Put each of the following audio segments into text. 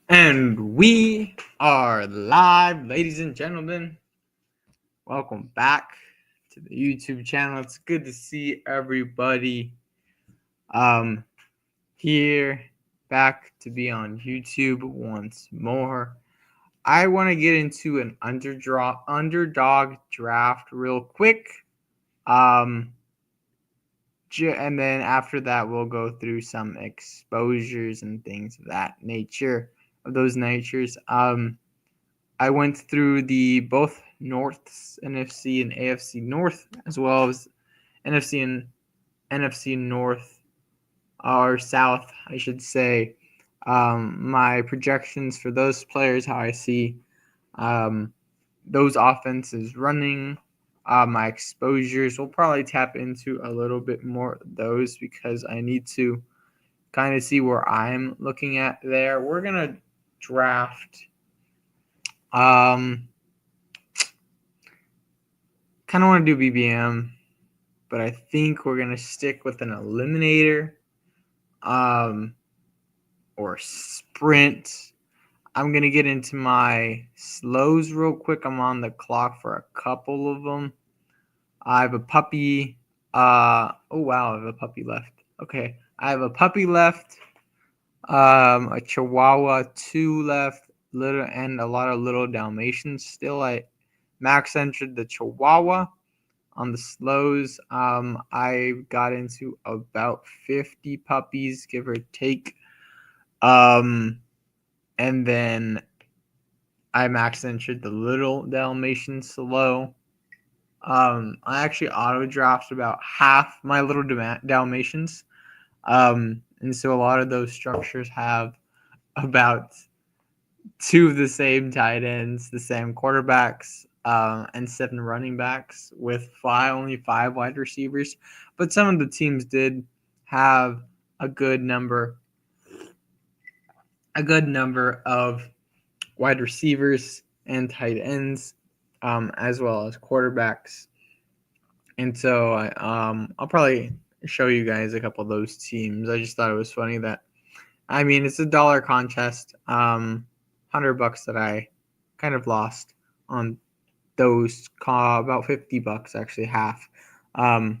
And we are live, ladies and gentlemen. Welcome back to the YouTube channel. It's good to see everybody um here back to be on YouTube once more. I want to get into an underdog draft real quick. Um and then after that we'll go through some exposures and things of that nature of those natures. I went through the both Norths, NFC and AFC North, as well as NFC and NFC North or South, I should say. My projections for those players, how I see those offenses running, my exposures. We'll probably tap into a little bit more of those because I need to kind of see where I'm looking at there. We're gonna draft. Um, Kind of want to do BBM, but I think we're gonna stick with an eliminator, um, or sprint. I'm gonna get into my slows real quick. I'm on the clock for a couple of them. I have a puppy. Oh wow, I have a puppy left. Okay, I have a puppy left. A Chihuahua 2 left. Little and a lot of little Dalmatians still. I max entered the Chihuahua. On the slows, I got into about 50 puppies, give or take. And then I max entered the little Dalmatian slow. I actually auto drafted about half my little Dalmatians. And so a lot of those structures have about two of the same tight ends, the same quarterbacks, and 7 running backs with only 5 wide receivers. But some of the teams did have a good number of wide receivers and tight ends, as well as quarterbacks. And so I'll probably show you guys a couple of those teams. I just thought it was funny that, I mean, it's a dollar contest. $100 that I kind of lost on those, about $50 actually, half of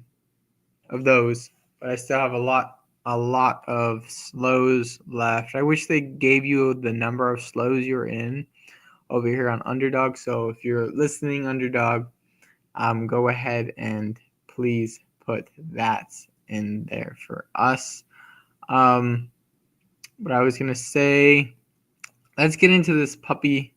those, but I still have a lot of slows left. I wish they gave you the number of slows you're in over here on Underdog. So if you're listening, Underdog, go ahead and please put that in there for us. But I was gonna say, let's get into this puppy.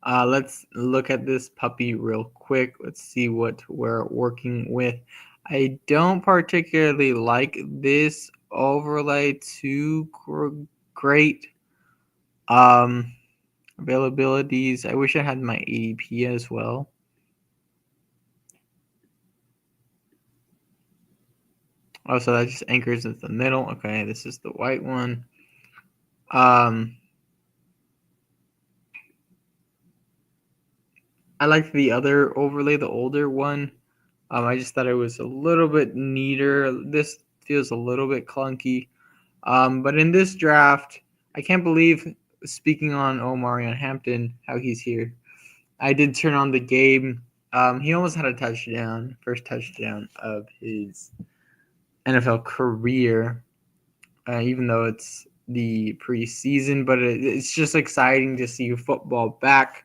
Let's look at this puppy real quick. Let's see what we're working with. I don't particularly like this overlay too great. Availabilities. I wish I had my ADP as well. Oh, so that just anchors at the middle. Okay, this is the white one. I like the other overlay, the older one. I just thought it was a little bit neater. This feels a little bit clunky. But in this draft, I can't believe, speaking on Omarion Hampton, how he's here. I did turn on the game. He almost had a touchdown, first touchdown of his NFL career, even though it's the preseason. But it's just exciting to see football back.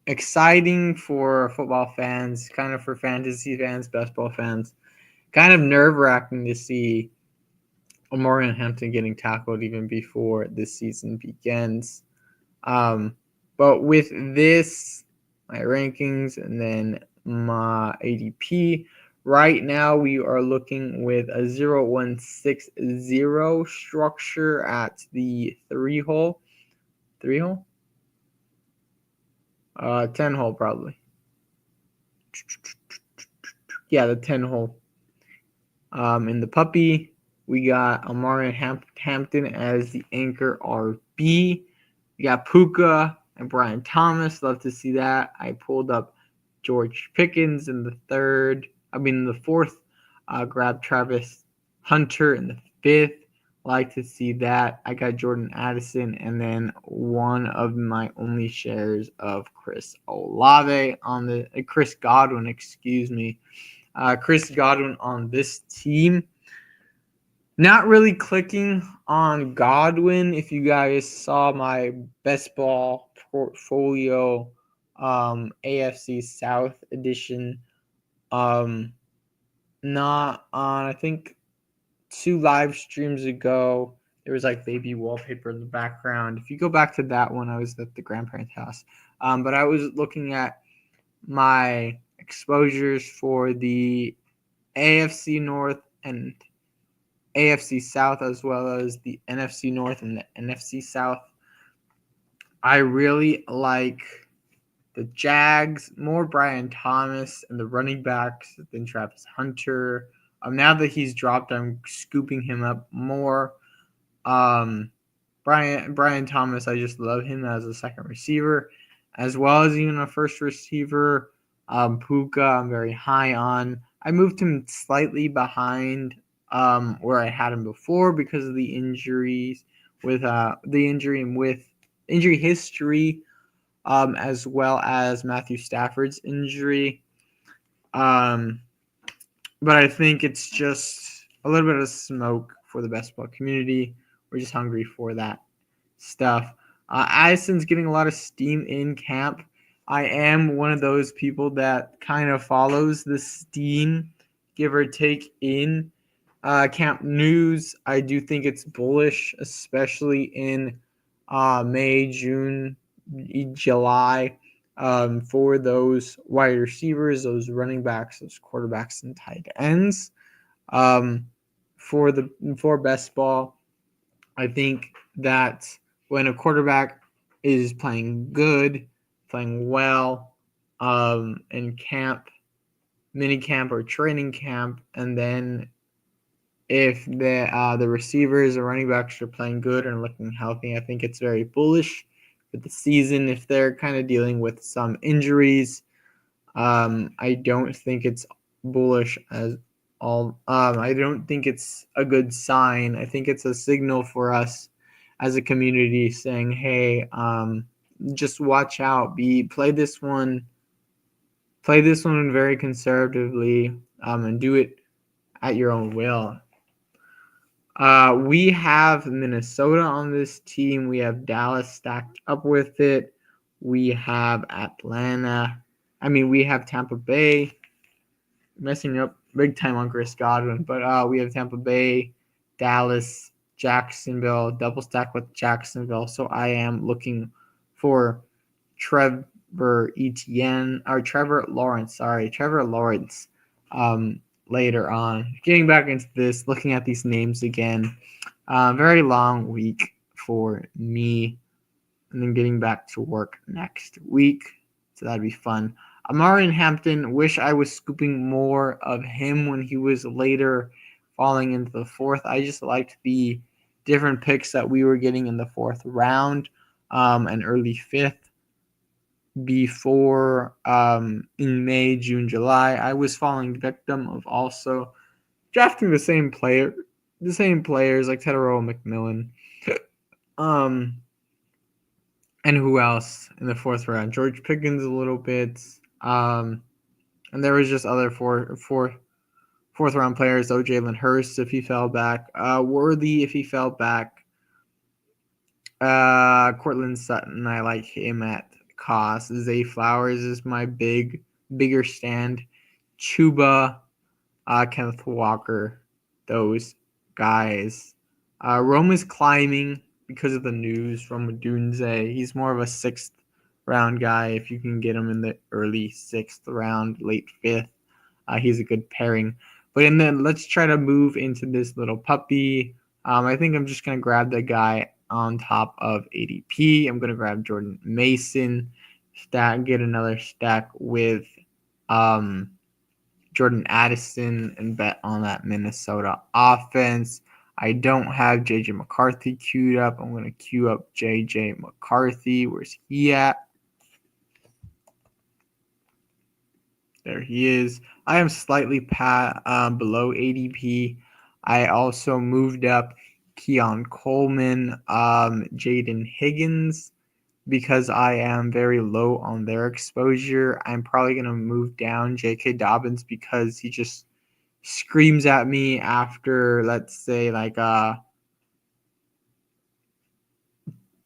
Exciting for football fans, kind of for fantasy fans, basketball fans. Kind of nerve-wracking to see Omarion Hampton getting tackled even before this season begins. But with this, my rankings and then my ADP, right now we are looking with a 0-1-6-0 structure at the 3-hole. 3-hole? 10-hole probably. Yeah, the 10-hole. In the puppy, we got Omarion Hampton as the anchor RB. We got Puka and Brian Thomas. Love to see that. I pulled up George Pickens in the fourth. Grabbed Travis Hunter in the 5th. Like to see that. I got Jordan Addison, and then one of my only shares of Chris Olave on the Chris Godwin, excuse me. Chris Godwin on this team. Not really clicking on Godwin. If you guys saw my best ball portfolio, AFC South edition, not on, I think, 2 live streams ago, there was like baby wallpaper in the background. If you go back to that one, I was at the grandparents' house. But I was looking at my exposures for the AFC North and AFC South, as well as the NFC North and the NFC South. I really like the Jags, more Brian Thomas and the running backs than Travis Hunter. Now that he's dropped, I'm scooping him up more. Brian Thomas, I just love him as a second receiver, as well as even a first receiver. Puka, I'm very high on. I moved him slightly behind where I had him before because of the injuries, with the injury and with injury history, as well as Matthew Stafford's injury. But I think it's just a little bit of smoke for the best ball community. We're just hungry for that stuff. Addison's getting a lot of steam in camp. I am one of those people that kind of follows the steam, give or take, in camp news. I do think it's bullish, especially in May, June, July, for those wide receivers, those running backs, those quarterbacks, and tight ends. For best ball, I think that when a quarterback is playing good, playing well, in camp, mini camp or training camp, and then if the receivers or running backs are playing good and looking healthy, I think it's very bullish for the season. If they're kind of dealing with some injuries, I don't think it's bullish as all. I don't think it's a good sign. I think it's a signal for us as a community saying, "Hey, just watch out. Play this one very conservatively, and do it at your own will." We have Minnesota on this team. We have Dallas stacked up with it. We have Atlanta. We have Tampa Bay. Messing up big time on Chris Godwin, but we have Tampa Bay, Dallas, Jacksonville, double stack with Jacksonville. So I am looking for Trevor Lawrence. Later on. Getting back into this, looking at these names again. Very long week for me, and then getting back to work next week. So that'd be fun. Amari Hampton, wish I was scooping more of him when he was later falling into the fourth. I just liked the different picks that we were getting in the fourth round, and early fifth. Before in May, June, July, I was falling victim of also drafting the same players like Tedero McMillan. And who else in the fourth round? George Pickens a little bit. And there was just other fourth round players. though Jalen Hurst if he fell back. Worthy if he fell back. Cortland Sutton, I like him at cost. Zay Flowers is my bigger stand. Chuba, Kenneth Walker, those guys. Rome is climbing because of the news from Dunze. He's more of a sixth round guy. If you can get him in the early sixth round, late fifth, he's a good pairing. But let's try to move into this little puppy. I think I'm just going to grab the guy on top of ADP. I'm going to grab Jordan Mason, get another stack with Jordan Addison, and bet on that Minnesota offense. I don't have JJ McCarthy queued up. I'm going to queue up JJ McCarthy. Where's he at? There he is. I am slightly below ADP. I also moved up Keon Coleman, Jaden Higgins, because I am very low on their exposure. I'm probably going to move down J.K. Dobbins because he just screams at me after, let's say, like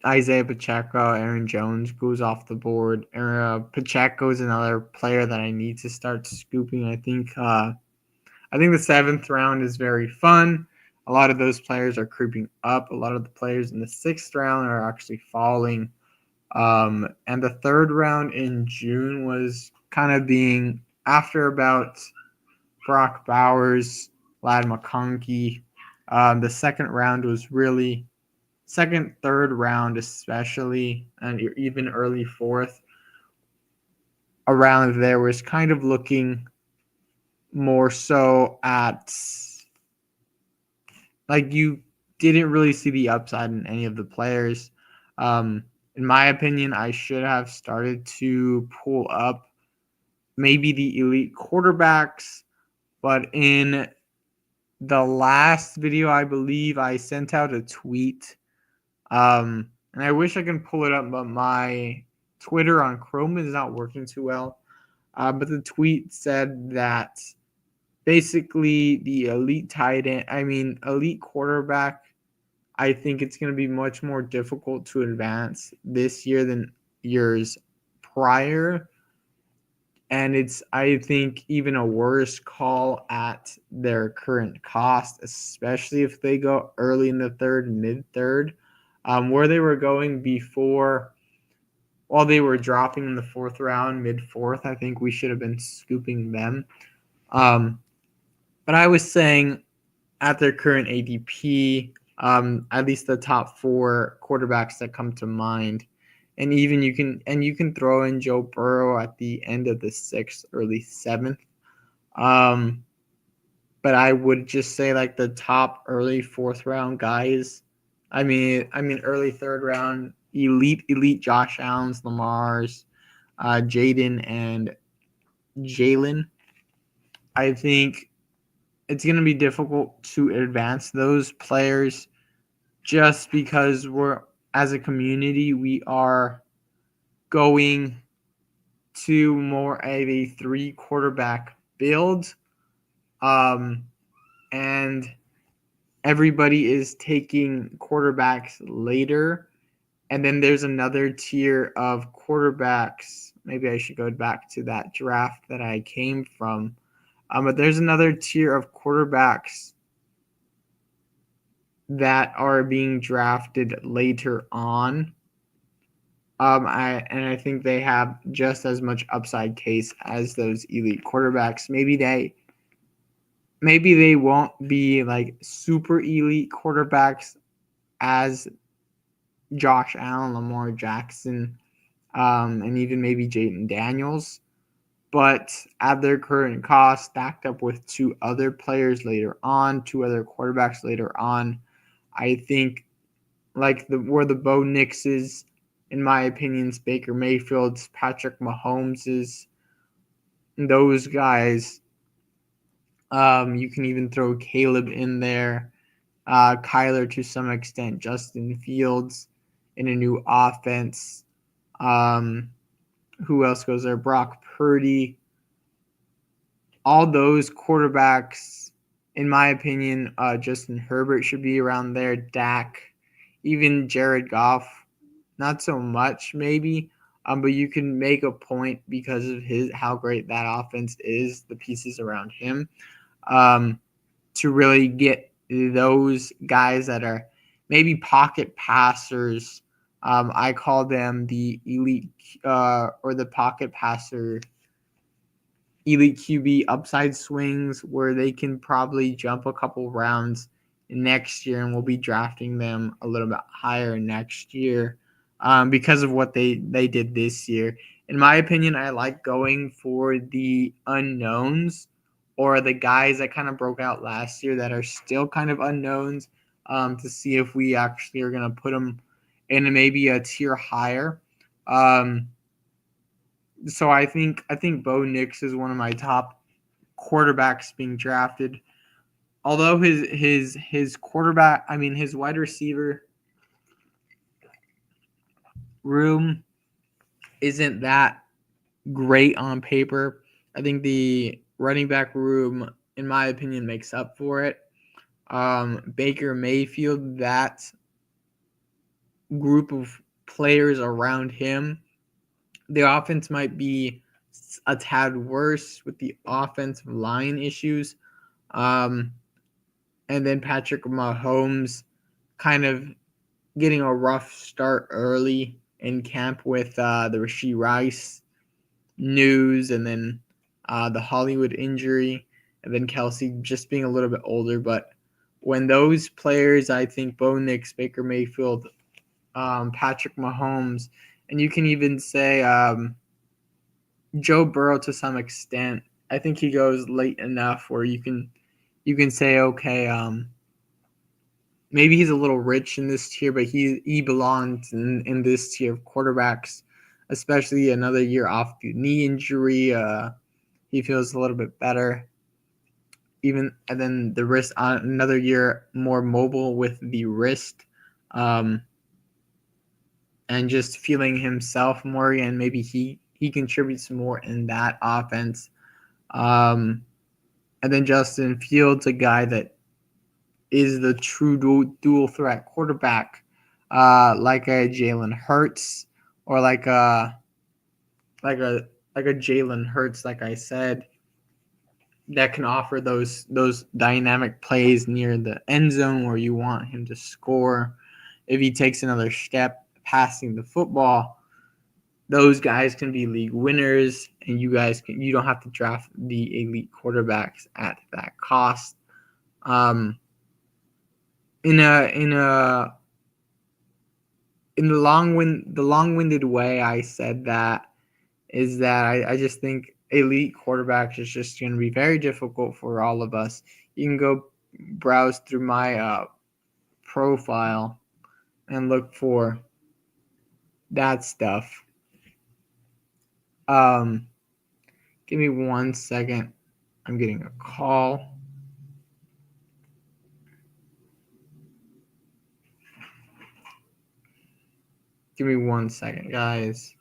Isaiah Pacheco, Aaron Jones goes off the board. Pacheco is another player that I need to start scooping. I think the 7th round is very fun. A lot of those players are creeping up. A lot of the players in the 6th round are actually falling. And the 3rd round in June was kind of being after about Brock Bowers, Lad McConkey. The 2nd round was really 2nd, 3rd round especially, and even early 4th around there was kind of looking more so at like you didn't really see the upside in any of the players. In my opinion, I should have started to pull up maybe the elite quarterbacks, but in the last video, I believe I sent out a tweet. And I wish I can pull it up, but my Twitter on Chrome is not working too well. But the tweet said that basically the elite elite quarterback, I think it's going to be much more difficult to advance this year than years prior. And it's, I think, even a worse call at their current cost, especially if they go early in the 3rd, mid-3rd, where they were going before. While they were dropping in the 4th round, mid-4th, I think we should have been scooping them. But I was saying at their current ADP, at least the top 4 quarterbacks that come to mind, and even you can throw in Joe Burrow at the end of the 6th, early 7th. But I would just say like the top early 4th round guys. I mean early 3rd round elite Josh Allen's, Lamar's, Jaden and Jalen. I think it's going to be difficult to advance those players just because we're, as a community, we are going to more of a 3 quarterback build. And everybody is taking quarterbacks later. And then there's another tier of quarterbacks. Maybe I should go back to that draft that I came from. But there's another tier of quarterbacks that are being drafted later on. I think they have just as much upside case as those elite quarterbacks. Maybe they won't be like super elite quarterbacks as Josh Allen, Lamar Jackson, and even maybe Jayden Daniels. But at their current cost, stacked up with 2 other players later on, 2 other quarterbacks later on, I think like where the Bo Nix's, in my opinion, Baker Mayfield's, Patrick Mahomes's, those guys. You can even throw Caleb in there, Kyler to some extent, Justin Fields in a new offense. Who else goes there? Brock Purdy. All those quarterbacks, in my opinion, Justin Herbert should be around there. Dak, even Jared Goff, not so much maybe, but you can make a point because of how great that offense is, the pieces around him, to really get those guys that are maybe pocket passers. I call them the elite or the pocket passer elite QB upside swings where they can probably jump a couple rounds next year, and we'll be drafting them a little bit higher next year because of what they did this year. In my opinion, I like going for the unknowns or the guys that kind of broke out last year that are still kind of unknowns to see if we actually are going to put them in maybe a tier higher. So I think Bo Nix is one of my top quarterbacks being drafted. although his quarterback, I mean his wide receiver room isn't that great on paper. I think the running back room, in my opinion, makes up for it. Baker Mayfield, that group of players around him, the offense might be a tad worse with the offensive line issues. And then Patrick Mahomes kind of getting a rough start early in camp with the Rashee Rice news, and then the Hollywood injury, and then Kelsey just being a little bit older. But when those players, I think Bo Nix, Baker Mayfield, Patrick Mahomes, and you can even say Joe Burrow to some extent, I think he goes late enough where you can say, okay, maybe he's a little rich in this tier, but he belongs in this tier of quarterbacks, especially another year off the knee injury. He feels a little bit better. Even and then the wrist, another year more mobile with the wrist, and just feeling himself more, and maybe he contributes more in that offense. Um, and then Justin Fields, a guy that is the true dual threat quarterback, like a Jalen Hurts, or like a like a Jalen Hurts, like I said, that can offer those dynamic plays near the end zone where you want him to score. If he takes another step passing the football, those guys can be league winners, and you don't have to draft the elite quarterbacks at that cost. Um, in a in a in the long-winded way I said that is that I just think elite quarterbacks is just going to be very difficult for all of us. You can go browse through my profile and look for that stuff. Um, Give me 1 second. I'm getting a call. Give me 1 second, guys.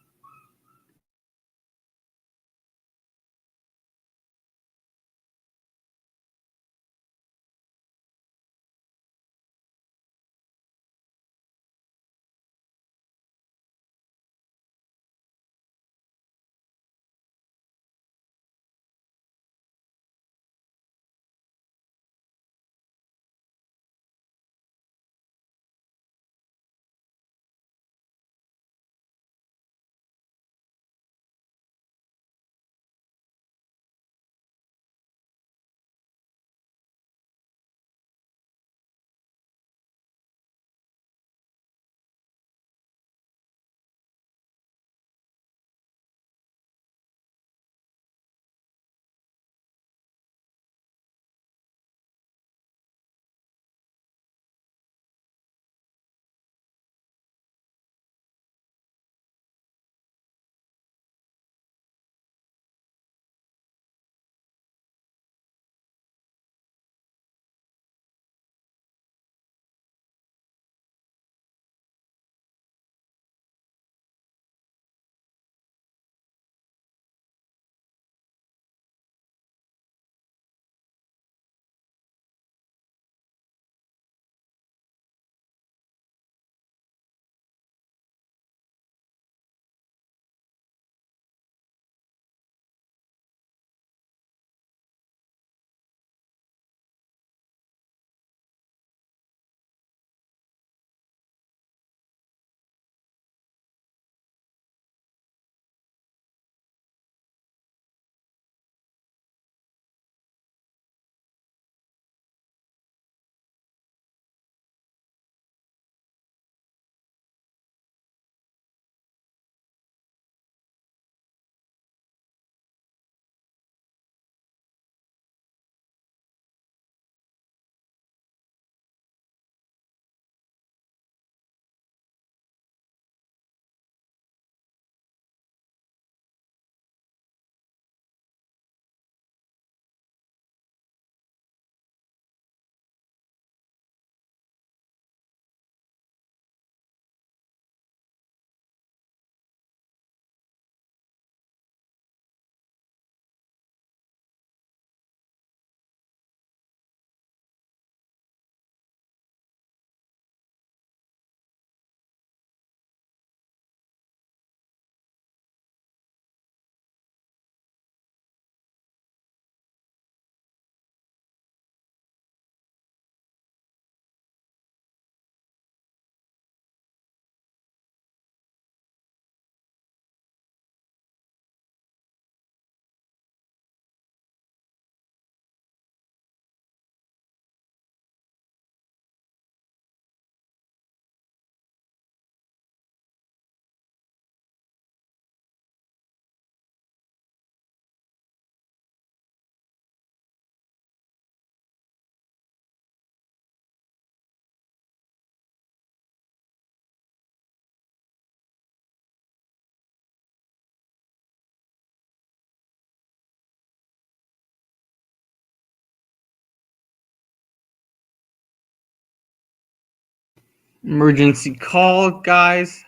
Emergency call, guys.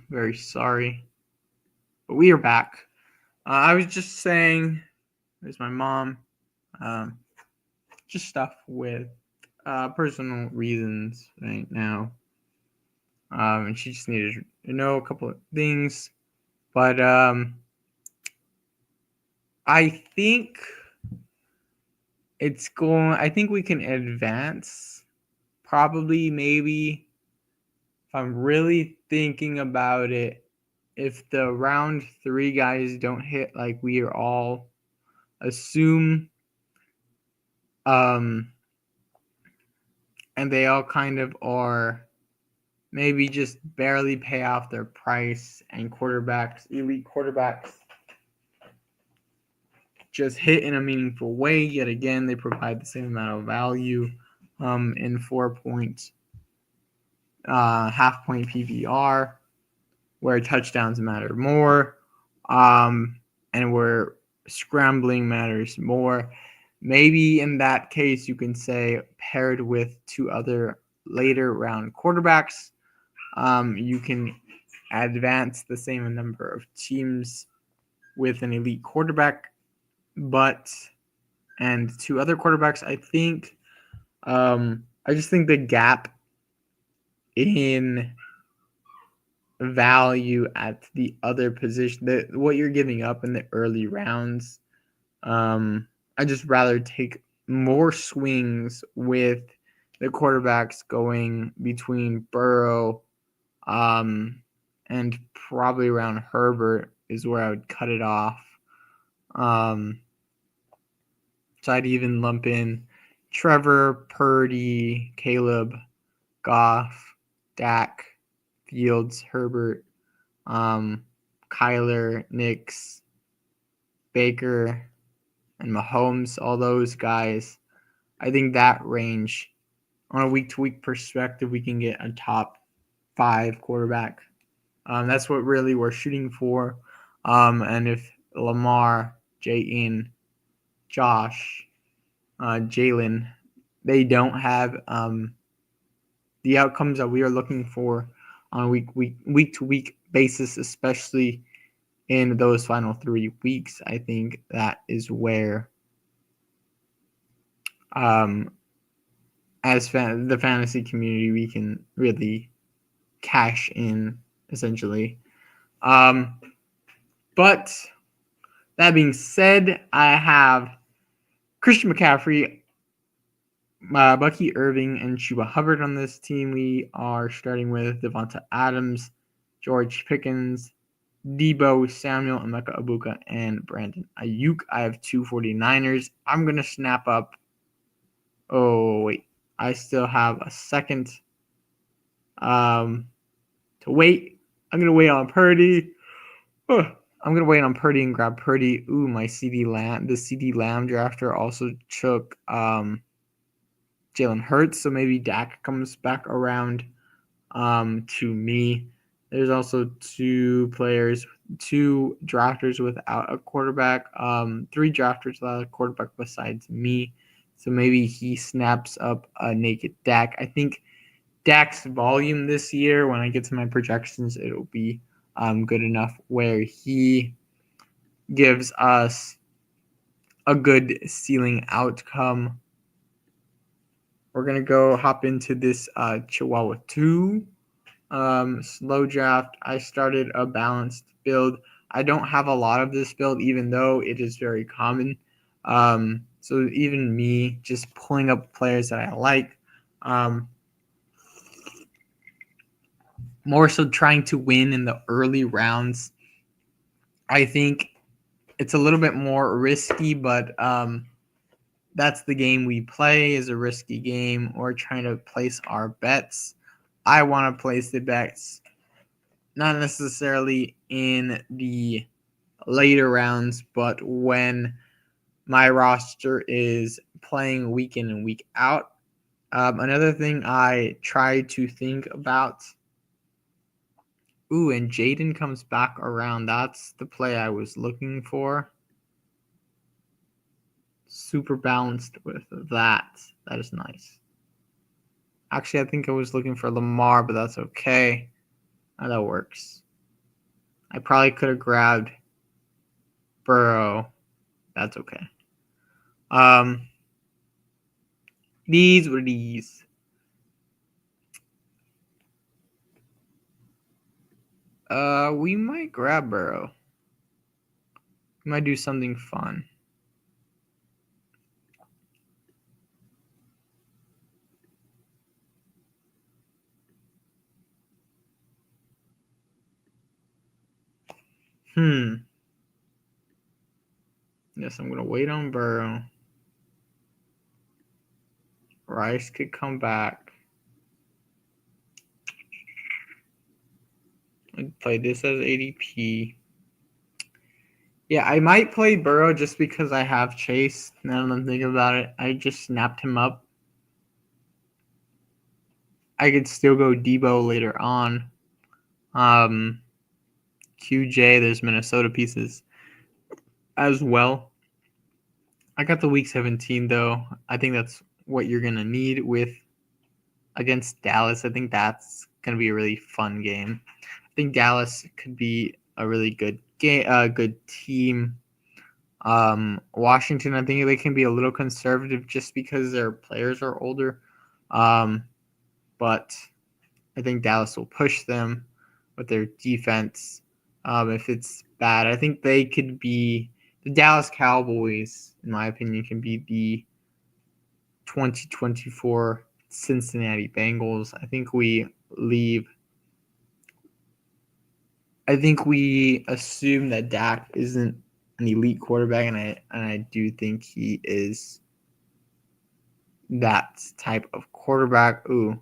Very sorry, but we are back. I was just saying, there's my mom. Um, just stuff with personal reasons right now. And she just needed to know a couple of things. But I think I think we can advance. Probably, maybe, if I'm really thinking about it, if the round 3 guys don't hit like we are all assume, and they all kind of are maybe just barely pay off their price, and elite quarterbacks, just hit in a meaningful way. Yet again, they provide the same amount of value in 4 point, half point PPR, where touchdowns matter more, and where scrambling matters more. Maybe in that case, you can say paired with 2 other later round quarterbacks, you can advance the same number of teams with an elite quarterback, and 2 other quarterbacks. I just think the gap in value at the other position, what you're giving up in the early rounds, I just rather take more swings with the quarterbacks going between Burrow, and probably around Herbert is where I would cut it off. So I'd even lump in Trevor, Purdy, Caleb, Goff, Dak, Fields, Herbert, Kyler, Nix, Baker, and Mahomes, all those guys. I think that range, on a week-to-week perspective, we can get a top 5 quarterback. That's what really we're shooting for. And if Lamar, Jayden, Josh, Jalen, they don't have the outcomes that we are looking for on a week-to-week basis, especially in those final 3 weeks, I think that is where, as the fantasy community, we can really cash in, essentially. But that being said, I have Christian McCaffrey, Bucky Irving, and Chuba Hubbard on this team. We are starting with Devonta Adams, George Pickens, Debo Samuel, Emeka Ibuka, and Brandon Ayuk. I have 2 49ers. I'm going to snap up. Oh, wait. I still have a second to wait. I'm going to wait on Purdy. I'm going to wait on Purdy and grab Purdy. Ooh, my CD Lamb. The CD Lamb drafter also took Jalen Hurts, so maybe Dak comes back around to me. There's also 2 drafters without a quarterback, 3 drafters without a quarterback besides me. So maybe he snaps up a naked Dak. I think Dak's volume this year, when I get to my projections, it'll be good enough where he gives us a good ceiling outcome. We're going to hop into this Chihuahua 2 slow draft. I started a balanced build. I don't have a lot of this build, even though it is very common. So even me just pulling up players that I like, more so trying to win in the early rounds. I think it's a little bit more risky, but that's the game we play, is a risky game, or trying to place our bets. I want to place the bets not necessarily in the later rounds, but when my roster is playing week in and week out. Another thing I try to think about. Ooh, and Jaden comes back around. That's the play I was looking for. Super balanced with that. That is nice. Actually, I think I was looking for Lamar, but that's okay. That works. I probably could have grabbed Burrow. That's okay. These were these. We might grab Burrow. We might do something fun. Yes, I'm gonna wait on Burrow. Rice could come back. I'd play this as ADP. Yeah, I might play Burrow just because I have Chase. Now that I'm thinking about it, I just snapped him up. I could still go Debo later on. QJ, there's Minnesota pieces as well. I got the week 17 though. I think that's what you're gonna need with against Dallas. I think that's gonna be a really fun game. I think Dallas could be a really good game, good team. Washington, I think they can be a little conservative just because their players are older. But I think Dallas will push them with their defense. If it's bad, I think they could be the Dallas Cowboys, in my opinion, can be the 2024 Cincinnati Bengals. I think we assume that Dak isn't an elite quarterback, and I do think he is that type of quarterback. Ooh,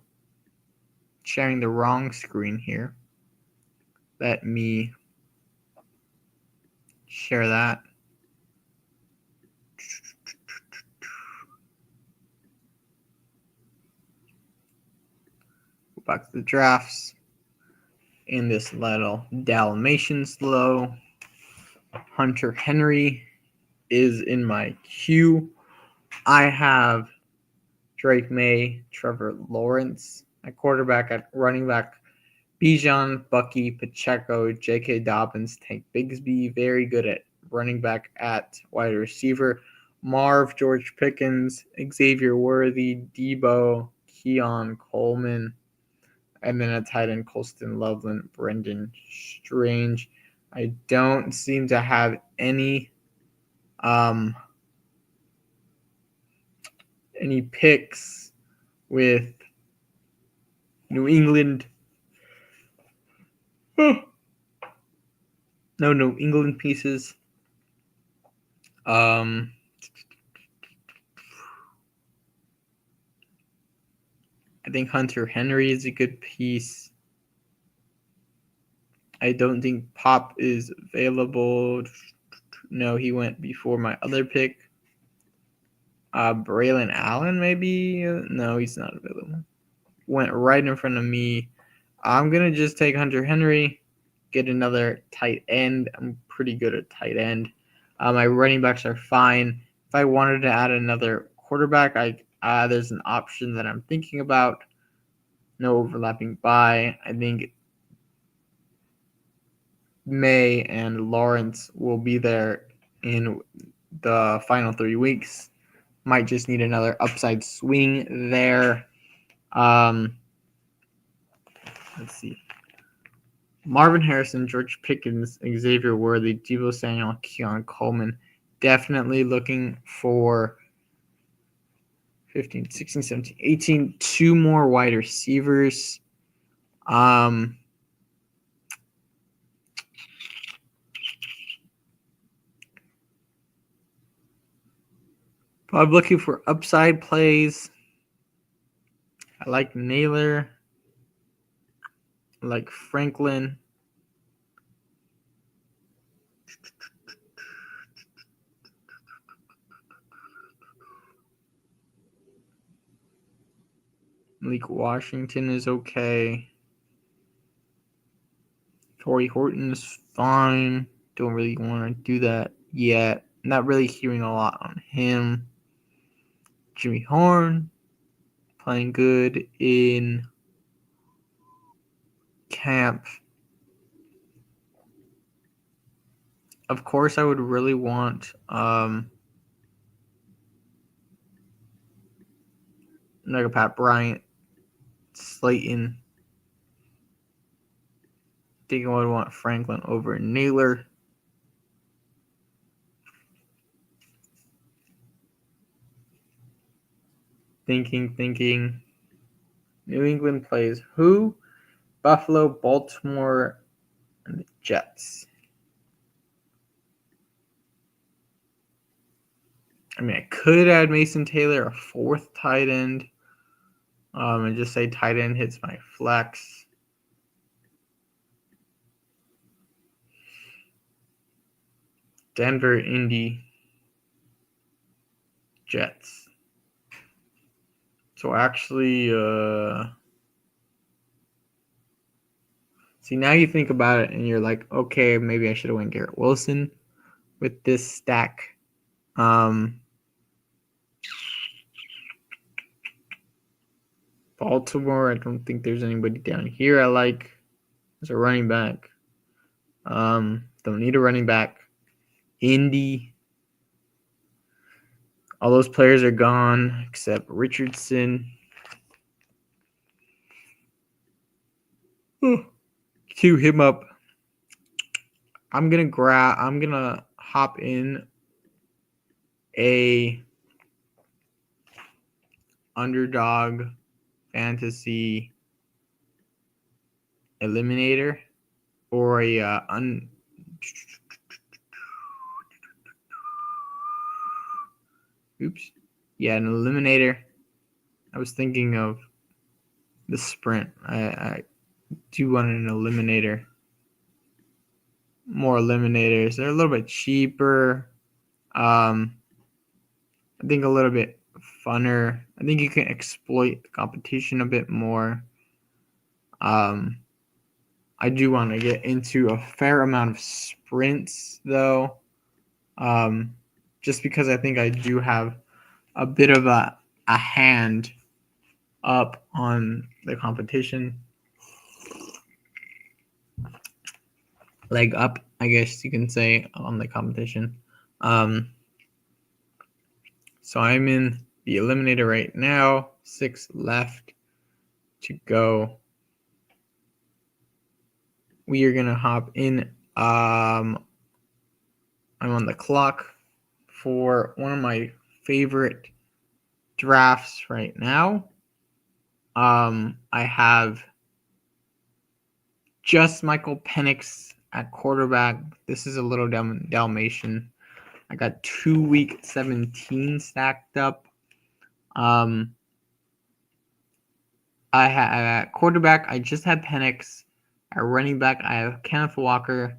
sharing the wrong screen here. Let me share that. Go back to the drafts. In this little Dalmatian slow, Hunter Henry is in my queue. I have Drake May, Trevor Lawrence at quarterback, at running back, Bijan, Bucky, Pacheco, J.K. Dobbins, Tank Bigsby, very good at running back. At wide receiver, Marv, George Pickens, Xavier Worthy, Debo, Keon Coleman, and then at tight end, Colston Loveland, Brendan Strange. I don't seem to have any picks with New England. No New England pieces. I think Hunter Henry is a good piece. I don't think Pop is available. No, he went before my other pick. Braylon Allen, maybe? No, he's not available. Went right in front of me. I'm going to just take Hunter Henry, get another tight end. I'm pretty good at tight end. My running backs are fine. If I wanted to add another quarterback, there's an option that I'm thinking about. No overlapping bye. I think May and Lawrence will be there in the final 3 weeks. Might just need another upside swing there. Let's see. Marvin Harrison, George Pickens, Xavier Worthy, Deebo Samuel, Keon Coleman. Definitely looking for 15, 16, 17, 18, 2 more wide receivers. I'm looking for upside plays. I like Naylor. I like Franklin. Malik Washington is okay. Torrey Horton is fine. Don't really want to do that yet. Not really hearing a lot on him. Jimmy Horn, playing good in camp. Of course, I would really want like Pat Bryant, Slayton. I think I would want Franklin over Naylor. Thinking. New England plays who? Buffalo, Baltimore, and the Jets. I mean, I could add Mason Taylor, a fourth tight end, and just say tight end hits my flex. Denver, Indy, Jets. So actually, see, now you think about it and you're like, okay, maybe I should have went Garrett Wilson with this stack. Baltimore, I don't think there's anybody down here I like as a running back. Don't need a running back. Indy, all those players are gone except Richardson. Cue him up. I'm gonna hop in a Underdog fantasy eliminator or a an eliminator. I was thinking of the sprint. I do want an eliminator. More eliminators. They're a little bit cheaper. I think a little bit funner. I think you can exploit the competition a bit more. I do want to get into a fair amount of sprints, though, just because I think I do have a bit of a hand up on the competition. Leg up, I guess you can say, on the competition. So I'm in the eliminator right now. 6 left to go. We are going to hop in. I'm on the clock for one of my favorite drafts right now. I have just Michael Penix at quarterback. This is a little Dalmatian. I got 2 week 17 stacked up. I had at quarterback, I just had Penix. At running back, I have Kenneth Walker,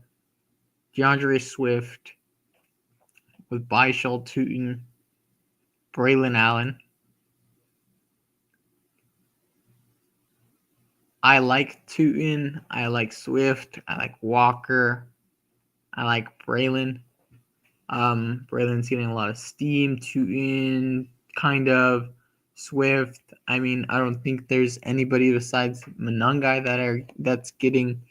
DeAndre Swift, with Byshell Tootin, Braylon Allen. I like Tootin. I like Swift. I like Walker. I like Braylon. Braylon's getting a lot of steam. Tootin, kind of. Swift. I mean, I don't think there's anybody besides Monangai that's getting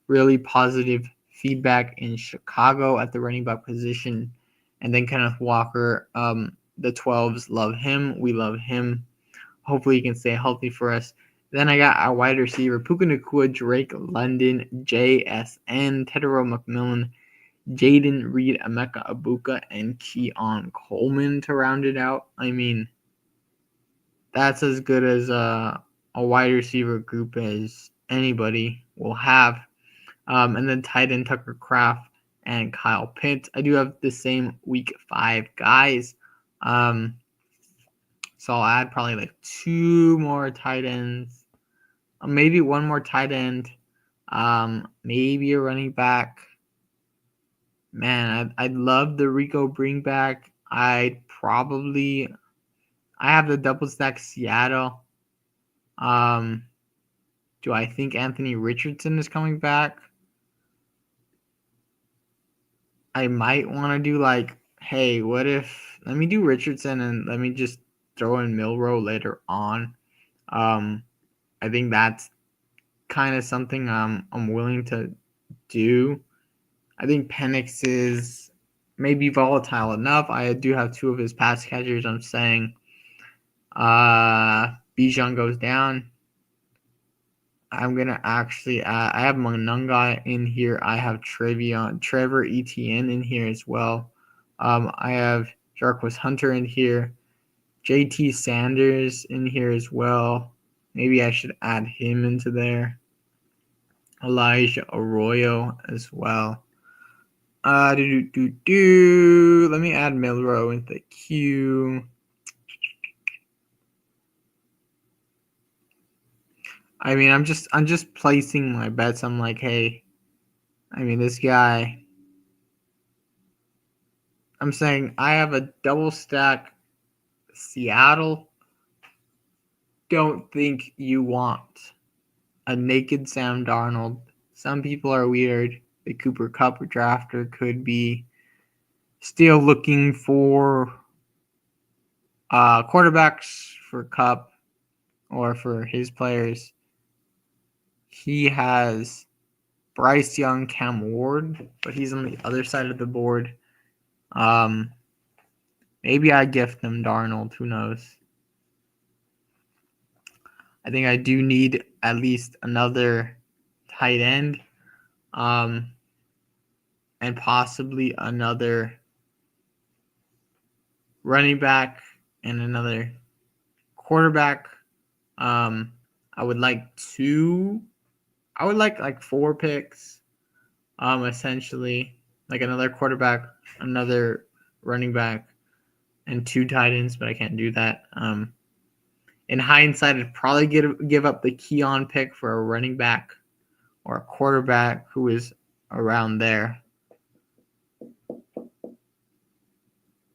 really positive feedback in Chicago at the running back position. And then Kenneth Walker, the 12s love him. We love him. Hopefully he can stay healthy for us. Then I got our wide receiver, Puka Nacua, Drake London, JSN, Tedero McMillan, Jaden Reed, Emeka Abuka, and Keon Coleman to round it out. I mean, that's as good as a wide receiver group as anybody will have. And then tight end Tucker Kraft and Kyle Pitts. I do have the same week 5 guys. So I'll add probably like 2 more tight ends. Maybe 1 more tight end. Maybe a running back. Man, I'd love the Rico bring back. I have the double stack Seattle. Do I think Anthony Richardson is coming back? I might want to do like, hey, let me do Richardson and let me just throw in Milroe later on. I think that's kind of something I'm willing to do. I think Penix is maybe volatile enough. I do have 2 of his pass catchers. I'm saying Bijan goes down. I'm gonna actually I have Monunga in here. I have Trevor Etienne in here as well. I have Jarquez Hunter in here. JT Sanders in here as well. Maybe I should add him into there. Elijah Arroyo as well. Let me add Milrow into the queue. I mean, I'm just placing my bets. I'm like, hey, I mean, this guy. I'm saying I have a double stack Seattle. Don't think you want a naked Sam Darnold. Some people are weird. The Cooper Kupp drafter could be still looking for quarterbacks for Kupp or for his players. He has Bryce Young, Cam Ward, but he's on the other side of the board. Maybe I gift them Darnold. Who knows? I think I do need at least another tight end, and possibly another running back and another quarterback. I would like like 4 picks, essentially, like another quarterback, another running back, and 2 tight ends, but I can't do that. In hindsight, I'd probably give up the Keon pick for a running back or a quarterback who is around there.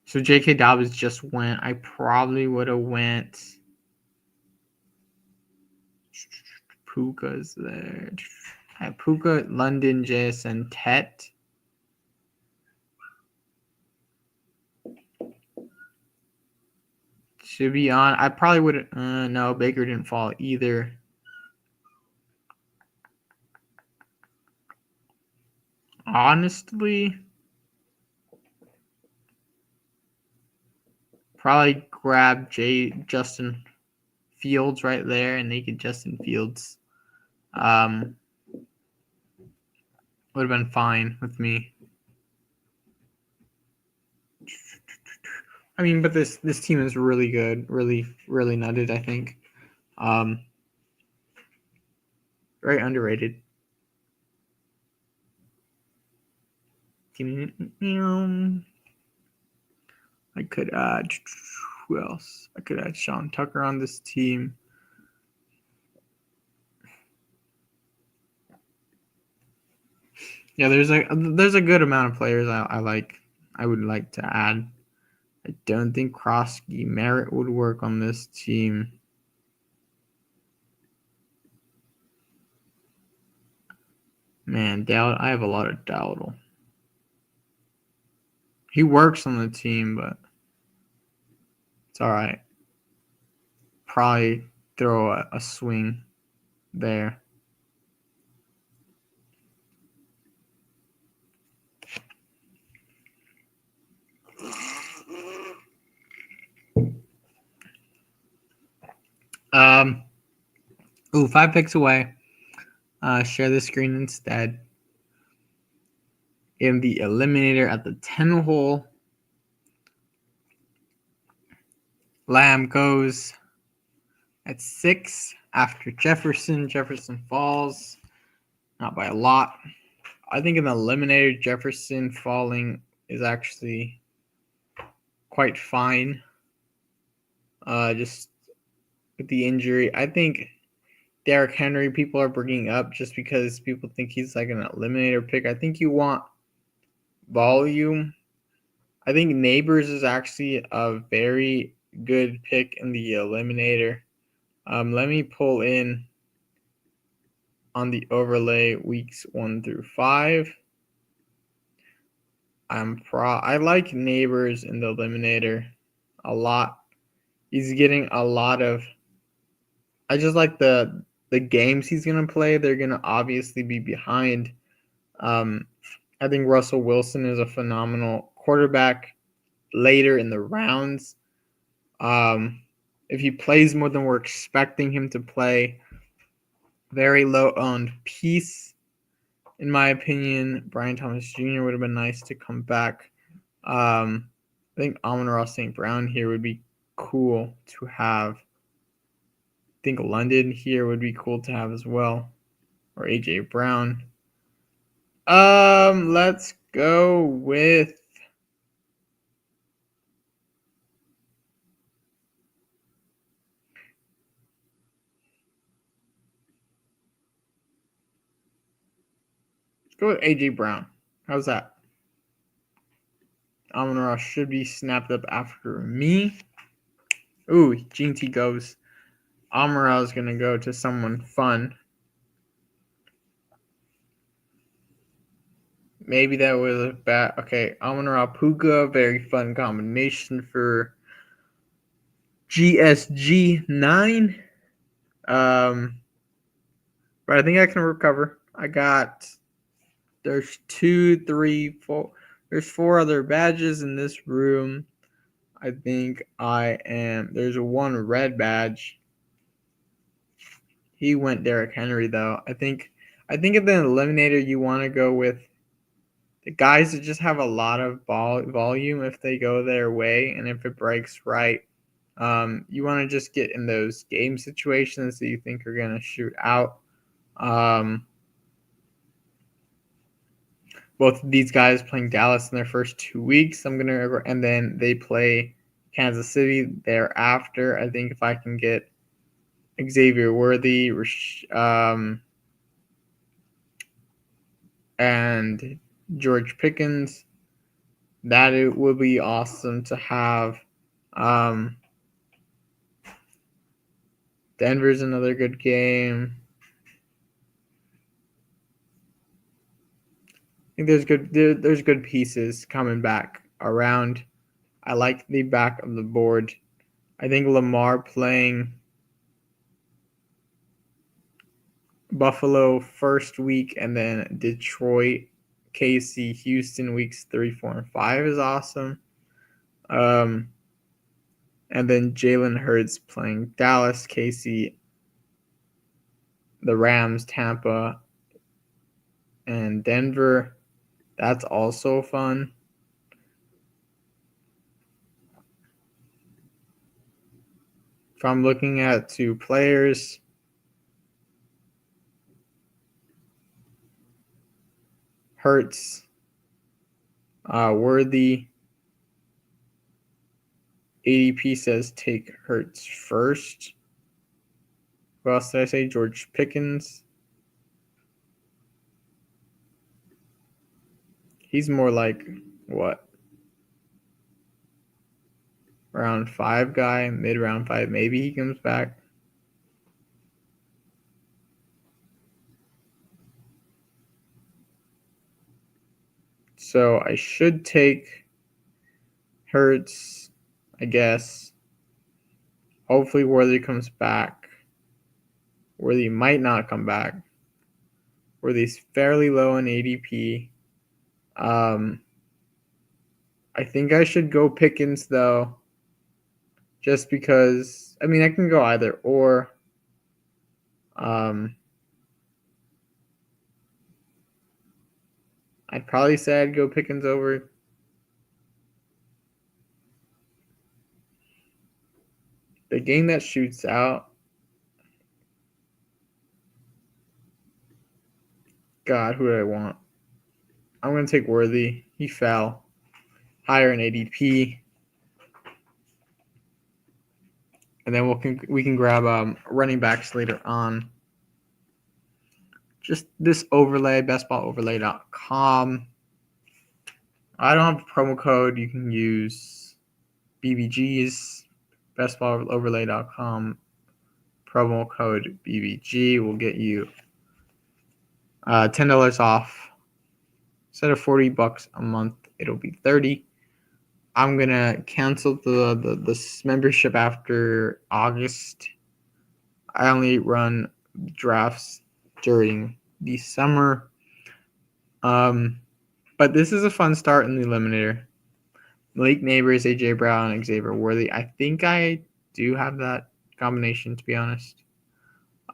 So J.K. Dobbins just went. I probably would have went. Puka's there. I have Puka, London, JSN, Tet. Should be on. I probably would. No, Baker didn't fall either. Honestly, probably grab Justin Fields right there and naked Justin Fields. Would have been fine with me. I mean, but this team is really good, really nutted. I think, very underrated. I could add who else? I could add Sean Tucker on this team. Yeah, there's a good amount of players I like. I would like to add. I don't think Krosky Merritt would work on this team. Man, Dowd, I have a lot of Dowdle. He works on the team, but it's all right. Probably throw a swing there. Ooh, 5 picks away. Share the screen instead. In the eliminator at the 10 hole, Lamb goes at 6 after Jefferson. Jefferson falls, not by a lot. I think in the eliminator, Jefferson falling is actually quite fine. Just with the injury, I think Derrick Henry people are bringing up just because people think he's like an eliminator pick. I think you want volume. I think Neighbors is actually a very good pick in the eliminator. Let me pull in on the overlay weeks 1 through 5. I like Neighbors in the eliminator a lot. He's getting a lot of I just like the games he's gonna play. They're gonna obviously be behind. Um, I think Russell Wilson is a phenomenal quarterback later in the rounds. Um, if he plays more than we're expecting him to play, very low owned piece, in my opinion. Brian Thomas Jr. would have been nice to come back. I think Amon-Ra St. Brown here would be cool to have. I think London here would be cool to have as well, or AJ Brown. Let's go with AJ Brown. How's that? Amon-Ra should be snapped up after me. Ooh, Gene T goes. Amon-Ra is gonna go to someone fun. Maybe that was a bad. Okay, Amon-Ra Puka, very fun combination for GSG9. But I think I can recover. There's 2, 3, 4. There's 4 other badges in this room. I think there's one red badge. He went Derrick Henry though. I think at the eliminator you want to go with the guys that just have a lot of volume if they go their way and if it breaks right. You want to just get in those game situations that you think are going to shoot out. Both of these guys playing Dallas in their first 2 weeks. And then they play Kansas City thereafter. I think if I can get Xavier Worthy, and George Pickens, that it would be awesome to have. Denver's another good game. I think there's good pieces coming back around. I like the back of the board. I think Lamar playing Buffalo first week and then Detroit, KC, Houston weeks 3, 4, and 5 is awesome. And then Jalen Hurts playing Dallas, KC, the Rams, Tampa, and Denver. That's also fun. If I'm looking at 2 players, Hurts, Worthy. ADP says take Hurts first. Who else did I say? George Pickens. He's more like what? Round 5 guy, mid round 5. Maybe he comes back. So I should take Hurts, I guess. Hopefully Worthy comes back. Worthy might not come back. Worthy's fairly low in ADP. I think I should go Pickens though. Just because I can go either or. I'd probably say I'd go Pickens over. The game that shoots out. God, who do I want? I'm going to take Worthy. He fell. Higher in ADP. And then we can grab running backs later on. Just this overlay, bestballoverlay.com. I don't have a promo code. You can use BBG's bestballoverlay.com. Promo code BBG will get you $10 off. Instead of $40 a month, it'll be $30. I'm gonna cancel the membership after August. I only run drafts during the summer. But this is a fun start in the eliminator. Malik Neighbors, AJ Brown, Xavier Worthy. I think I do have that combination, to be honest.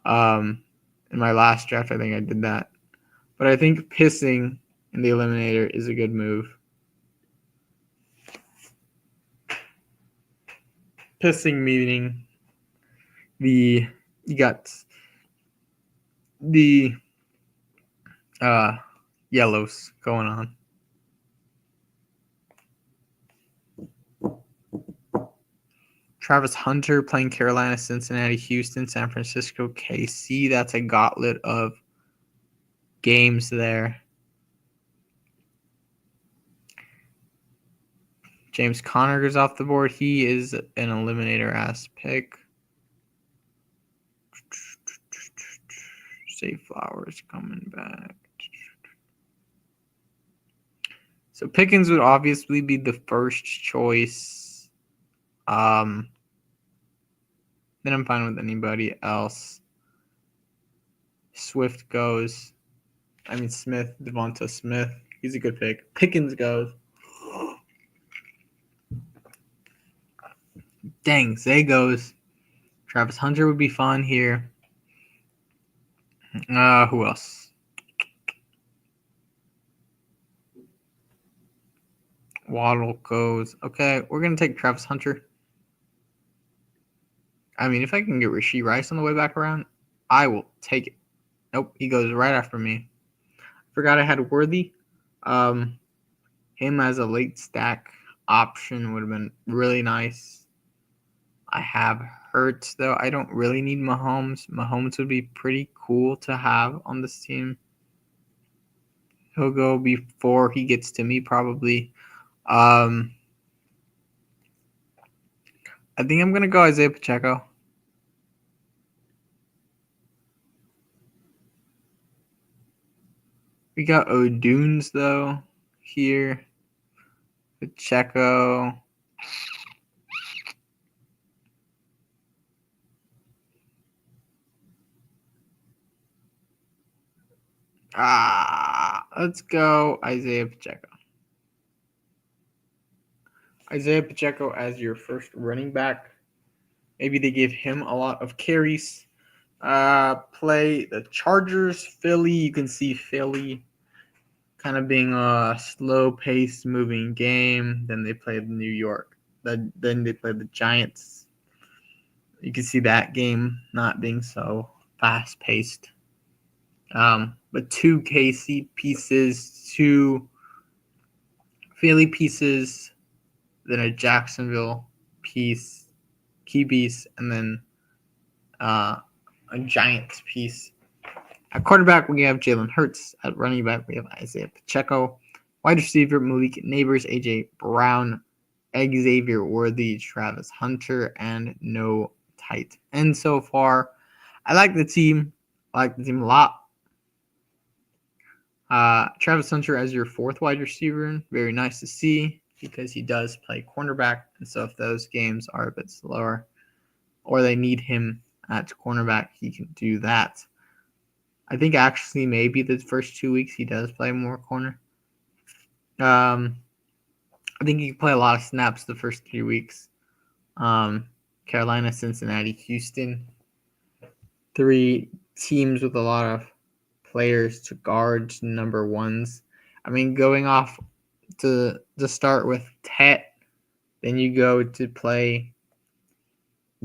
In my last draft, I think I did that. But I think pissing in the eliminator is a good move. Pissing meaning you got the yellows going on. Travis Hunter playing Carolina, Cincinnati, Houston, San Francisco, KC. That's a gauntlet of games there. James Conner goes off the board. He is an eliminator ass pick. Say Flowers coming back. So Pickens would obviously be the first choice. Then I'm fine with anybody else. Swift goes. Smith, Devonta Smith. He's a good pick. Pickens goes. Dang, Zay goes. Travis Hunter would be fun here. Who else? Waddle goes. Okay, we're going to take Travis Hunter. If I can get Rashee Rice on the way back around, I will take it. Nope, he goes right after me. Forgot I had Worthy. Him as a late stack option would have been really nice. I have Hurts, though. I don't really need Mahomes. Mahomes would be pretty cool to have on this team. He'll go before he gets to me, probably. I think I'm going to go Isaiah Pacheco. We got O'Dunes, though, here. Pacheco. Let's go Isaiah Pacheco. Isaiah Pacheco as your first running back. Maybe they give him a lot of carries. Play the Chargers, Philly. You can see Philly kind of being a slow-paced moving game. Then they play New York. Then they play the Giants. You can see that game not being so fast-paced. But 2 KC pieces, 2 Philly pieces, then a Jacksonville piece, key piece, and then a Giants piece. At quarterback, we have Jalen Hurts. At running back, we have Isaiah Pacheco. Wide receiver, Malik Neighbors, AJ Brown, Xavier Worthy, Travis Hunter, and no tight end so far. I like the team. I like the team a lot. Travis Hunter as your 4th wide receiver. Very nice to see because he does play cornerback. And so if those games are a bit slower or they need him at cornerback, he can do that. I think actually maybe the first 2 weeks he does play more corner. I think he can play a lot of snaps the first 3 weeks. Carolina, Cincinnati, Houston. 3 teams with a lot of players to guard number ones. Going off to start with Tet, then you go to play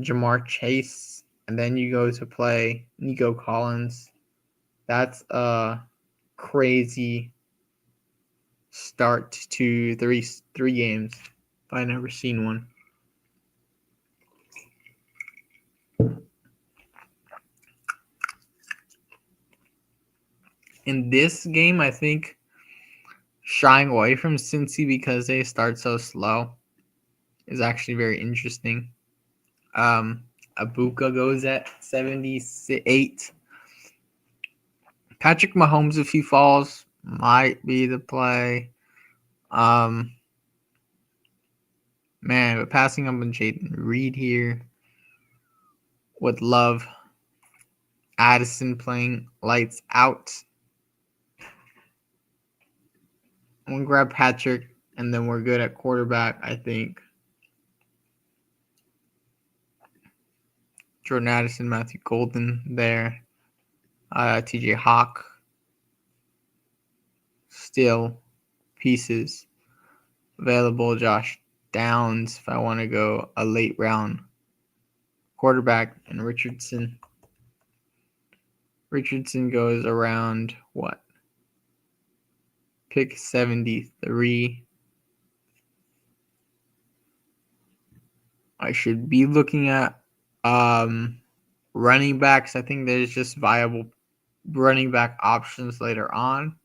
Jamar Chase, and then you go to play Nico Collins. That's a crazy start to three games. I've never seen one. In this game, I think shying away from Cincy because they start so slow is actually very interesting. Abuka goes at 78. Patrick Mahomes, if he falls, might be the play. But passing up on Jaden Reed here. Would love Addison playing lights out. I'm going to grab Patrick, and then we're good at quarterback, I think. Jordan Addison, Matthew Golden there. TJ Hawk. Still pieces available. Josh Downs, if I want to go a late round quarterback, and Richardson. Richardson goes around what? Pick 73. I should be looking at running backs. I think there's just viable running back options later on.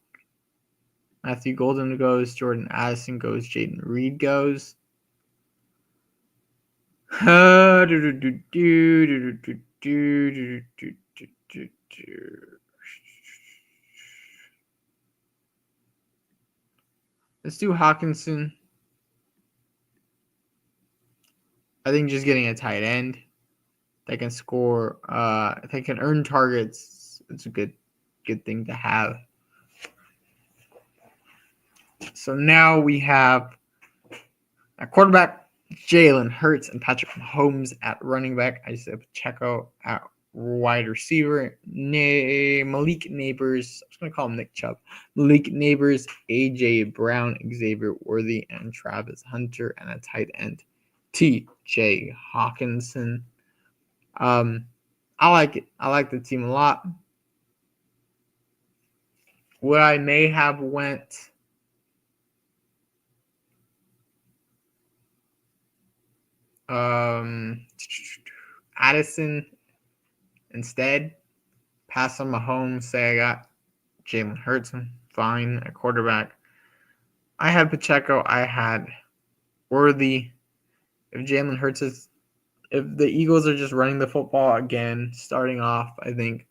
Matthew Golden goes, Jordan Addison goes, Jaden Reed goes. Let's do Hawkinson. I think just getting a tight end that can score, that can earn targets, it's a good thing to have. So now we have a quarterback, Jalen Hurts, and Patrick Mahomes at running back. I just have Pacheco at wide receiver. Malik Neighbors, I was going to call him Nick Chubb. Malik Neighbors, A.J. Brown, Xavier Worthy, and Travis Hunter, and a tight end, T.J. Hawkinson. I like it. I like the team a lot. What I may have went Addison instead. Pass on Mahomes. Say I got Jalen Hurts. Fine at quarterback. I had Pacheco. I had Worthy. If Jalen Hurts is, if the Eagles are just running the football again, starting off, I think.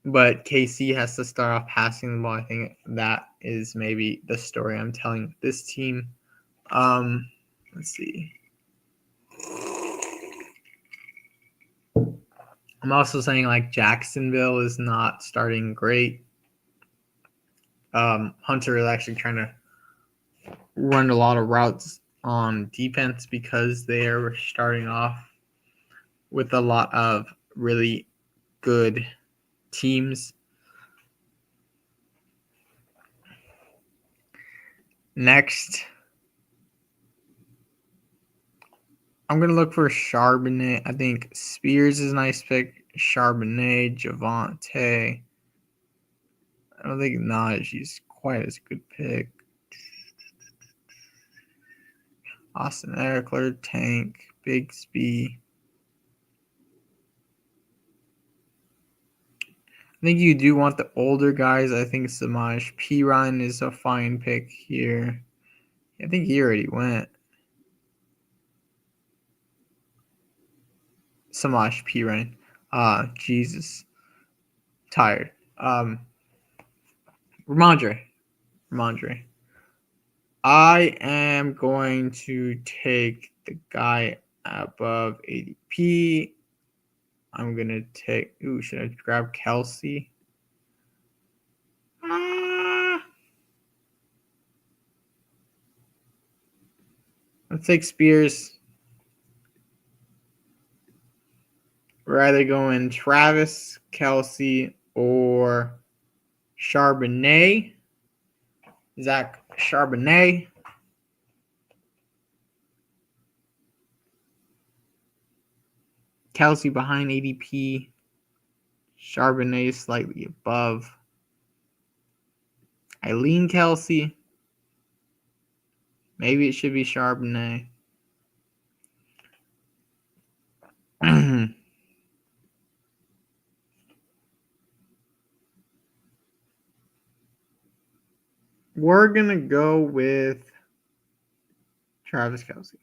But KC has to start off passing the ball. I think that is maybe the story I'm telling this team. Let's see. I'm also saying like Jacksonville is not starting great. Hunter is actually trying to run a lot of routes on defense because they are starting off with a lot of really good teams. Next, I'm going to look for Charbonnet. I think Spears is a nice pick. Charbonnet, Javonte. I don't think Najee's quite as good pick. Austin Eckler, Tank, Bigsby. I think you do want the older guys. I think Samaj Piran is a fine pick here. I think he already went. Samaj Piran. Jesus. Tired. Ramondre. I am going to take the guy above ADP. I'm going to take... Ooh, should I grab Kelsey? Let's take Spears. We're either going Travis, Kelsey, or Charbonnet. Zach Charbonnet. Kelsey behind ADP. Charbonnet slightly above. I lean Kelsey. Maybe it should be Charbonnet. We're going to go with Travis Kelsey.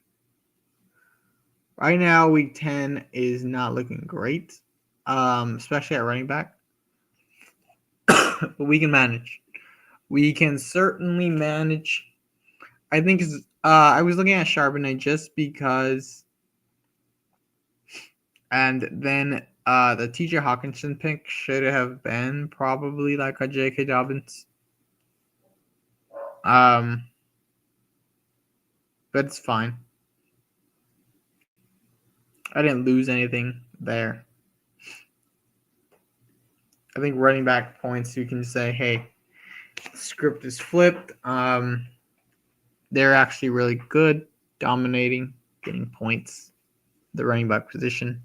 Right now, week 10 is not looking great, especially at running back. But we can manage. We can certainly manage. I think I was looking at Charbonnet just because, and then The TJ Hawkinson pick should have been probably like a J.K. Dobbins. But it's fine. I didn't lose anything there. I think running back points, you can say, hey, the script is flipped. They're actually really good, dominating, getting points, the running back position.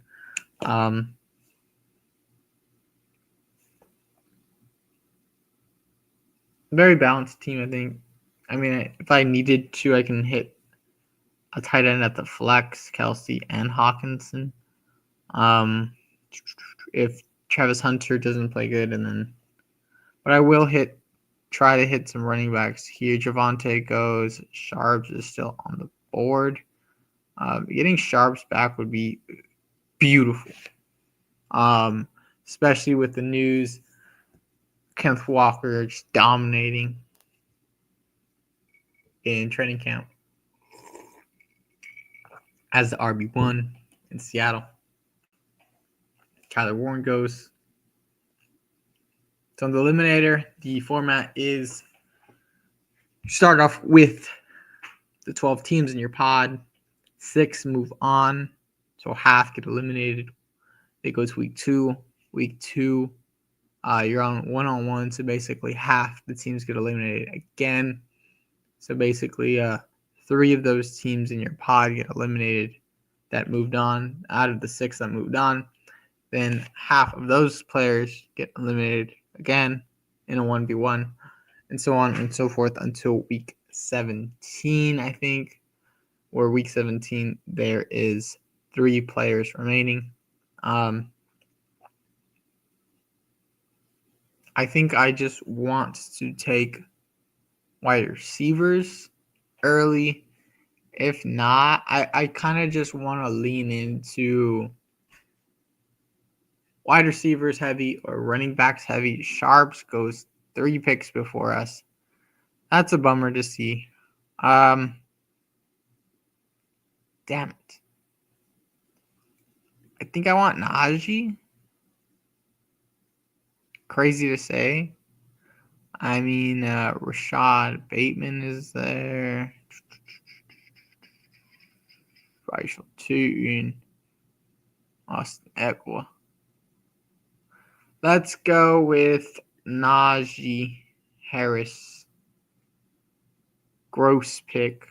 Very balanced team, I think. I mean, if I needed to, I can hit a tight end at the flex, Kelsey and Hawkinson. If Travis Hunter doesn't play good, but I will try to hit some running backs here. Javonte goes. Sharps is still on the board. Getting Sharps back would be beautiful. Especially with the news, Kenneth Walker just dominating in training camp as the RB1 in Seattle. Kyler Warren goes. So on the Eliminator, the format is you start off with the 12 teams in your pod. 6 move on. So half get eliminated. It goes week 2. Week 2, you're on one-on-one. So basically half the teams get eliminated again. So basically 3 of those teams in your pod get eliminated that moved on. Out of the 6 that moved on, then half of those players get eliminated again in a 1v1, and so on and so forth until week 17, I think, where week 17 there is 3 players remaining. I think I just want to take wide receivers early. If not, I kind of just want to lean into wide receivers heavy or running backs heavy. Sharps goes 3 picks before us. That's a bummer to see. Damn it. I think I want Najee. Crazy to say. I mean, Rashad Bateman is there. Rachel Tootin. Austin Eckler. Let's go with Najee Harris. Gross pick.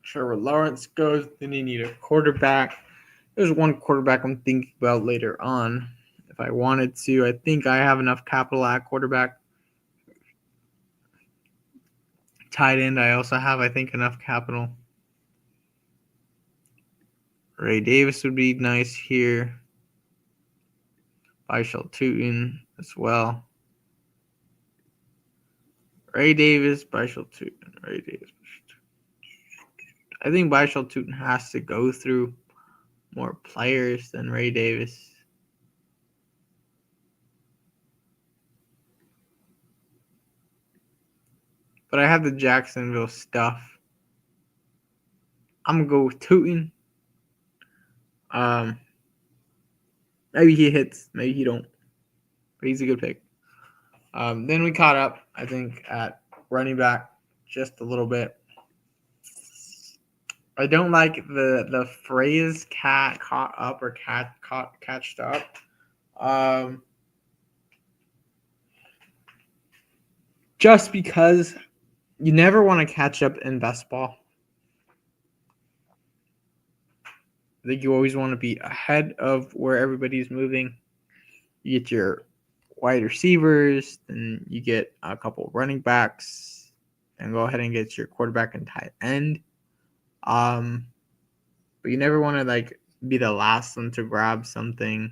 Trevor Lawrence goes. Then you need a quarterback. There's one quarterback I'm thinking about later on. If I wanted to, I think I have enough capital at quarterback. Tight end, I also have, I think, enough capital. Ray Davis would be nice here. Bishal Tootin as well. Ray Davis, Bishal Tootin, Ray Davis. I think Bishal Tootin has to go through more players than Ray Davis. But I have the Jacksonville stuff. I'm going to go with Tootin. Maybe he hits, maybe he don't. But he's a good pick. Then we caught up, I think, at running back just a little bit. I don't like the phrase "cat caught up" or "cat catched up." Just because you never want to catch up in best ball. I think you always want to be ahead of where everybody's moving. You get your wide receivers, then you get a couple running backs, and go ahead and get your quarterback and tight end. But you never want to be the last one to grab something.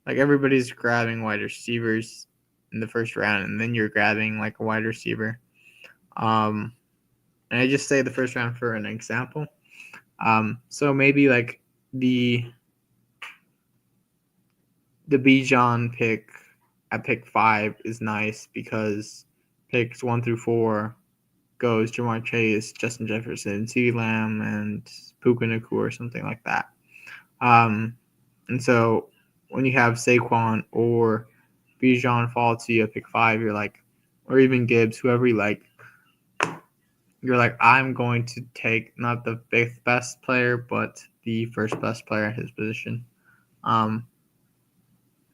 Everybody's grabbing wide receivers in the first round, and then you're grabbing a wide receiver. And I just say the first round for an example. So maybe like the Bijan pick at pick 5 is nice because picks 1 through 4 goes Jamar Chase, Justin Jefferson, CeeDee Lamb, and Puka Nacua or something like that. And so when you have Saquon or Bijan fall to you at pick 5, you're like, or even Gibbs, whoever you like, you're like, I'm going to take not the fifth best player, but the first best player at his position. And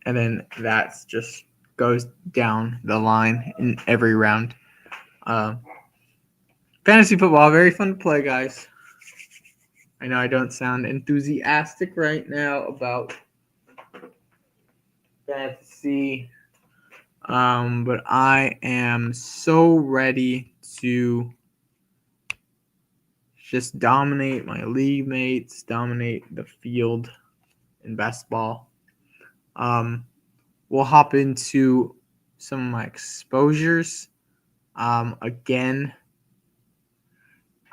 then that's just goes down the line in every round. Fantasy football, very fun to play, guys. I know I don't sound enthusiastic right now about fantasy, but I am so ready to just dominate my league mates, dominate the field in basketball. We'll hop into some of my exposures. Again,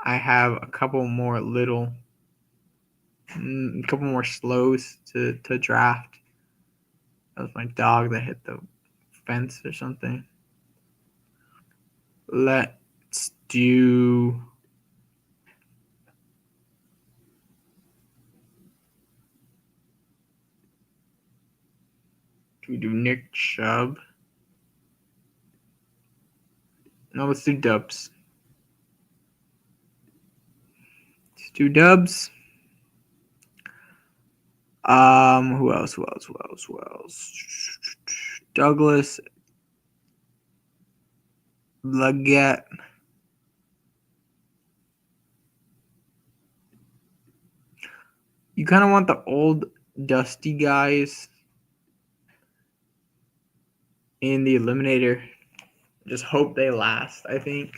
I have a couple more slows to draft. That was my dog that hit the fence or something. Let's do we do Nick Chubb? No, let's do Dubs. Let's do Dubs. Who else? Douglas Leggett. You kind of want the old dusty guys in the eliminator. Just hope they last, I think.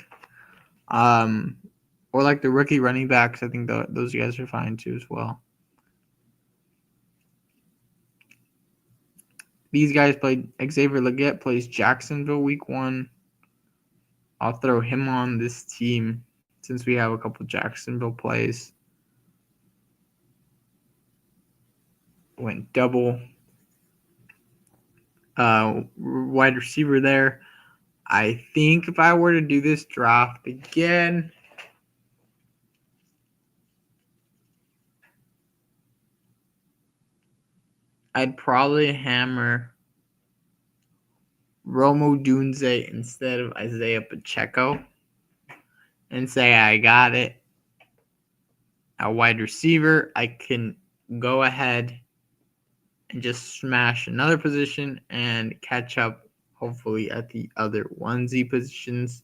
Or like the rookie running backs, I think those guys are fine too as well. These guys played. Xavier Leggett plays Jacksonville week 1. I'll throw him on this team since we have a couple Jacksonville plays. Went double. Wide receiver there. I think if I were to do this draft again, I'd probably hammer Romo Dunze instead of Isaiah Pacheco and say I got it. A wide receiver, I can go ahead and just smash another position and catch up hopefully at the other onesie positions.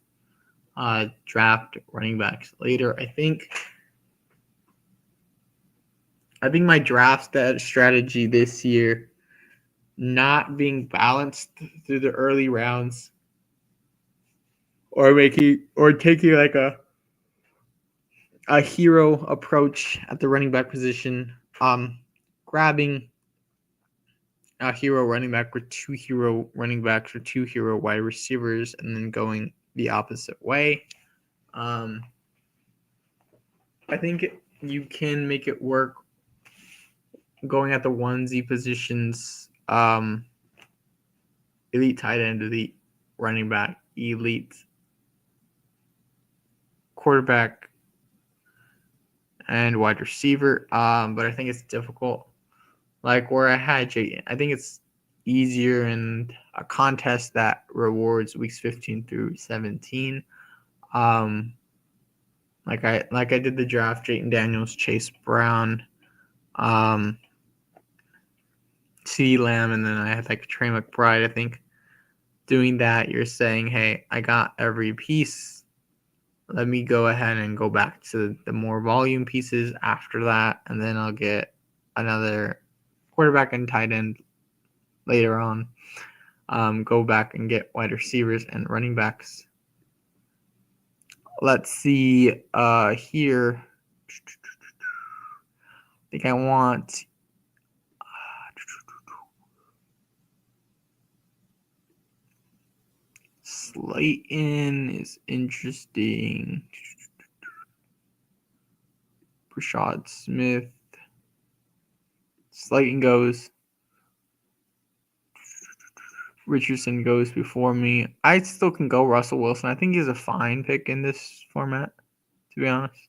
Draft running backs later. I think my draft strategy this year not being balanced through the early rounds or taking like a hero approach at the running back position, grabbing a hero running back with 2 hero running backs or 2 hero wide receivers and then going the opposite way. I think you can make it work going at the onesie positions, elite tight end, elite running back, elite quarterback, and wide receiver. But I think it's difficult. Like where I had Jay, I think it's easier in a contest that rewards weeks 15 through 17. Like I did the draft, Jayton Daniels, Chase Brown, CeeDee Lamb, and then I had like Trey McBride. I think doing that, you're saying, hey, I got every piece. Let me go ahead and go back to the more volume pieces after that, and then I'll get another quarterback and tight end later on. Go back and get wide receivers and running backs. Let's see here. I think I want Slayton is interesting. Rashad Smith. Slayton goes. Richardson goes before me. I still can go Russell Wilson. I think he's a fine pick in this format, to be honest.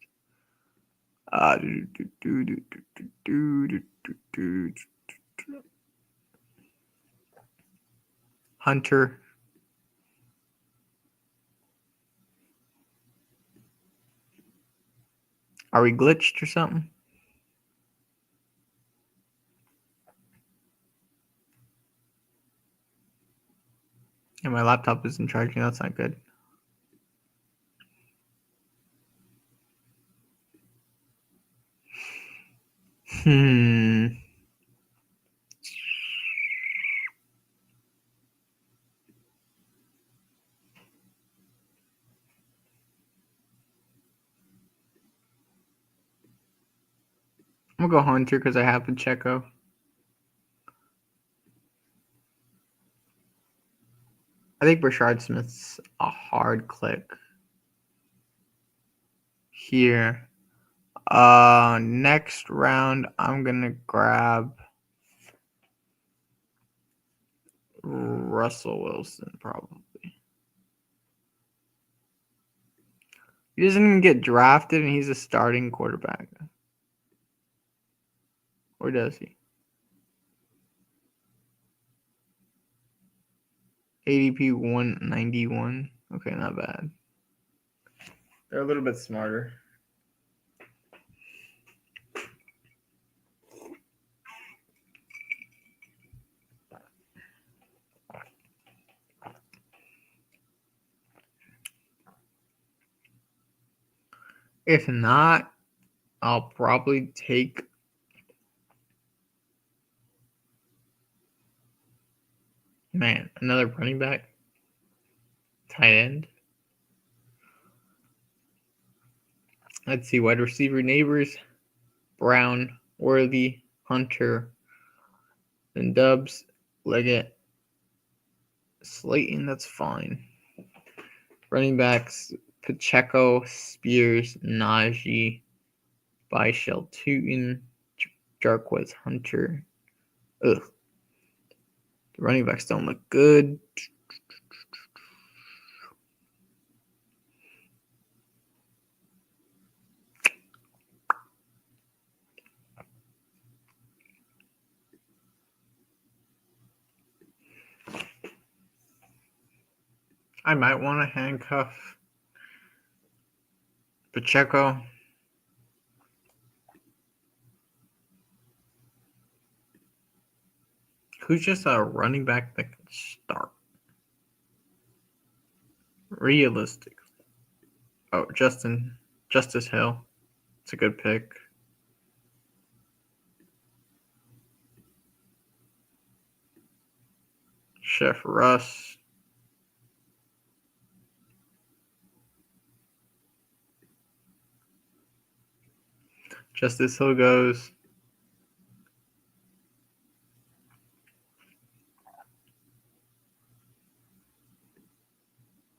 Hunter. Are we glitched or something? And my laptop isn't charging. That's not good. I'm gonna go Hunter because I have Pacheco. I think Rashard Smith's a hard click here. Next round, I'm gonna grab Russell Wilson probably. He doesn't even get drafted, and he's a starting quarterback. Or does he? ADP 191. Okay, not bad. They're a little bit smarter. If not, I'll probably take another running back. Tight end. Let's see, wide receiver Neighbors, Brown, Worthy, Hunter, then Dubs, Leggett, Slayton, that's fine. Running backs, Pacheco, Spears, Najee, Byshell, Tootin, Jarquez, Hunter. Ugh. The running backs don't look good. I might want to handcuff Pacheco. Who's just a running back that can start? Realistic. Oh, Justice Hill. It's a good pick. Chef Russ. Justice Hill goes.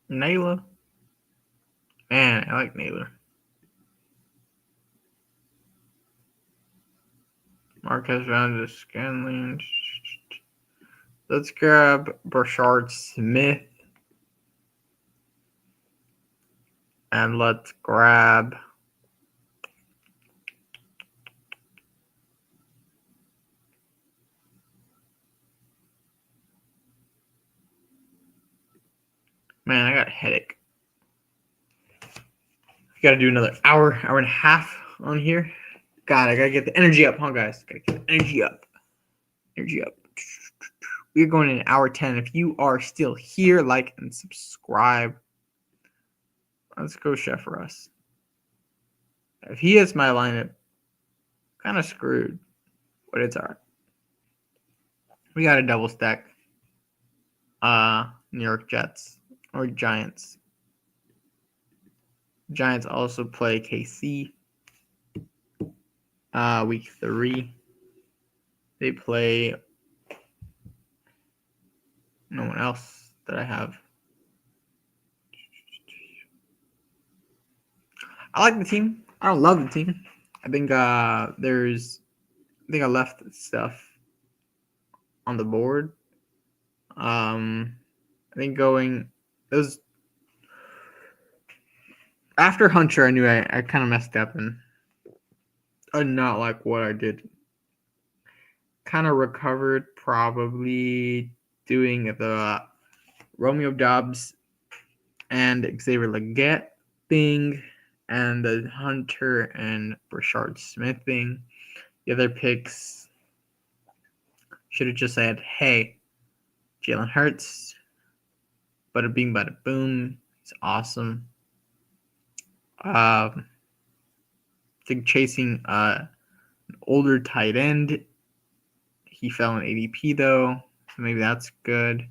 Naylor. Man, I like Naylor. Marquez rounded to Scanlon. Let's grab Brashard Smith. And let's grab man, I got a headache. Got to do another hour and a half on here. God, I got to get the energy up, huh, guys? Got to get the energy up. Energy up. We're going in hour 10. If you are still here, like and subscribe. Let's go Chef Russ. If he hits my lineup, kind of screwed, but it's all right. We got a double stack. New York Jets or Giants. Giants also play KC. Week 3. They play no one else that I have. I like the team. I don't love the team. I think I left stuff on the board. I think going those after Hunter, I knew I kind of messed up and I did not like what I did. Kind of recovered, probably doing the Romeo Dobbs and Xavier Legette thing, and the Hunter and Rashard Smith thing. The other picks should have just said, "Hey, Jalen Hurts, bada bing, bada boom, he's awesome." I think chasing an older tight end. He fell in ADP though, so maybe that's good.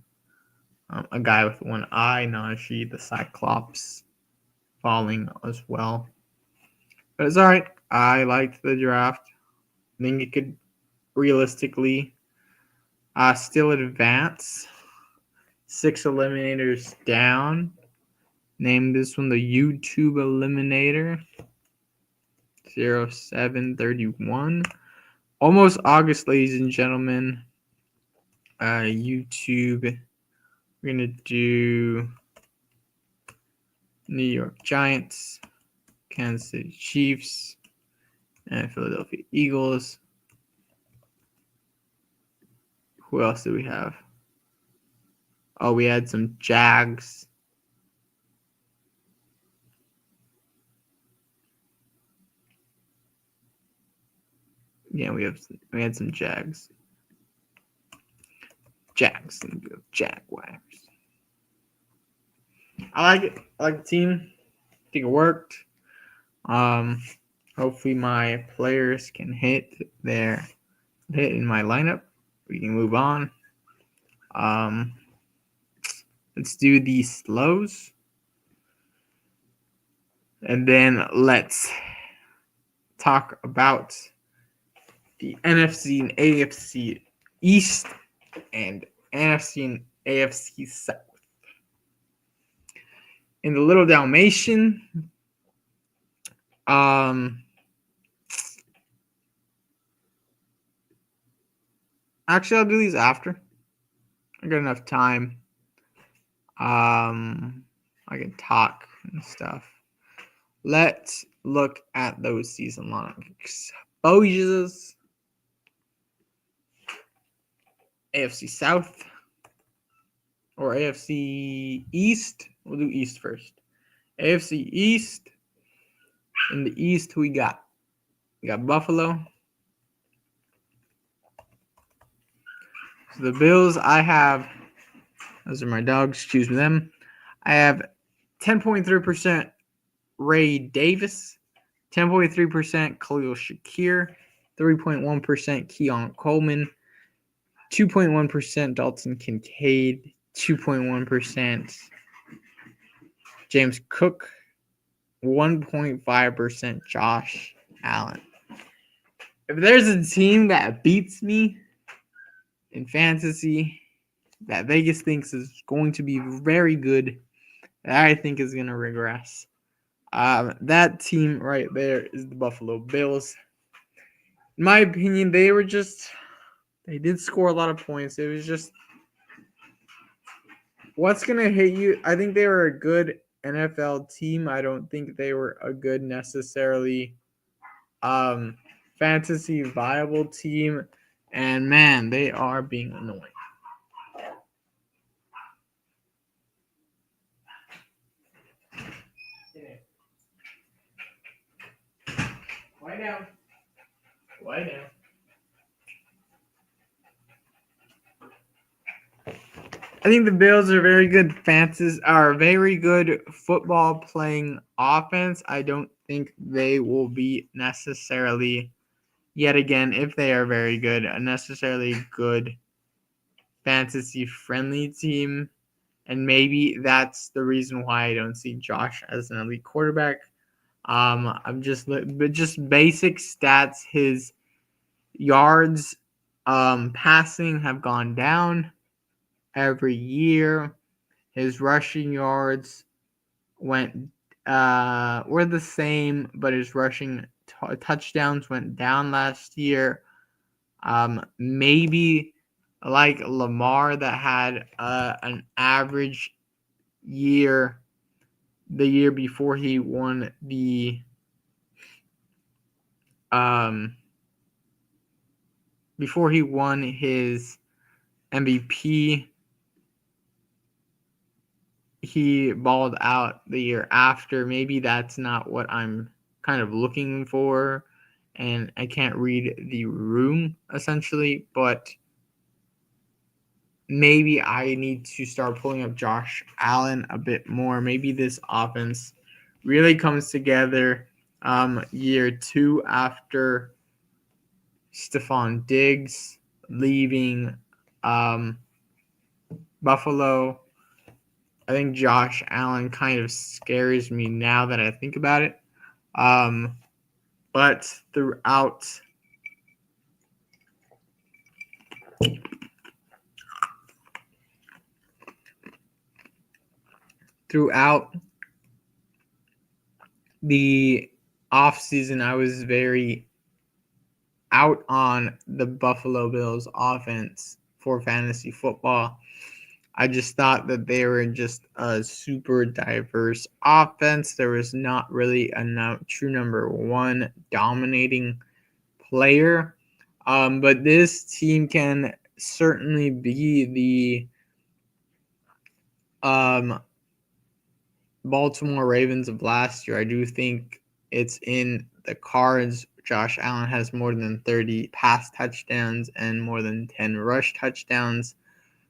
A guy with one eye, Najee the Cyclops, falling as well. But it's all right. I liked the draft. I think it could realistically still advance. 6 eliminators down. Name this one the YouTube Eliminator. 0731. Almost August, ladies and gentlemen. YouTube. We're going to do New York Giants, Kansas City Chiefs, and Philadelphia Eagles. Who else do we have? Oh, we had some Jags. Yeah, we had some Jags. Jaguars. I like it. I like the team. I think it worked. Hopefully my players can hit in my lineup. We can move on. Let's do the slows. And then let's talk about the NFC and AFC East and NFC and AFC South. In the Little Dalmatian, actually, I'll do these after. I got enough time. I can talk and stuff. Let's look at those season long exposures. AFC South or AFC East. We'll do East first. AFC East. In the East, we got Buffalo. So the Bills, I have, those are my dogs, choose them. I have 10.3% Ray Davis, 10.3% Khalil Shakir, 3.1% Keon Coleman, 2.1% Dalton Kincaid, 2.1% James Cook, 1.5% Josh Allen. If there's a team that beats me in fantasy that Vegas thinks is going to be very good, that I think is going to regress, that team right there is the Buffalo Bills. In my opinion, they did score a lot of points. It was just, what's going to hit you? I think they were a good NFL team. I don't think they were a good necessarily fantasy viable team. And man, they are being annoying. Lie down. Lie down. I think the Bills are very good very good football playing offense. I don't think they will be necessarily, yet again, if they are very good, a necessarily good fantasy friendly team. And maybe that's the reason why I don't see Josh as an elite quarterback. But just basic stats. His yards passing have gone down every year. His rushing yards were the same, but his rushing touchdowns went down last year. Maybe like Lamar that had an average year the year before he won the before he won his MVP. He balled out the year after. Maybe that's not what I'm kind of looking for, and I can't read the room essentially, but maybe I need to start pulling up Josh Allen a bit more. Maybe this offense really comes together year 2 after Stephon Diggs leaving Buffalo. I think Josh Allen kind of scares me now that I think about it. But throughout the offseason, I was very out on the Buffalo Bills offense for fantasy football. I just thought that they were just a super diverse offense. There was not really a true number one dominating player. But this team can certainly be the Baltimore Ravens of last year. I do think it's in the cards. Josh Allen has more than 30 pass touchdowns and more than 10 rush touchdowns.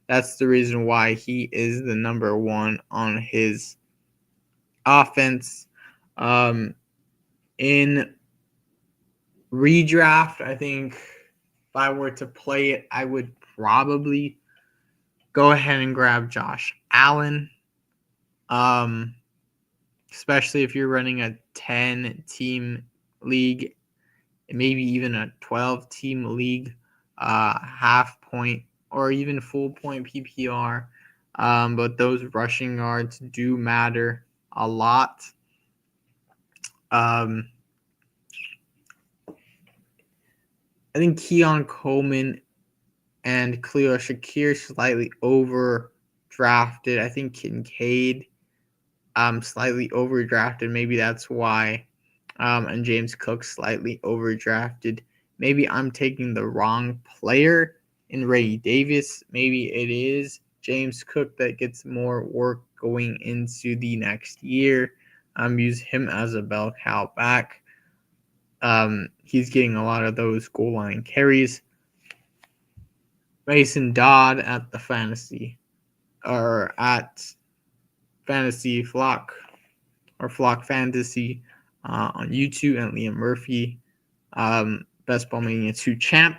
That's the reason why he is the number one on his offense. In redraft, I think if I were to play it, I would probably go ahead and grab Josh Allen. Especially if you're running a 10-team league, maybe even a 12-team league, half point or even full point PPR. But those rushing yards do matter a lot. I think Keon Coleman and Khalil Shakir slightly overdrafted. I think Kincaid slightly overdrafted. Maybe that's why. And James Cook slightly overdrafted. Maybe I'm taking the wrong player in Ray Davis. Maybe it is James Cook that gets more work going into the next year. Use him as a bell cow back. He's getting a lot of those goal line carries. Mason Dodd at the fantasy Flock or Flock Fantasy on YouTube, and Liam Murphy, Best Ball Mania 2 champ.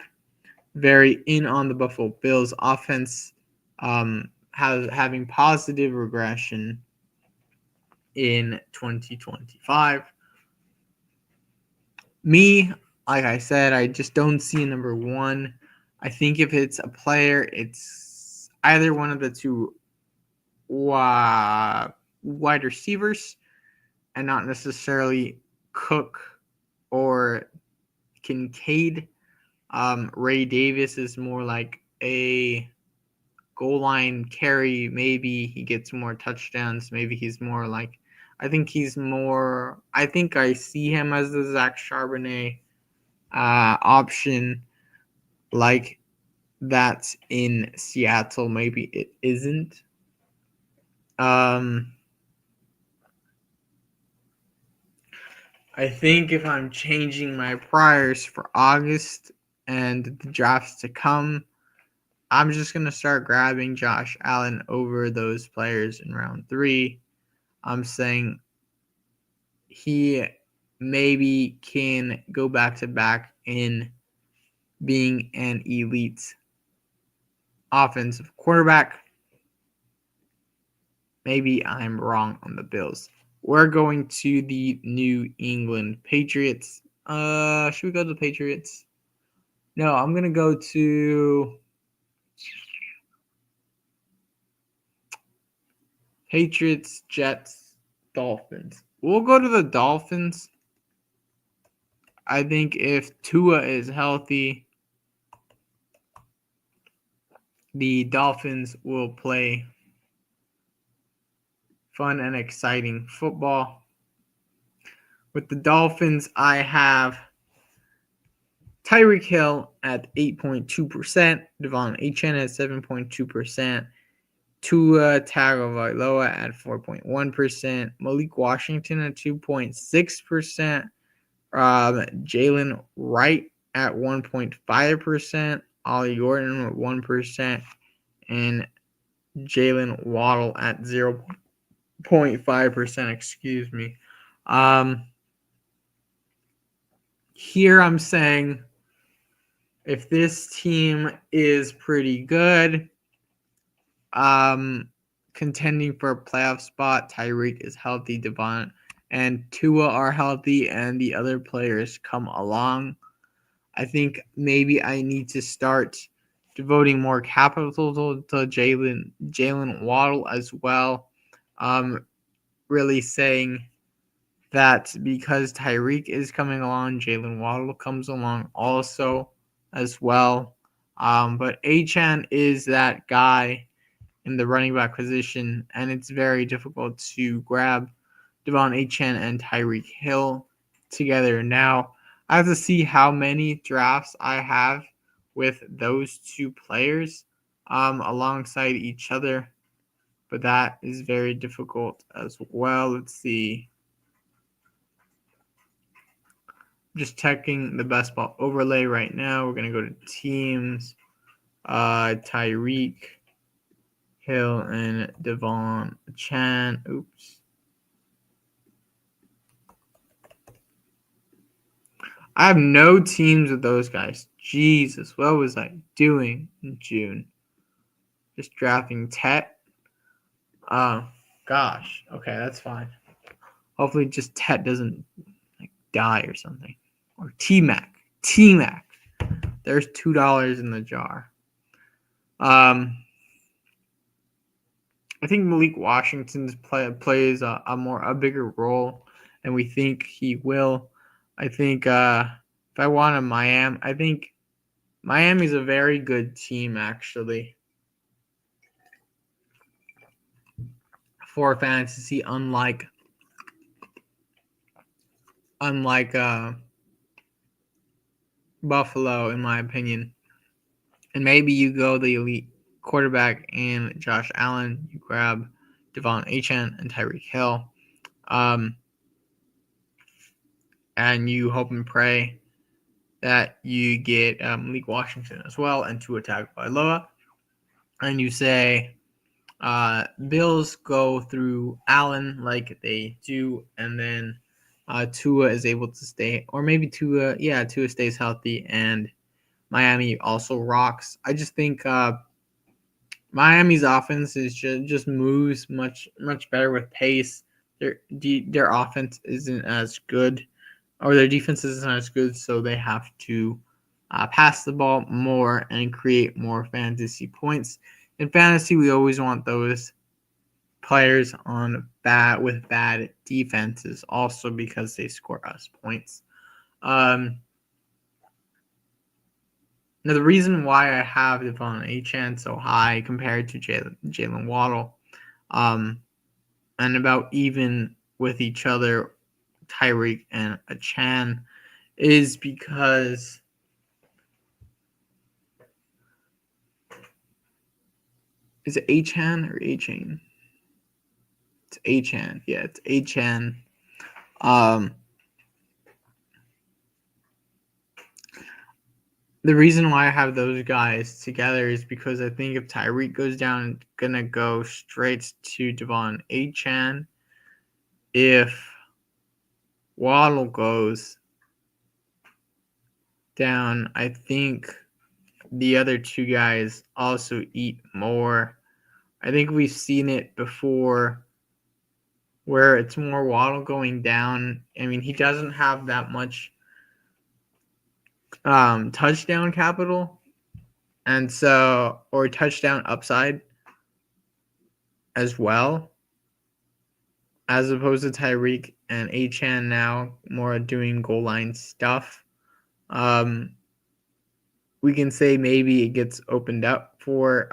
Very in on the Buffalo Bills offense, having positive regression in 2025. Me, like I said, I just don't see a number one. I think if it's a player, it's either one of the two wide receivers and not necessarily Cook or Kincaid. Ray Davis is more like a goal line carry. Maybe he gets more touchdowns. Maybe he's more like, I think I see him as the Zach Charbonnet option, like that's in Seattle. Maybe it isn't. I think if I'm changing my priors for August and the drafts to come, I'm just going to start grabbing Josh Allen over those players in round 3. I'm saying he maybe can go back-to-back in being an elite offensive quarterback. Maybe I'm wrong on the Bills. We're going to the New England Patriots. Should we go to the Patriots? No, I'm going to go to Patriots, Jets, Dolphins. We'll go to the Dolphins. I think if Tua is healthy, the Dolphins will play fun and exciting football. With the Dolphins, I have Tyreek Hill at 8.2%, Devon Achane at 7.2%, Tua Tagovailoa at 4.1%, Malik Washington at 2.6%, Jalen Wright at 1.5%, Ollie Gordon at 1%, and Jalen Waddle at 0.5%. Excuse me. Here I'm saying if this team is pretty good, contending for a playoff spot, Tyreek is healthy, Devon and Tua are healthy, and the other players come along, I think maybe I need to start devoting more capital to Jalen Waddle as well. Really saying that because Tyreek is coming along, Jalen Waddle comes along also as well. But Achane is that guy in the running back position, and it's very difficult to grab Devon Achane and Tyreek Hill together. Now, I have to see how many drafts I have with those two players alongside each other, but that is very difficult as well. Let's see. Just checking the best ball overlay right now. We're going to go to teams, Tyreek Hill and Devon Chan. Oops. I have no teams with those guys. Jesus, what was I doing in June? Just drafting Tet. Oh, gosh. Okay, that's fine. Hopefully just Tet doesn't die or something. Or T-Mac. T-Mac. There's $2 in the jar. I think Malik Washington's plays a bigger role, and we think he will. I think if I want a Miami, I think Miami's a very good team actually for fantasy, unlike Buffalo, in my opinion. And maybe you go the elite quarterback in Josh Allen, you grab Devon Achane and Tyreek Hill, and you hope and pray that you get Malik Washington as well and Tua Tagovailoa, and you say Bills go through Allen like they do, and then Tua is able to stay, or maybe Tua stays healthy, and Miami also rocks. I just think Miami's offense is just moves much better with pace. Their offense isn't as good, or their defense isn't as good, so they have to pass the ball more and create more fantasy points. In fantasy, we always want those players with bad defenses, also because they score us points. Now, the reason why I have Devon Achane so high compared to Jalen Waddle, and about even with each other, Tyreek and Achane, is because is it Achane or Achane? It's Achane. Yeah, it's Achane. The reason why I have those guys together is because I think if Tyreek goes down, it's going to go straight to Devon Achane. If Waddle goes down, I think the other two guys also eat more. I think we've seen it before where it's more Waddle going down. I mean, he doesn't have that much touchdown capital, and so, or touchdown upside as well. as opposed to Tyreek and Achane now more doing goal line stuff. We can say maybe it gets opened up for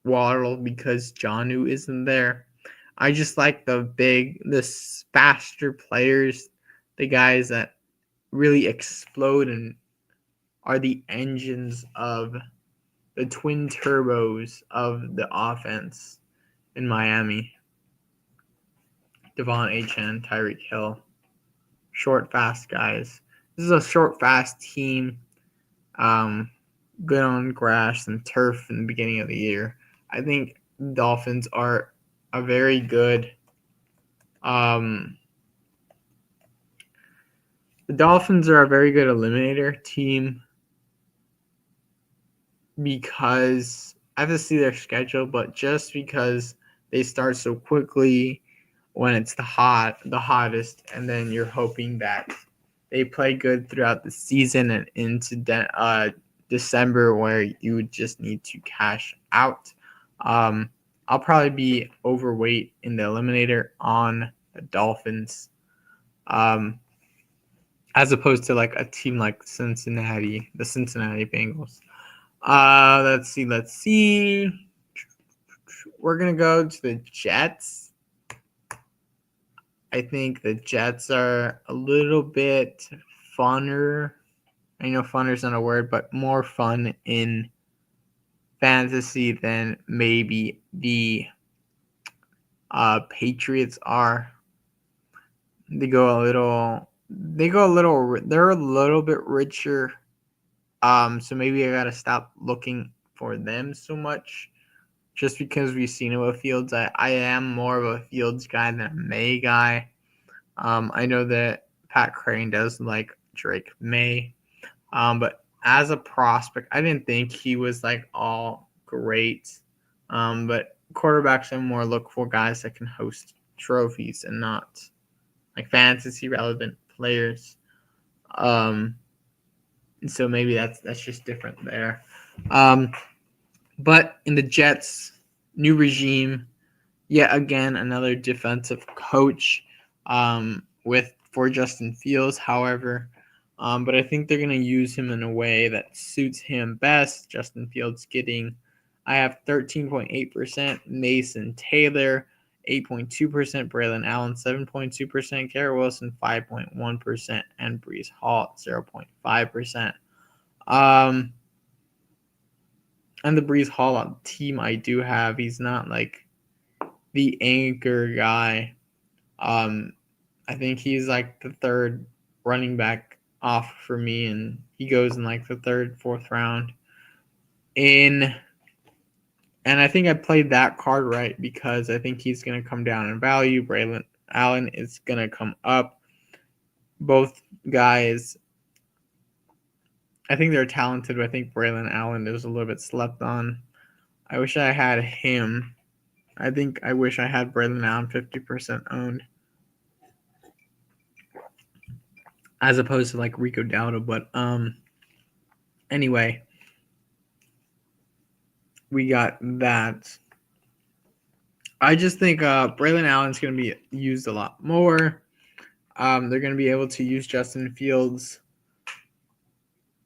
Waddle because Jonnu isn't there. I just like the faster players, the guys that really explode and are the engines of the twin turbos of the offense in Miami. Devon Achane, Tyreek Hill. Short, fast guys. This is a short, fast team. Good on grass and turf in the beginning of the year. I think Dolphins are a very good. The Dolphins are a very good eliminator team because I have to see their schedule, but just because they start so quickly when it's the hottest, and then you're hoping that they play good throughout the season and into December where you would just need to cash out. I'll probably be overweight in the eliminator on the Dolphins, as opposed to like a team like Cincinnati, the Cincinnati Bengals. Let's see. We're gonna go to the Jets. I think the Jets are a little bit funner. I know funner's not a word, but more fun in fantasy than maybe the Patriots are. They're a little bit richer. So maybe I gotta stop looking for them so much. Just because we've seen it with Fields, I am more of a Fields guy than a May guy. I know that Pat Crane does like Drake May, but as a prospect, I didn't think he was like all great. But quarterbacks, I more look for guys that can host trophies and not like fantasy relevant players. So maybe that's just different there. But in the Jets, new regime, yet again another defensive coach for Justin Fields. However, but I think they're going to use him in a way that suits him best. Justin Fields I have 13.8%, Mason Taylor 8.2%, Braylon Allen 7.2%, Garrett Wilson 5.1%, and Breece Hall 0.5%. And the Breece Hall team I do have, he's not like the anchor guy. I think he's like the third running back off for me, and he goes in like the third, fourth round. And I think I played that card right because I think he's going to come down in value. Braylon Allen is going to come up. Both guys, I think they're talented, but I think Braylon Allen is a little bit slept on. I wish I had him. I wish I had Braylon Allen 50% owned, as opposed to like Rico Dowdle. But anyway, we got that. I just think Braylon Allen's going to be used a lot more. They're going to be able to use Justin Fields.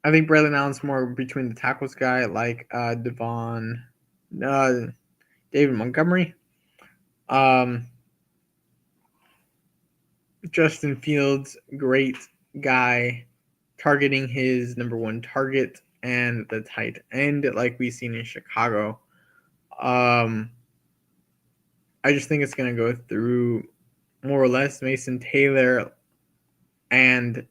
I think Braylon Allen's more between the tackles guy, like David Montgomery. Justin Fields, great guy, targeting his number one target and the tight end, like we've seen in Chicago. I just think it's going to go through more or less Mason Taylor and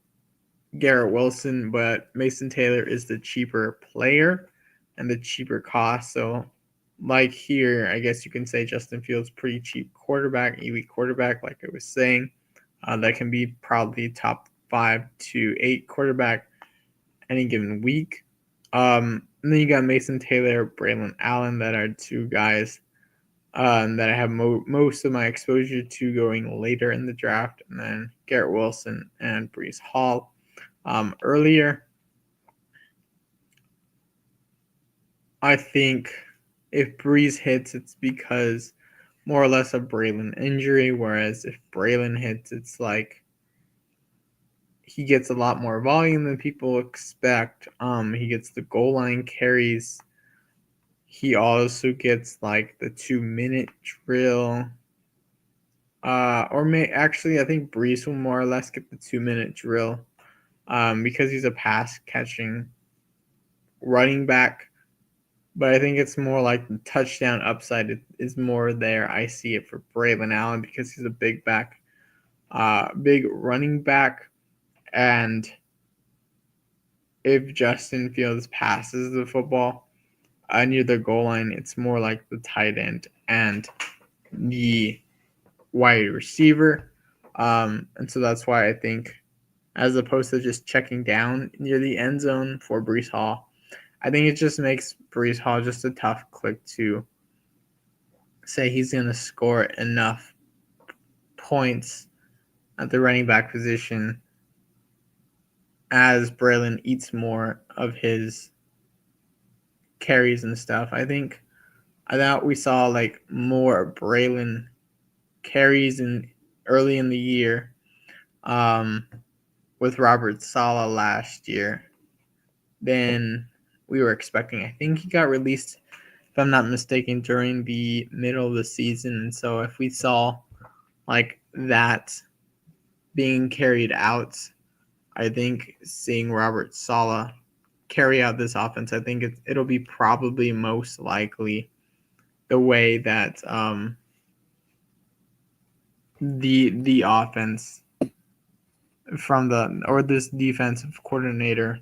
Garrett Wilson, but Mason Taylor is the cheaper player and the cheaper cost. So, like here, I guess you can say Justin Fields pretty cheap quarterback, elite quarterback, like I was saying. That can be probably top 5 to 8 quarterback any given week. And then you got Mason Taylor, Braylon Allen, that are two guys that I have most of my exposure to going later in the draft, and then Garrett Wilson and Breece Hall earlier. I think if Breeze hits, it's because more or less a Braylon injury, whereas if Braylon hits, it's like he gets a lot more volume than people expect. He gets the goal line carries. He also gets like the 2-minute drill. I think Brees will more or less get the 2-minute drill. Because he's a pass catching running back. But I think it's more like the touchdown upside is more there. I see it for Braylon Allen because he's a big running back. And if Justin Fields passes the football near the goal line, it's more like the tight end and the wide receiver. And so that's why I think, as opposed to just checking down near the end zone for Breece Hall, I think it just makes Breece Hall just a tough click to say he's going to score enough points at the running back position as Braylon eats more of his carries and stuff. I thought we saw like more Braylon carries early in the year with Robert Saleh last year than we were expecting. I think he got released, if I'm not mistaken, during the middle of the season. And so if we saw like that being carried out, I think seeing Robert Saleh carry out this offense, I think it'll be probably most likely the way that the offense from this defensive coordinator,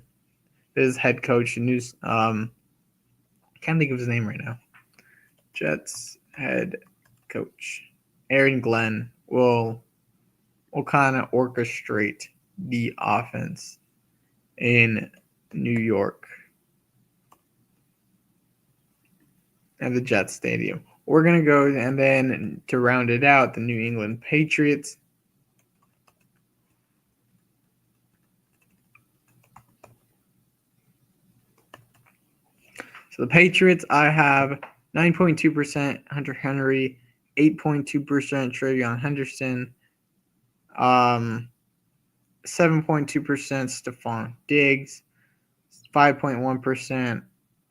his head coach, and who's can't think of his name right now. Jets head coach Aaron Glenn will kind of orchestrate the offense in New York at the Jets Stadium. We're going to go, and then to round it out, the New England Patriots. So the Patriots, I have 9.2% Hunter Henry, 8.2% Travion Henderson, 7.2% Stephon Diggs, 5.1%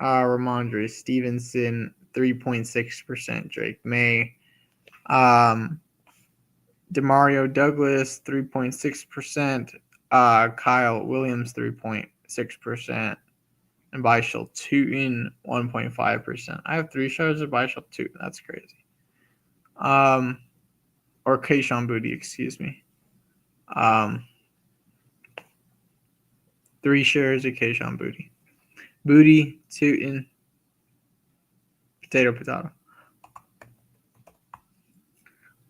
Ramondre Stevenson, 3.6% Drake May, Demario Douglas, 3.6%, Kyle Williams, 3.6%, and Bishal Tootin, 1.5%. I have 3 shares of Bishal Tootin. That's crazy. Or Kayshawn Booty, excuse me. 3 shares of Kayshawn Booty. Booty, Tootin, potato.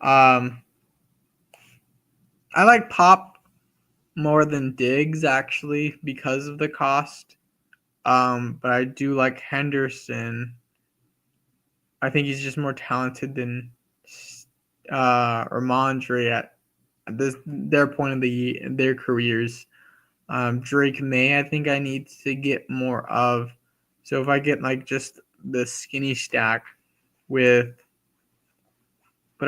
I like Pop more than Diggs, actually, because of the cost. But I do like Henderson. I think he's just more talented than Ramondre at their point of their careers. Drake May, I think I need to get more of. So if I get like just the skinny stack but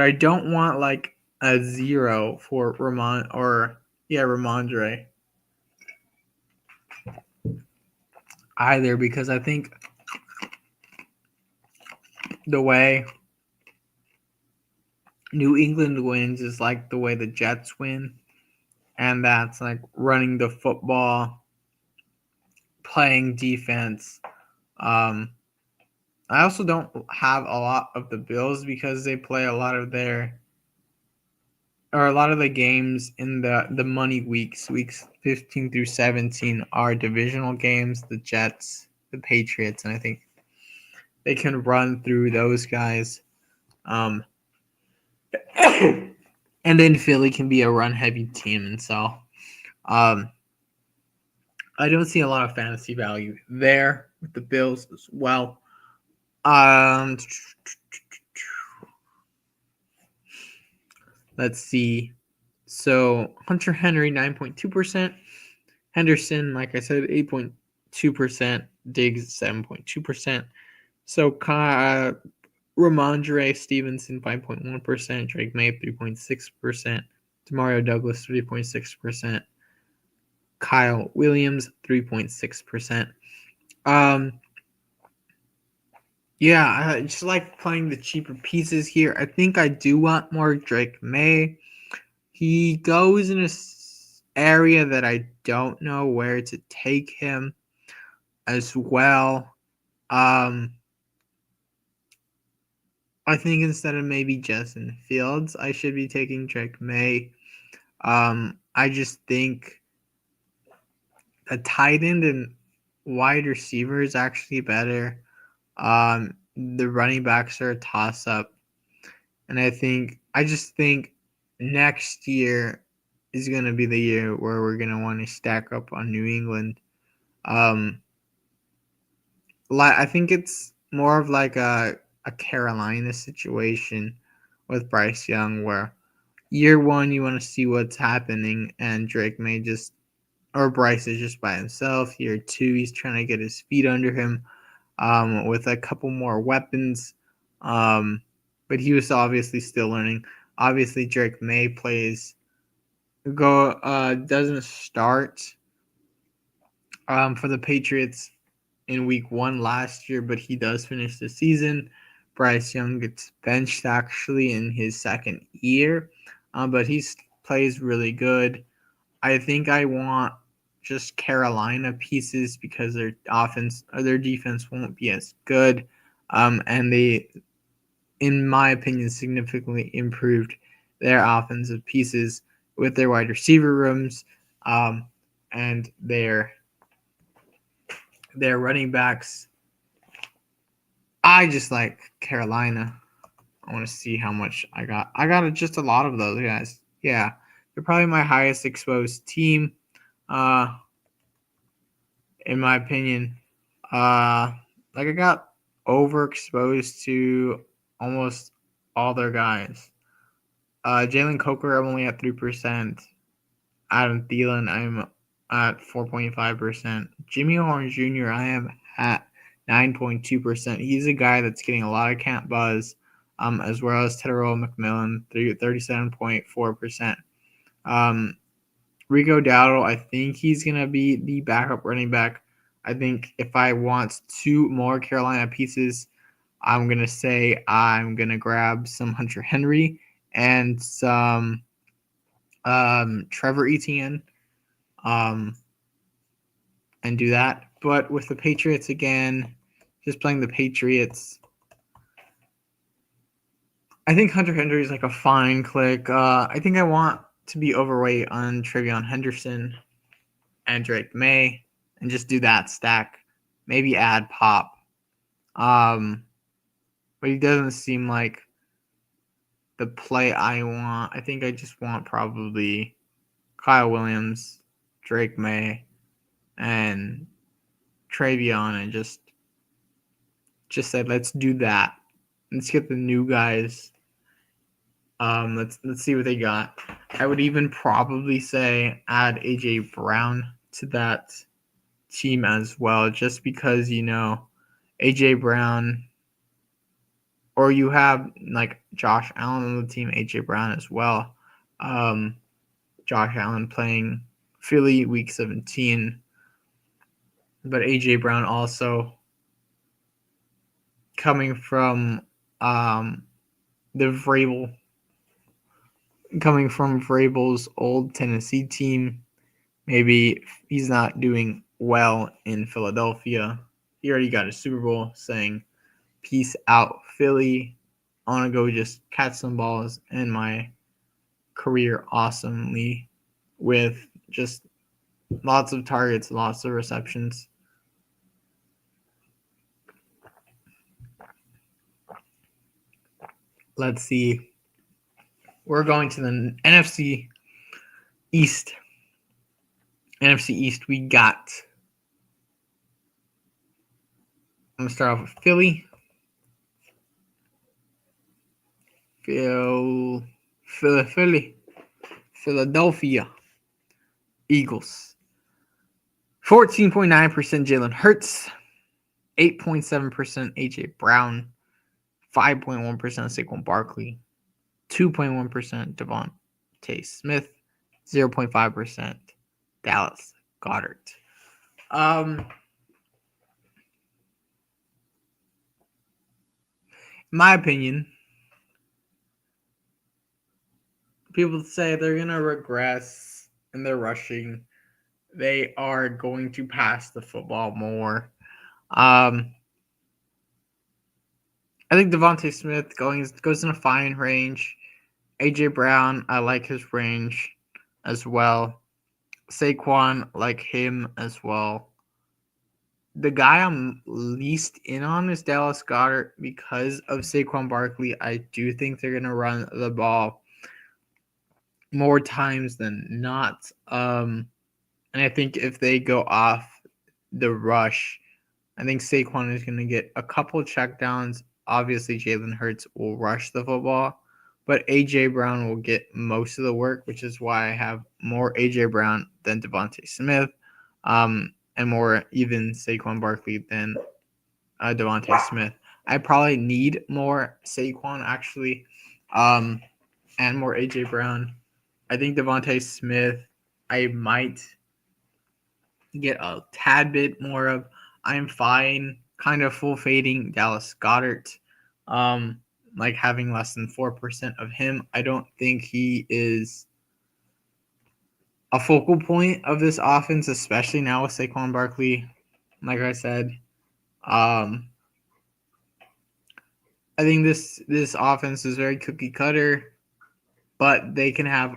I don't want like a 0 for Ramondre either, because I think the way New England wins is like the way the Jets win, and that's like running the football, playing defense. I also don't have a lot of the Bills because they play a lot of the games in the money weeks 15 through 17 are divisional games, the Jets, the Patriots, and I think they can run through those guys. And then Philly can be a run-heavy team, and so I don't see a lot of fantasy value there with the Bills as well. Let's see. So Hunter Henry, 9.2%. Henderson, like I said, 8.2%. Diggs, 7.2%. So Ramondre Stevenson, 5.1%. Drake May, 3.6%. Demario Douglas, 3.6%. Kyle Williams, 3.6%. Yeah, I just like playing the cheaper pieces here. I think I do want more Drake May. He goes in a area that I don't know where to take him as well. I think instead of maybe Justin Fields, I should be taking Drake May. I just think a tight end and wide receiver is actually better. The running backs are a toss up. And I just think next year is going to be the year where we're going to want to stack up on New England. I think it's more of like a Carolina situation with Bryce Young, where year one you want to see what's happening, and Drake may just, or Bryce is just by himself. Year two, he's trying to get his feet under him with a couple more weapons. But he was obviously still learning. Obviously, Drake May doesn't start for the Patriots in week one last year, but he does finish the season. Bryce Young gets benched actually in his second year, but he plays really good. I think I want just Carolina pieces because their defense won't be as good, and they, in my opinion, significantly improved their offensive pieces with their wide receiver rooms, and their running backs. I just like Carolina. I want to see how much I got. I got just a lot of those guys. Yeah, they're probably my highest exposed team, in my opinion. Like I got overexposed to almost all their guys. Jalen Coker, I'm only at 3%. Adam Thielen, I'm at 4.5%. Jimmy Horn Jr., I am at 9.2%. He's a guy that's getting a lot of camp buzz, as well as Tedero McMillan, 37.4%. Rico Dowdle, I think he's going to be the backup running back. I think if I want two more Carolina pieces, I'm going to say I'm going to grab some Hunter Henry and some Trevor Etienne, and do that. But with the Patriots again, just playing the Patriots, I think Hunter Henry is like a fine click. I think I want to be overweight on Trevion Henderson and Drake May and just do that stack. Maybe add Pop. But he doesn't seem like the play I want. I think I just want probably Kyle Williams, Drake May, and Trevion, and just said, let's do that. Let's get the new guys. Let's see what they got. I would even probably say add AJ Brown to that team as well, just because AJ Brown, or you have like Josh Allen on the team, AJ Brown as well. Josh Allen playing Philly week 17, but AJ Brown also coming from Vrabel's old Tennessee team. Maybe he's not doing well in Philadelphia. He already got a Super Bowl, saying, peace out, Philly. I want to go just catch some balls and my career awesomely with just lots of targets, lots of receptions. Let's see. We're going to the NFC East. NFC East, we got. I'm going to start off with Philly. Philadelphia Eagles. 14.9% Jalen Hurts. 8.7% AJ Brown. 5.1% Saquon Barkley, 2.1% Devontae Smith, 0.5% Dallas Goedert. In my opinion, people say they're going to regress in their rushing. They are going to pass the football more. I think Devontae Smith goes in a fine range. A.J. Brown, I like his range as well. Saquon, like him as well. The guy I'm least in on is Dallas Goedert because of Saquon Barkley. I do think they're going to run the ball more times than not. And I think if they go off the rush, I think Saquon is going to get a couple checkdowns. Obviously, Jalen Hurts will rush the football, but A.J. Brown will get most of the work, which is why I have more A.J. Brown than Devontae Smith, and more even Saquon Barkley than Devontae Smith. I probably need more Saquon, actually, and more A.J. Brown. I think Devontae Smith, I might get a tad bit more of. I'm fine, kind of full fading Dallas Goedert, like having less than 4% of him. I don't think he is a focal point of this offense, especially now with Saquon Barkley. Like I said, I think this offense is very cookie cutter, but they can have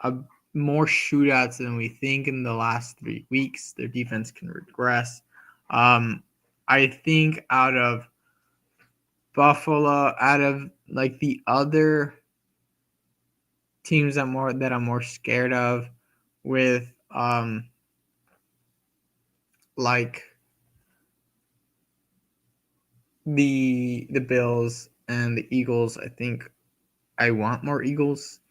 a more shootouts than we think in the last 3 weeks. Their defense can regress. I think out of Buffalo, out of like the other teams that I'm more scared of, with like the Bills and the Eagles, I think I want more Eagles.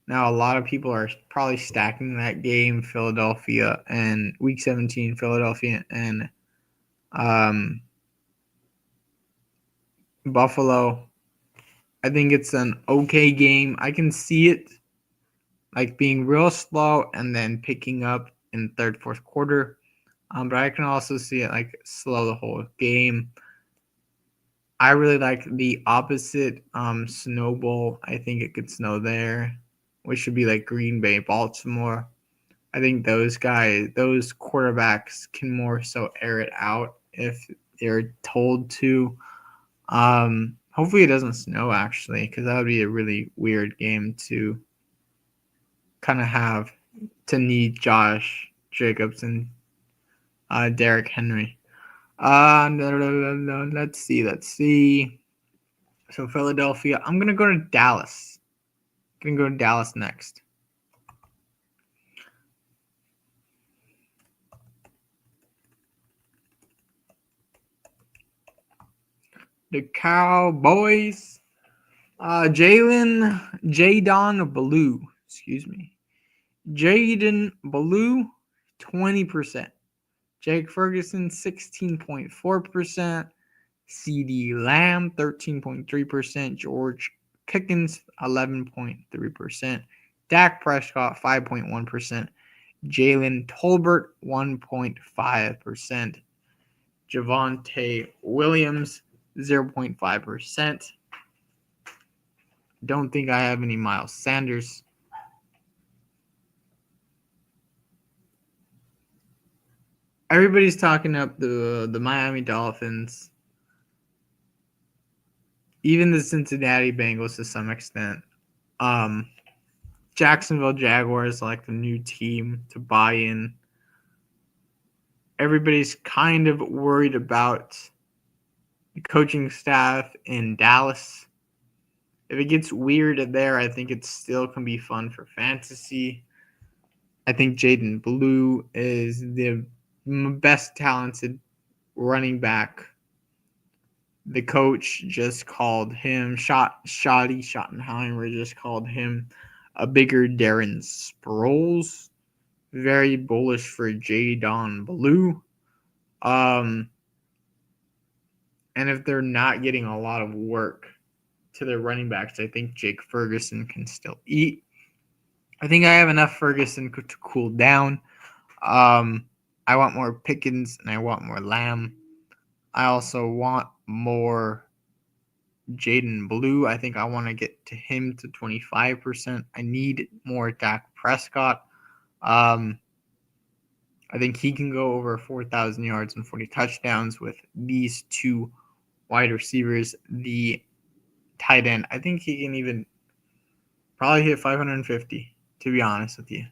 Now, a lot of people are probably stacking that game, Philadelphia and Week 17, Philadelphia and Buffalo. I think it's an okay game. I can see it like being real slow and then picking up in third, fourth quarter. But I can also see it like slow the whole game. I really like the opposite snowball. I think it could snow there, which should be like Green Bay, Baltimore. I think those quarterbacks can more so air it out if they're told to. Hopefully it doesn't snow actually, because that would be a really weird game to kind of have to need Josh Jacobs and Derrick Henry. No, let's see. So Philadelphia. I'm gonna go to Dallas. Next. The Cowboys. Jaden Blue. Excuse me. Jaden Blue, 20%. Jake Ferguson, 16.4%. CD Lamb, 13.3%. George Pickens, 11.3%. Dak Prescott, 5.1%. Jalen Tolbert, 1.5%. Javonte Williams, 0.5%. Don't think I have any Miles Sanders. Everybody's talking up the Miami Dolphins, even the Cincinnati Bengals to some extent. Jacksonville Jaguars like the new team to buy in. Everybody's kind of worried about the coaching staff in Dallas. If it gets weird there, I think it still can be fun for fantasy. I think Jaden Blue is the best talented running back. The coach just called him Schottenheimer just called him a bigger Darren Sproles. Very bullish for Jaden Blue. And if they're not getting a lot of work to their running backs, I think Jake Ferguson can still eat. I think I have enough Ferguson to cool down. I want more Pickens and I want more Lamb. I also want more Jaden Blue. I think I want to get to him to 25%. I need more Dak Prescott. I think he can go over 4,000 yards and 40 touchdowns with these two wide receivers. The tight end, I think he can even probably hit 550, to be honest with you.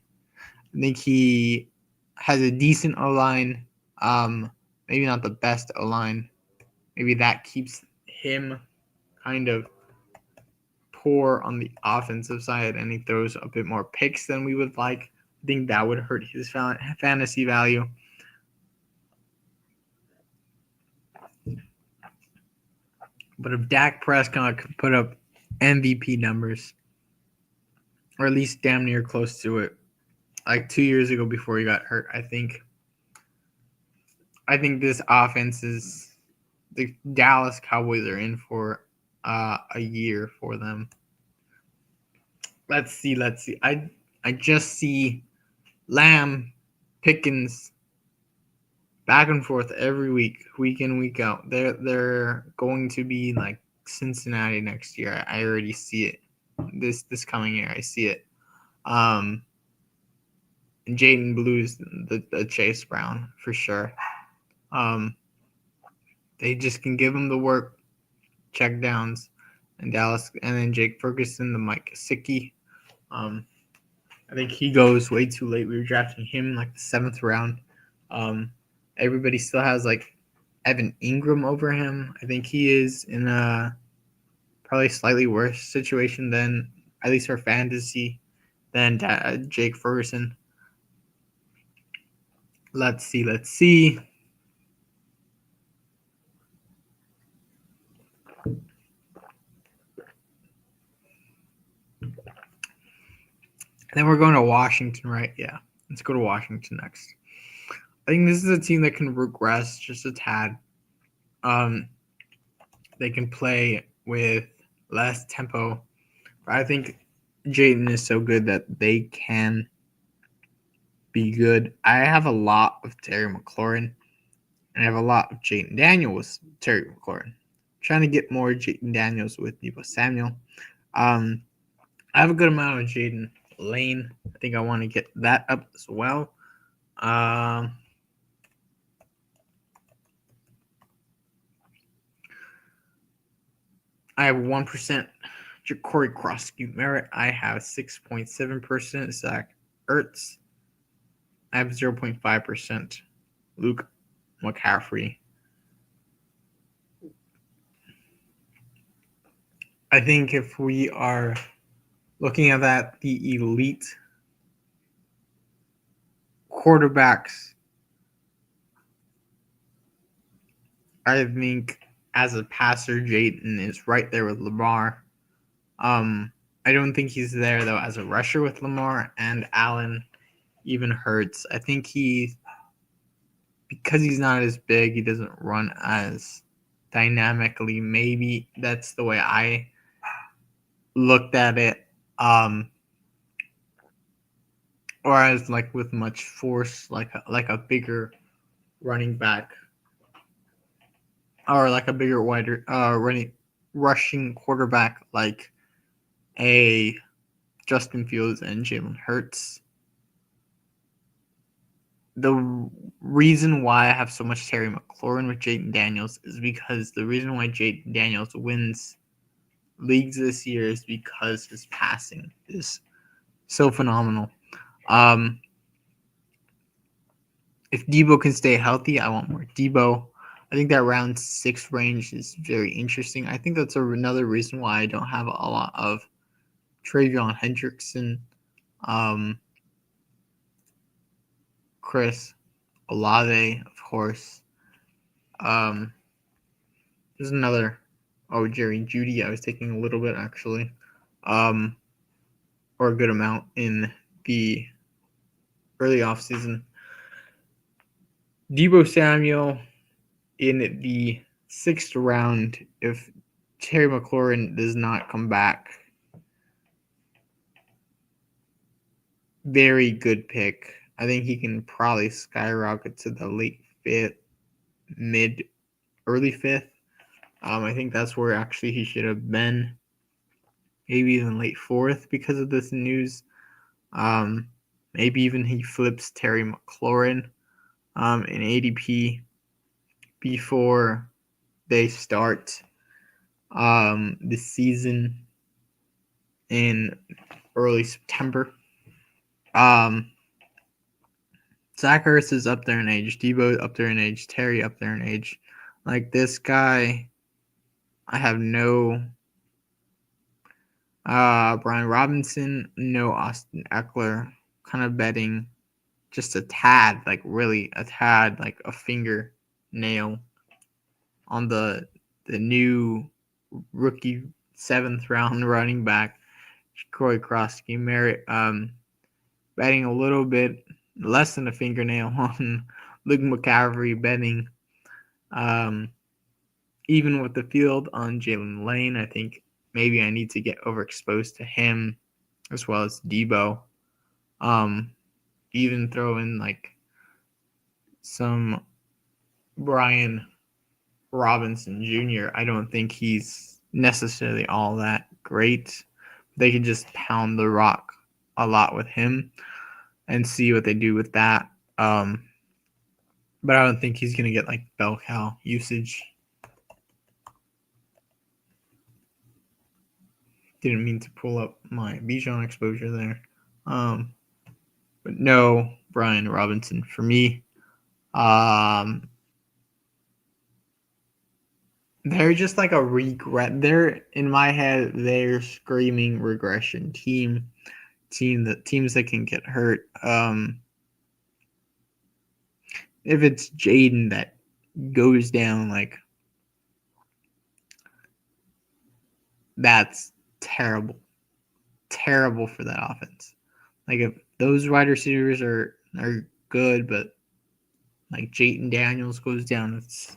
I think he has a decent O-line. Maybe not the best O-line. Maybe that keeps him kind of poor on the offensive side, and he throws a bit more picks than we would like. I think that would hurt his fantasy value. But if Dak Prescott could put up MVP numbers, or at least damn near close to it, like 2 years ago before he got hurt, I think this offense is the Dallas Cowboys are in for a year for them. Let's see. I just see Lamb, Pickens, back and forth every week in, week out. They're going to be like Cincinnati next year. I already see it. This coming year, I see it. And Jaden Blue's the Chase Brown for sure. They just can give him the work, check downs, and Dallas, and then Jake Ferguson, the Mike Gesicki. I think he goes way too late. We were drafting him like the 7th round. Everybody still has like Evan Ingram over him. I think he is in a probably slightly worse situation than, at least for fantasy, than Jake Ferguson. Let's see. And then we're going to Washington, right? Yeah. Let's go to Washington next. I think this is a team that can regress just a tad. They can play with less tempo. But I think Jayden is so good that they can be good. I have a lot of Terry McLaurin, and I have a lot of Jayden Daniels with Terry McLaurin. I'm trying to get more Jayden Daniels with Deebo Samuel. I have a good amount of Jaden Lane. I think I want to get that up as well. I have 1% Corey Krosky-Merritt. I have 6.7% Zach Ertz. I have 0.5% Luke McCaffrey. I think if we are looking at that, the elite quarterbacks, I think as a passer, Jayden is right there with Lamar. I don't think he's there, though, as a rusher with Lamar and Allen, even Hurts. I think because he's not as big, he doesn't run as dynamically. Maybe that's the way I looked at it. Or as like with much force, like a bigger running back, or like a bigger wider rushing quarterback, like a Justin Fields and Jalen Hurts. The reason why I have so much Terry McLaurin with Jayden Daniels is because the reason why Jayden Daniels wins leagues this year is because his passing is so phenomenal. If Deebo can stay healthy, I want more Deebo. I think that round 6 range is very interesting. I think that's another reason why I don't have a lot of Travion Hendrickson, Chris Olave, of course. There's another. Jerry Jeudy. I was taking a little bit actually, or a good amount in the early offseason. Deebo Samuel in the 6th round if Terry McLaurin does not come back. Very good pick. I think he can probably skyrocket to the late 5th, early 5th. I think that's where actually he should have been. Maybe even late 4th because of this news. Maybe even he flips Terry McLaurin in ADP before they start the season in early September. Zach Ertz is up there in age. Debo up there in age. Terry up there in age. Like this guy, I have no Brian Robinson, no Austin Eckler. Kind of betting just a tad, like really a tad, like a fingernail on the new rookie 7th round running back, Corey Krosky. Betting a little bit less than a fingernail on Luke McCaffrey, betting even with the field on Jalen Lane. I think maybe I need to get overexposed to him as well as Debo. Even throw in like some Brian Robinson Jr. I don't think he's necessarily all that great. They can just pound the rock a lot with him and see what they do with that. But I don't think he's going to get like bell cow usage. Didn't mean to pull up my Bijan exposure there. But no, Brian Robinson for me. They're just like a regret. They're in my head. They're screaming regression teams that can get hurt. If it's Jaden that goes down, like that's terrible for that offense. Like if those wide receivers are good, but like Jayden Daniels goes down, it's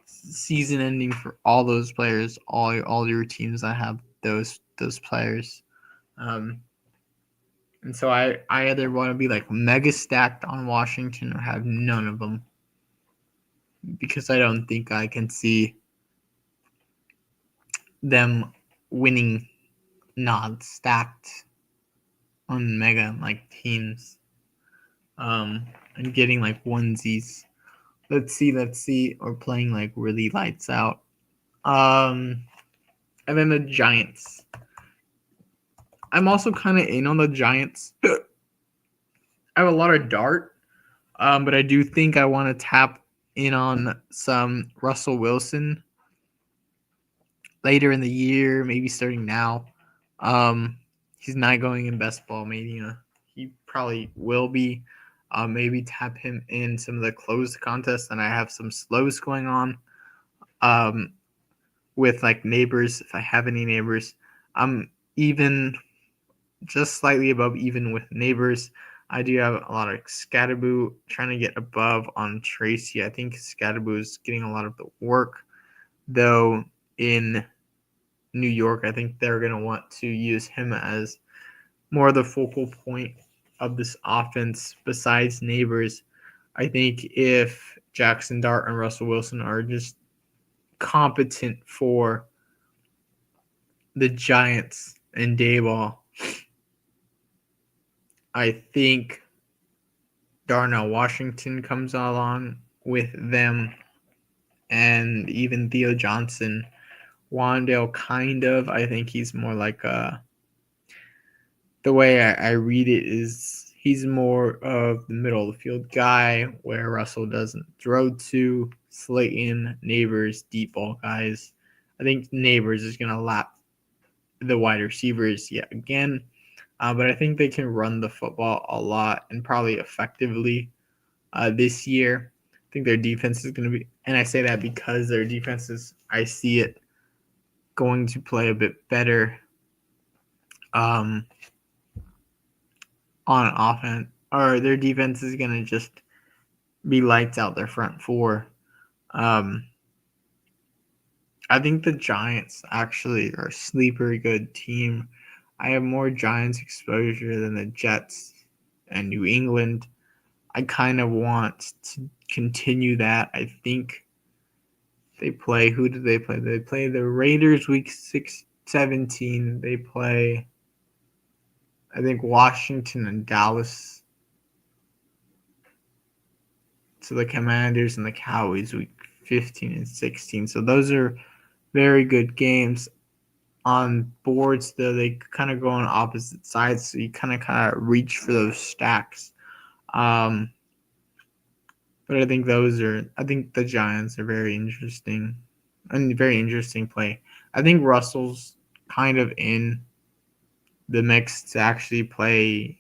season ending for all those players, all your teams that have those players. And so I either want to be like mega stacked on Washington or have none of them, because I don't think I can see them winning not stacked on mega like teams, and getting like onesies. Let's see, or playing like really lights out. And then the Giants. I'm also kind of in on the Giants. I have a lot of dart, but I do think I want to tap in on some Russell Wilson later in the year, maybe starting now. He's not going in best ball mania. He probably will be. Maybe tap him in some of the closed contests, and I have some slows going on. With like neighbors, if I have any neighbors, I'm even just slightly above even with neighbors. I do have a lot of Scatterboo trying to get above on Tracy. I think Scatterboo is getting a lot of the work, though in New York, I think they're going to want to use him as more of the focal point of this offense besides neighbors. I think if Jackson Dart and Russell Wilson are just competent for the Giants and Dayball, I think Darnell Washington comes along with them, and even Theo Johnson. Wandale, kind of. I think he's more like the way I read it is he's more of the middle of the field guy where Russell doesn't throw to. Slayton, Neighbors, deep ball guys. I think Neighbors is going to lap the wide receivers yet again. But I think they can run the football a lot and probably effectively this year. I think their defense is going to be, and I say that because their defenses, I see it going to play a bit better on offense, or their defense is going to just be lights out their front four. I think the Giants actually are a sleeper good team. I have more Giants exposure than the Jets and New England. I kind of want to continue that. I think they play. Who do they play? They play the Raiders week 17. They play, I think, Washington and Dallas. So the Commanders and the Cowboys week 15 and 16. So those are very good games. On boards, though, they kind of go on opposite sides, so you kind of reach for those stacks. But I think the Giants are very interesting and very interesting play. I think Russell's kind of in the mix to actually play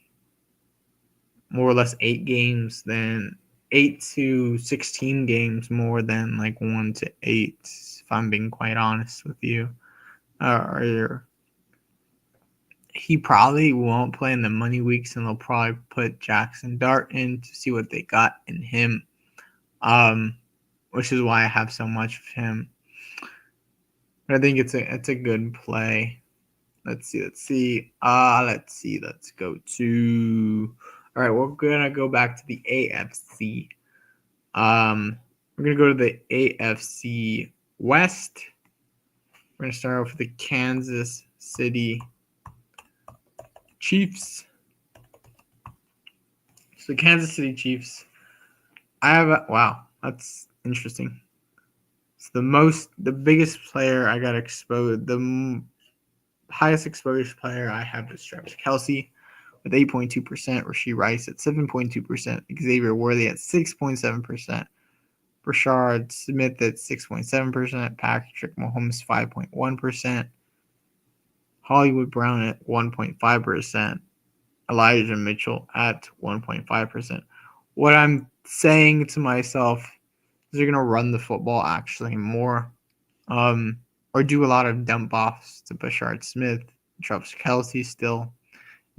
more or less 8 to 16 games more than like 1 to 8, if I'm being quite honest with you. He probably won't play in the money weeks, and they'll probably put Jackson Dart in to see what they got in him, which is why I have so much of him. But I think it's a good play. Let's see. Let's go to. All right, we're gonna go back to the AFC. We're gonna go to the AFC West. We're gonna start off with the Kansas City Chiefs. So Kansas City Chiefs. Wow, that's interesting. It's the biggest player I got exposed. The highest exposure player I have is Travis Kelce with 8.2%, Rashee Rice at 7.2%, Xavier Worthy at 6.7%, Rashard Smith at 6.7%, Patrick Mahomes 5.1%, Hollywood Brown at 1.5%, Elijah Mitchell at 1.5%. What I'm saying to myself is they're going to run the football actually more, or do a lot of dump offs to Bashard Smith, Travis Kelce still,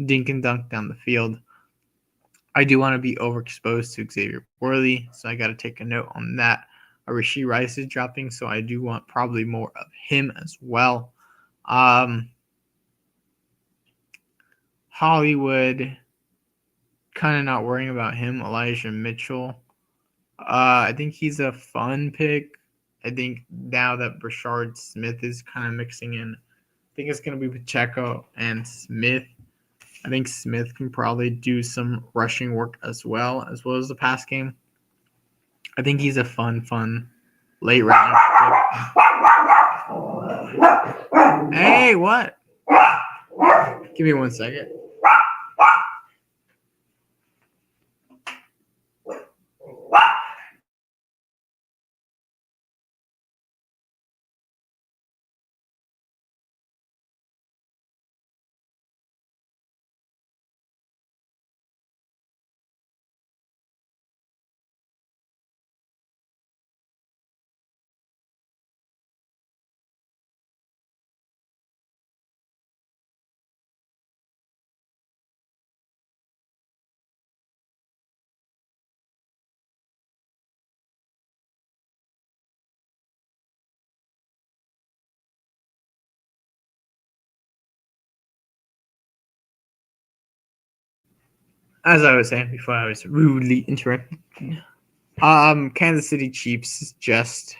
dink and dunk down the field. I do want to be overexposed to Xavier Worthy, so I got to take a note on that. Rashee Rice is dropping, so I do want probably more of him as well. Hollywood, kind of not worrying about him. Elijah Mitchell, I think he's a fun pick. I think now that Rashard Smith is kind of mixing in, I think it's going to be Pacheco and Smith. I think Smith can probably do some rushing work as well as the pass game. I think he's a fun late round pick. Hey, what? Give me 1 second. As I was saying before, I was rudely interrupted. Kansas City Chiefs is just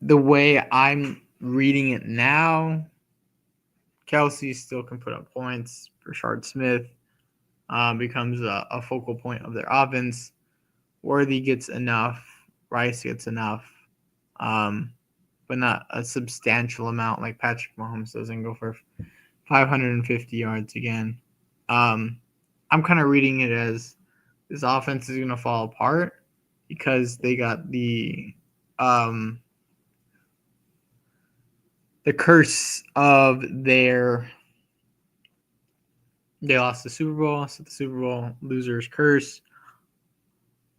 the way I'm reading it now. Kelce still can put up points. Rashard Smith becomes a focal point of their offense. Worthy gets enough. Rice gets enough, but not a substantial amount like Patrick Mahomes doesn't go for 550 yards again. I'm kind of reading it as this offense is going to fall apart because they got the curse of they lost the Super Bowl, so the Super Bowl losers curse,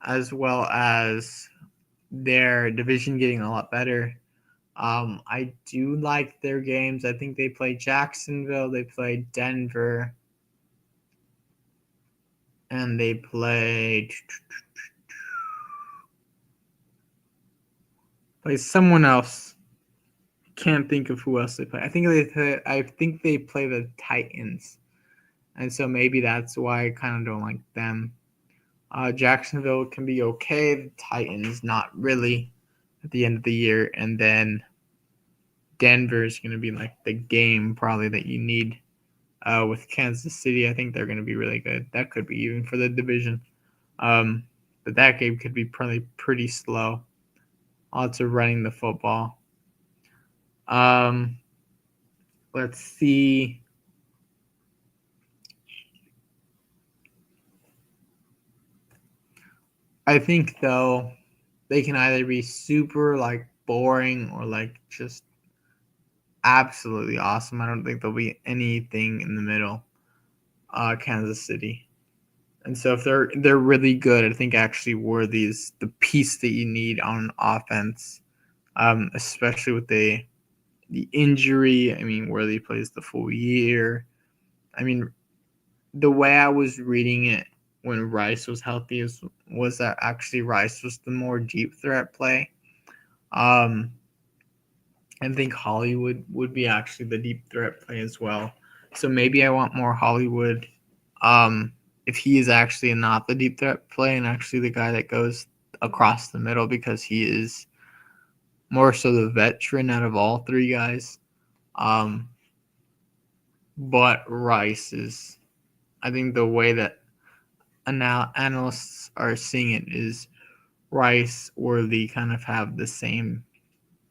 as well as their division getting a lot better. I do like their games. I think they play Jacksonville, they play Denver, and they play plays someone else. Can't think of who else they play. I think they play the Titans, and so maybe that's why I kind of don't like them. Jacksonville can be okay. The Titans not really at the end of the year, and then Denver is going to be like the game probably that you need. With Kansas City, I think they're going to be really good. That could be even for the division. But that game could be probably pretty slow. Lots of running the football. Let's see. I think though they can either be super like boring or like just absolutely awesome. I don't think there'll be anything in the middle. Kansas City. And so if they're really good, I think actually Worthy is the piece that you need on offense, especially with the injury. I mean, Worthy plays the full year. I mean, the way I was reading it when Rice was healthy was that actually Rice was the more deep threat play. I think Hollywood would be actually the deep threat play as well. So maybe I want more Hollywood. If he is actually not the deep threat play and actually the guy that goes across the middle because he is more so the veteran out of all three guys. But Rice is, I think the way that analysts are seeing it is Rice or Lee kind of have the same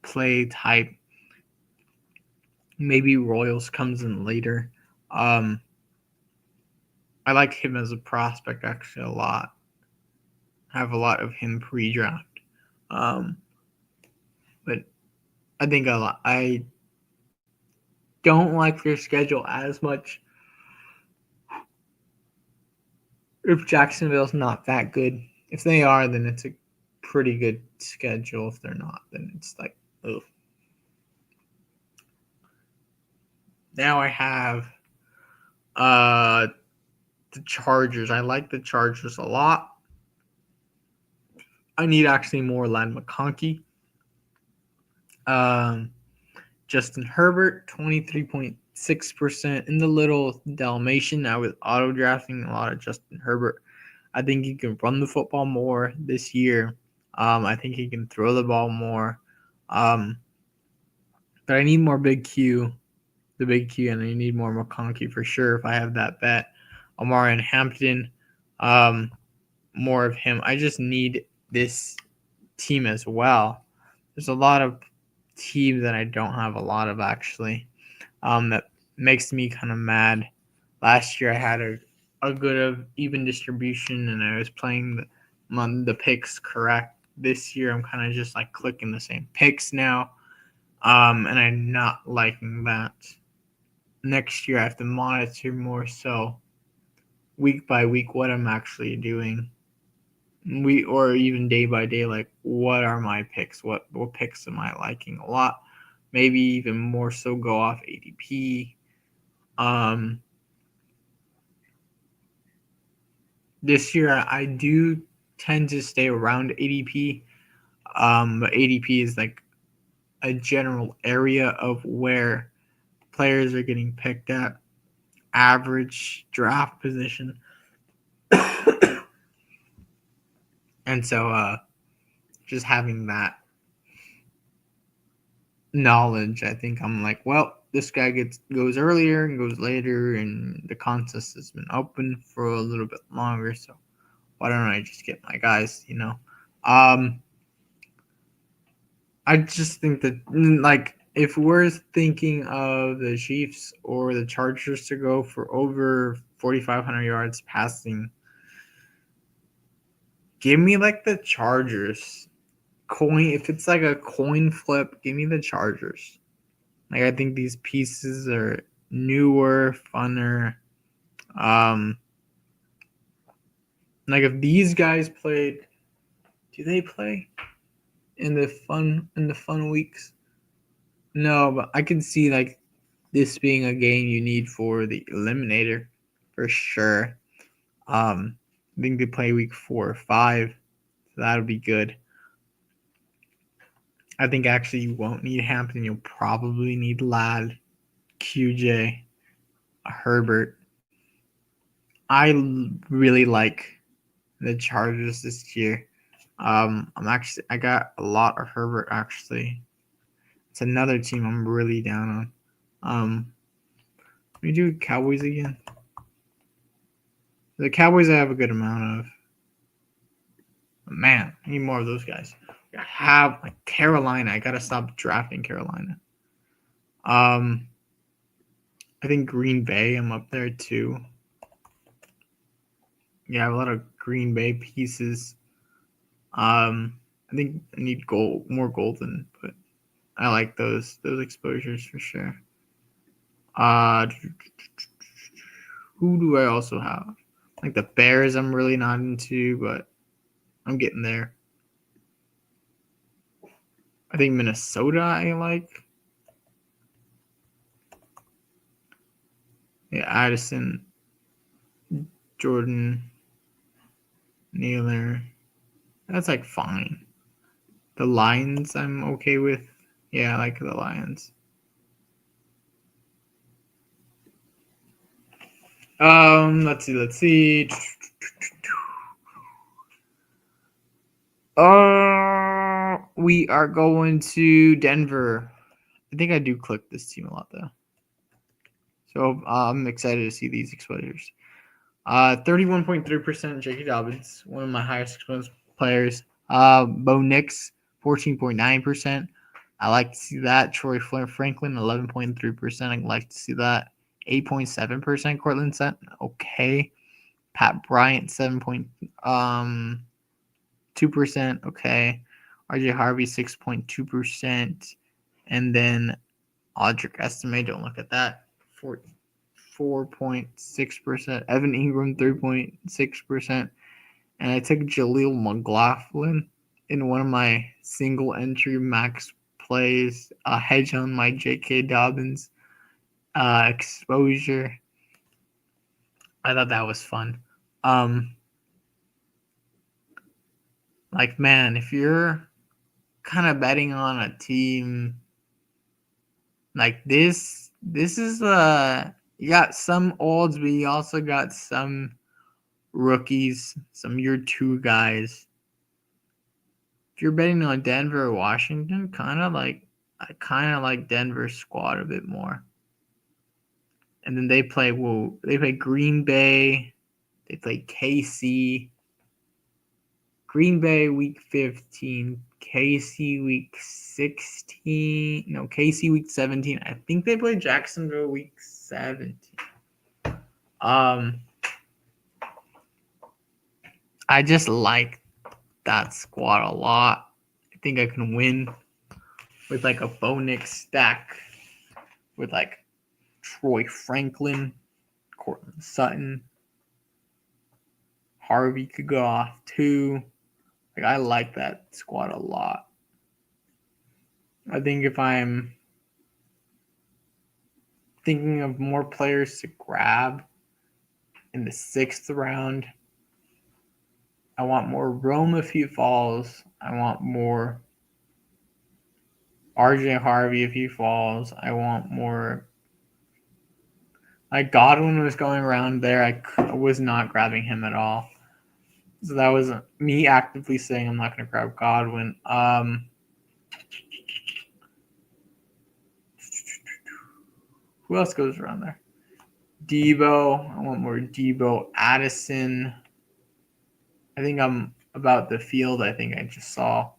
play type. Maybe Royals comes in later. I like him as a prospect actually a lot. I have a lot of him pre-draft. But I think a lot. I don't like their schedule as much. If Jacksonville's not that good, if they are, then it's a pretty good schedule. If they're not, then it's like, ugh. Now I have the Chargers. I like the Chargers a lot. I need actually more Lad McConkey. Justin Herbert, 23.6% in the little Dalmatian. I was auto drafting a lot of Justin Herbert. I think he can run the football more this year. I think he can throw the ball more. But I need more Big Q, the Big Q, and I need more McConkey for sure if I have that bet. Omari and Hampton, more of him. I just need this team as well. There's a lot of teams that I don't have a lot of actually. That makes me kind of mad. Last year I had a good of even distribution and I was playing the picks correct. This year I'm kind of just like clicking the same picks now. And I'm not liking that. Next year I have to monitor more so week by week what I'm actually doing. Or even day by day, like what are my picks? What picks am I liking a lot? Maybe even more so go off ADP. This year I do tend to stay around ADP. But ADP is like a general area of where players are getting picked at, average draft position. And so just having that knowledge, I think I'm like, well, this guy goes earlier and goes later, and the contest has been open for a little bit longer, so why don't I just get my guys, I just think that, like, if we're thinking of the Chiefs or the Chargers to go for over 4,500 yards passing, give me like the Chargers. If it's like a coin flip, give me the Chargers. Like, I think these pieces are newer, funner. Like if these guys played, do they play in the fun weeks? No, but I can see like this being a game you need for the eliminator for sure. I think they play week 4 or 5, so that'll be good. I think actually you won't need Hampton. You'll probably need Ladd, QJ, Herbert. I really like the Chargers this year. I got a lot of Herbert actually. It's another team I'm really down on. Let me do Cowboys again. The Cowboys I have a good amount of. Man, I need more of those guys. I have like Carolina. I gotta stop drafting Carolina. I think Green Bay. I'm up there too. Yeah, I have a lot of Green Bay pieces. I think I need more golden, but I like those exposures for sure. Who do I also have? Like the Bears, I'm really not into, but I'm getting there. I think Minnesota I like. Yeah, Addison, Jordan, Naylor. That's like fine. The Lions I'm okay with. Yeah, I like the Lions. Let's see. We are going to Denver. I think I do click this team a lot though. So I'm excited to see these exposures. 31.3% J.K. Dobbins, one of my highest exposed players. Bo Nix, 14.9%. I like to see that. Troy Franklin, 11.3%. I like to see that. 8.7% Cortland Sutton. Okay. Pat Bryant, 7.2%. Okay. RJ Harvey, 6.2%. And then Audric Estime, don't look at that. 4.6%. Evan Ingram, 3.6%. And I took Jaleel McLaughlin in one of my single entry max plays, a hedge on my J.K. Dobbins exposure. I thought that was fun. Like, man, if you're kind of betting on a team like this is you got some olds, but you also got some rookies, some year two guys. If you're betting on Denver or Washington, I kind of like Denver's squad a bit more. And then they play Green Bay, they play KC. Green Bay week 15, KC week 16. No, KC week 17. I think they play Jacksonville week 17. I just like that squad a lot. I think I can win with like a Bo Nix stack with like Troy Franklin, Cortland Sutton. Harvey could go off too. Like, I like that squad a lot. I think if I'm thinking of more players to grab in the 6th round, I want more Rome if he falls. I want more RJ Harvey if he falls. I want more. Like, Godwin was going around there. I was not grabbing him at all. So that was me actively saying I'm not going to grab Godwin. Who else goes around there? Debo. I want more Debo. Addison. I think I'm about the field. I think I just saw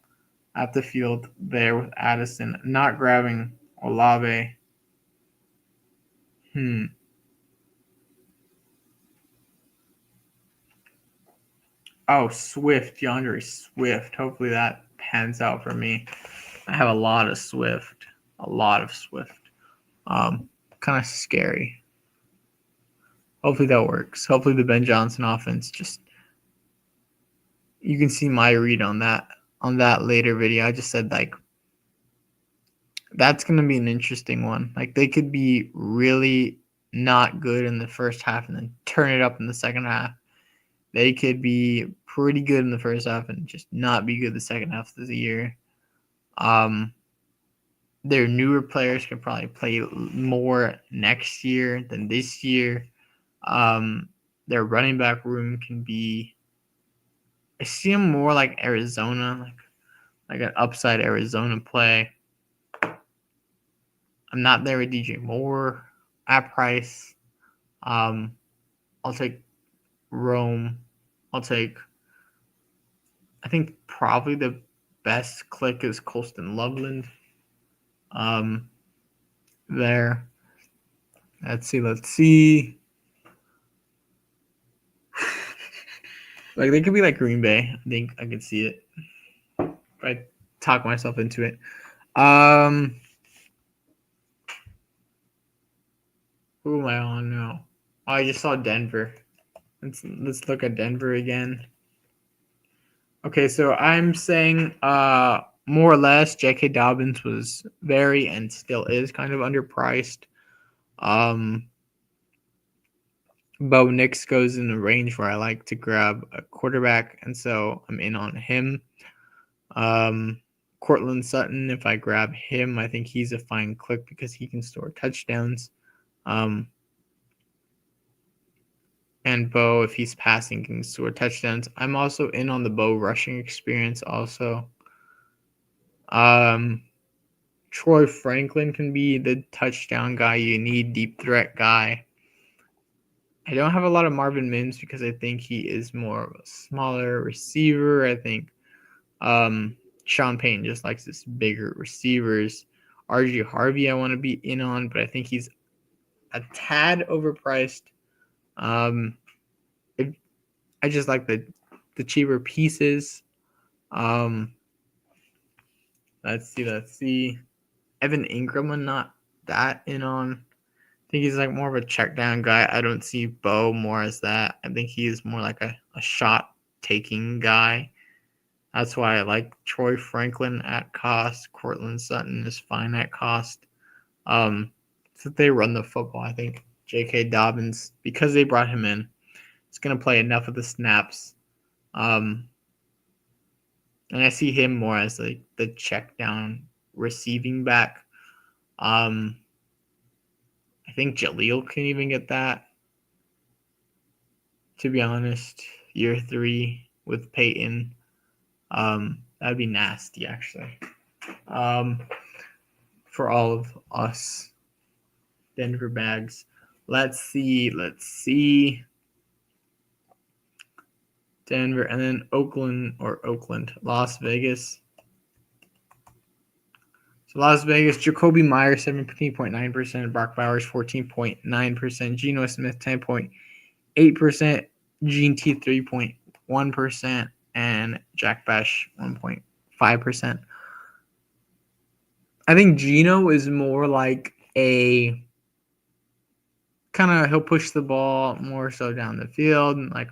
at the field there with Addison. Not grabbing Olave. Oh, Swift. DeAndre Swift. Hopefully that pans out for me. I have a lot of Swift. Kind of scary. Hopefully that works. Hopefully the Ben Johnson offense just. You can see my read on that later video. I just said like that's going to be an interesting one. Like, they could be really not good in the first half and then turn it up in the second half. They could be pretty good in the first half and just not be good the second half of the year. Their newer players can probably play more next year than this year. Their running back room can be. I see them more like Arizona, like an upside Arizona play. I'm not there with DJ Moore at price. I'll take Rome. I think probably the best click is Colston Loveland. There. Let's see. Like they could be like Green Bay. I think I could see it. I talk myself into it. Who am I on now? Oh, I just saw Denver. Let's look at Denver again. Okay, so I'm saying more or less J.K. Dobbins was very and still is kind of underpriced. Bo Nix goes in the range where I like to grab a quarterback, and so I'm in on him. Cortland Sutton, if I grab him, I think he's a fine click because he can score touchdowns. And Bo, if he's passing, can score touchdowns. I'm also in on the Bo rushing experience also. Troy Franklin can be the touchdown guy you need, deep threat guy. I don't have a lot of Marvin Mims because I think he is more of a smaller receiver. I think Sean Payton just likes this bigger receivers. RG Harvey I want to be in on, but I think he's a tad overpriced. I just like the cheaper pieces. Let's see. Evan Ingram, I'm not that in on. I think he's like more of a check down guy. I don't see Bo more as that. I think he is more like a shot taking guy. That's why I like Troy Franklin at cost. Cortland Sutton is fine at cost. So they run the football. I think J.K. Dobbins, because they brought him in, is going to play enough of the snaps. And I see him more as like the check down receiving back. I think Jaleel can even get that. To be honest, year 3 with Peyton, that'd be nasty actually. For all of us Denver bags. Let's see. Denver and then Oakland, Las Vegas. So Las Vegas, Jacoby Myers 17.9%, Brock Bowers 14.9%, Geno Smith 10.8%, Gene T 3.1%, and Jack Bash 1.5%. I think Geno is more like a kind of he'll push the ball more so down the field. Like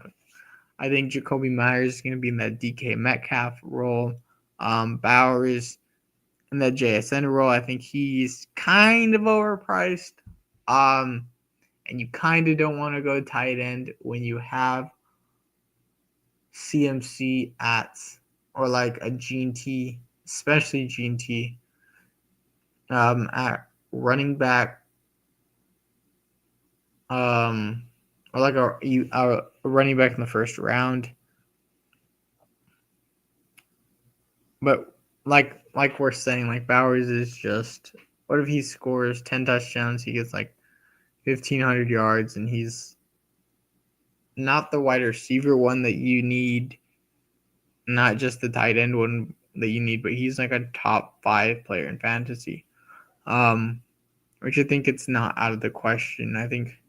I think Jacoby Myers is going to be in that DK Metcalf role. Bowers in that JSN role. I think he's kind of overpriced. And you kind of don't want to go tight end when you have CMC or like a Gene T, especially Gene T, at running back, or like a running back in the first round. But like we're saying, like Bowers is just, what if he scores 10 touchdowns, he gets like 1,500 yards, and he's not the wide receiver one that you need, not just the tight end one that you need, but he's like a top 5 player in fantasy. Which I think it's not out of the question. I think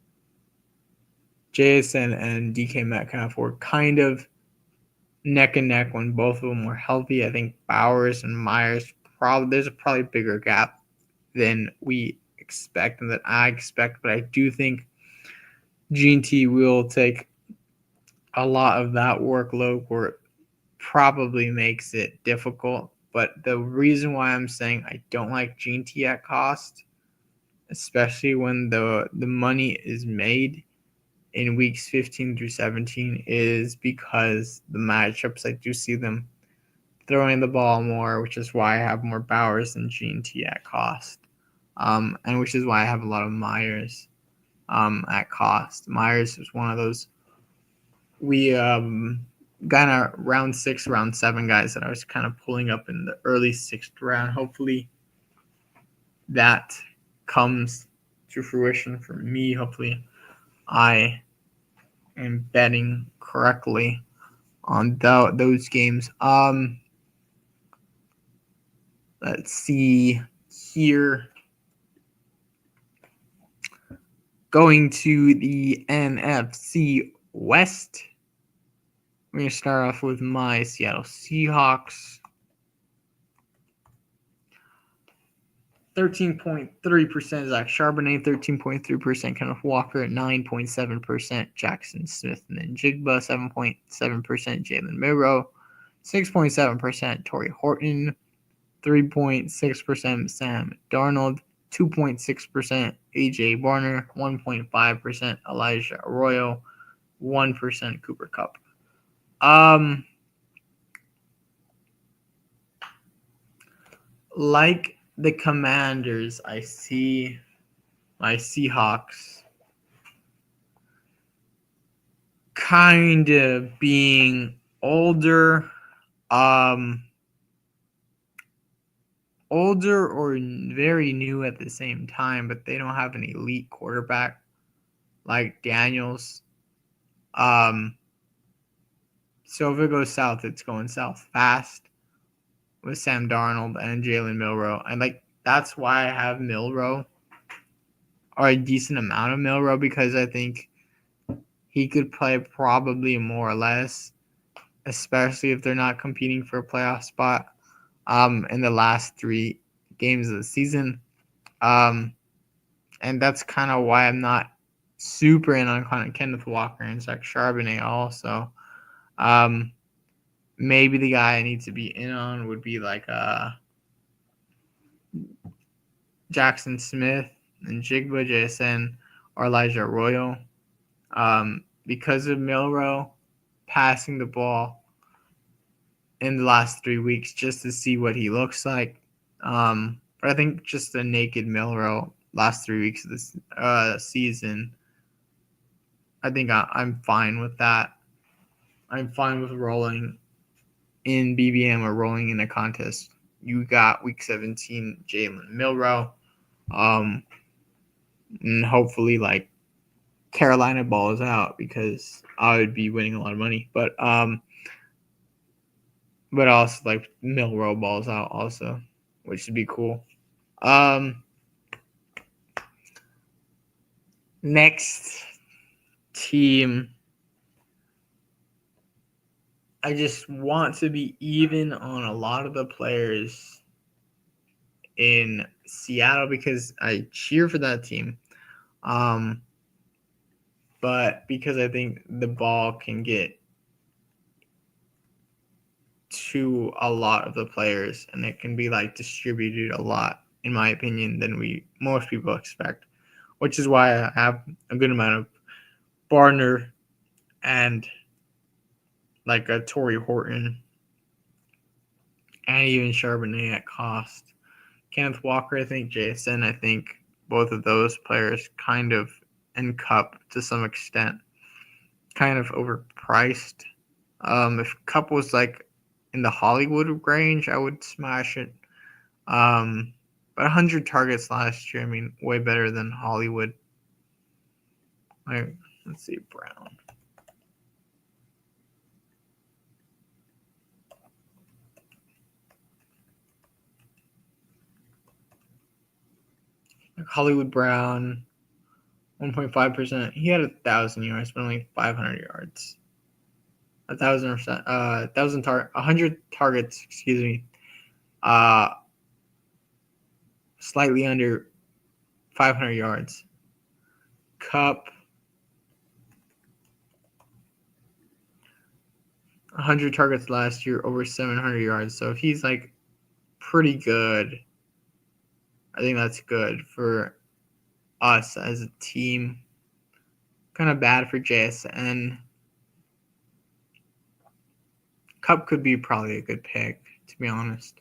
JSN and DK Metcalf were kind of neck and neck when both of them were healthy. I think Bowers and Myers, there's probably a bigger gap than we expect and that I expect, but I do think Gene T will take a lot of that workload where it probably makes it difficult. But the reason why I'm saying I don't like Gene T at cost, especially when the money is made in weeks 15 through 17, is because the matchups, I do see them throwing the ball more, which is why I have more Bowers than G&T at cost. And which is why I have a lot of Myers at cost. Myers is one of those we kind of round 6, round 7 guys that I was kind of pulling up in the early 6th round. Hopefully that comes to fruition for me. Hopefully I am betting correctly on those games. Let's see here. Going to the NFC West, we're going to start off with my Seattle Seahawks. 13.3% Zach Charbonnet, 13.3% Kenneth Walker, 9.7% Jackson Smith and then Jigba, 7.7% Jalen Milroe, 6.7% Torrey Horton, 3.6% Sam Darnold, 2.6% AJ Barner, 1.5% Elijah Arroyo, 1% Cooper Kupp. Like the Commanders, I see my Seahawks kind of being older or very new at the same time, but they don't have an elite quarterback like Daniels. So if it goes south, it's going south fast with Sam Darnold and Jalen Milroe. And that's why I have Milroe, or a decent amount of Milroe, because I think he could play probably more or less, especially if they're not competing for a playoff spot in the last 3 games of the season. And that's kind of why I'm not super in on Kenneth Walker and Zach Charbonnet also. Maybe the guy I need to be in on would be like Jackson Smith and Jigba, JSN, or Elijah Arroyo. Because of Milroe passing the ball in the last 3 weeks just to see what he looks like. But I think just the naked Milroe last 3 weeks of this season, I think I'm fine with that. I'm fine with rolling in BBM or rolling in a contest. You got week 17 Jalen Milroe. And hopefully Carolina balls out, because I would be winning a lot of money. But also Milroe balls out also, which would be cool. Next team, I just want to be even on a lot of the players in Seattle because I cheer for that team. But because I think the ball can get to a lot of the players and it can be distributed a lot, in my opinion, than most people expect, which is why I have a good amount of Barner and a Torrey Horton and even Charbonnet at cost. Kenneth Walker, I think, JSN, I think both of those players kind of, and Kupp to some extent, kind of overpriced. If Kupp was in the Hollywood range, I would smash it. But 100 targets last year, I mean, way better than Hollywood. Let's see, Brown. Hollywood Brown, 1.5%. He had 1,000 yards, but only 500 yards. 100 targets. Excuse me. Slightly under 500 yards. Kupp, 100 targets last year, over 700 yards. So if he's pretty good, I think that's good for us as a team. Kind of bad for JSN. Kupp could be probably a good pick. to be honest.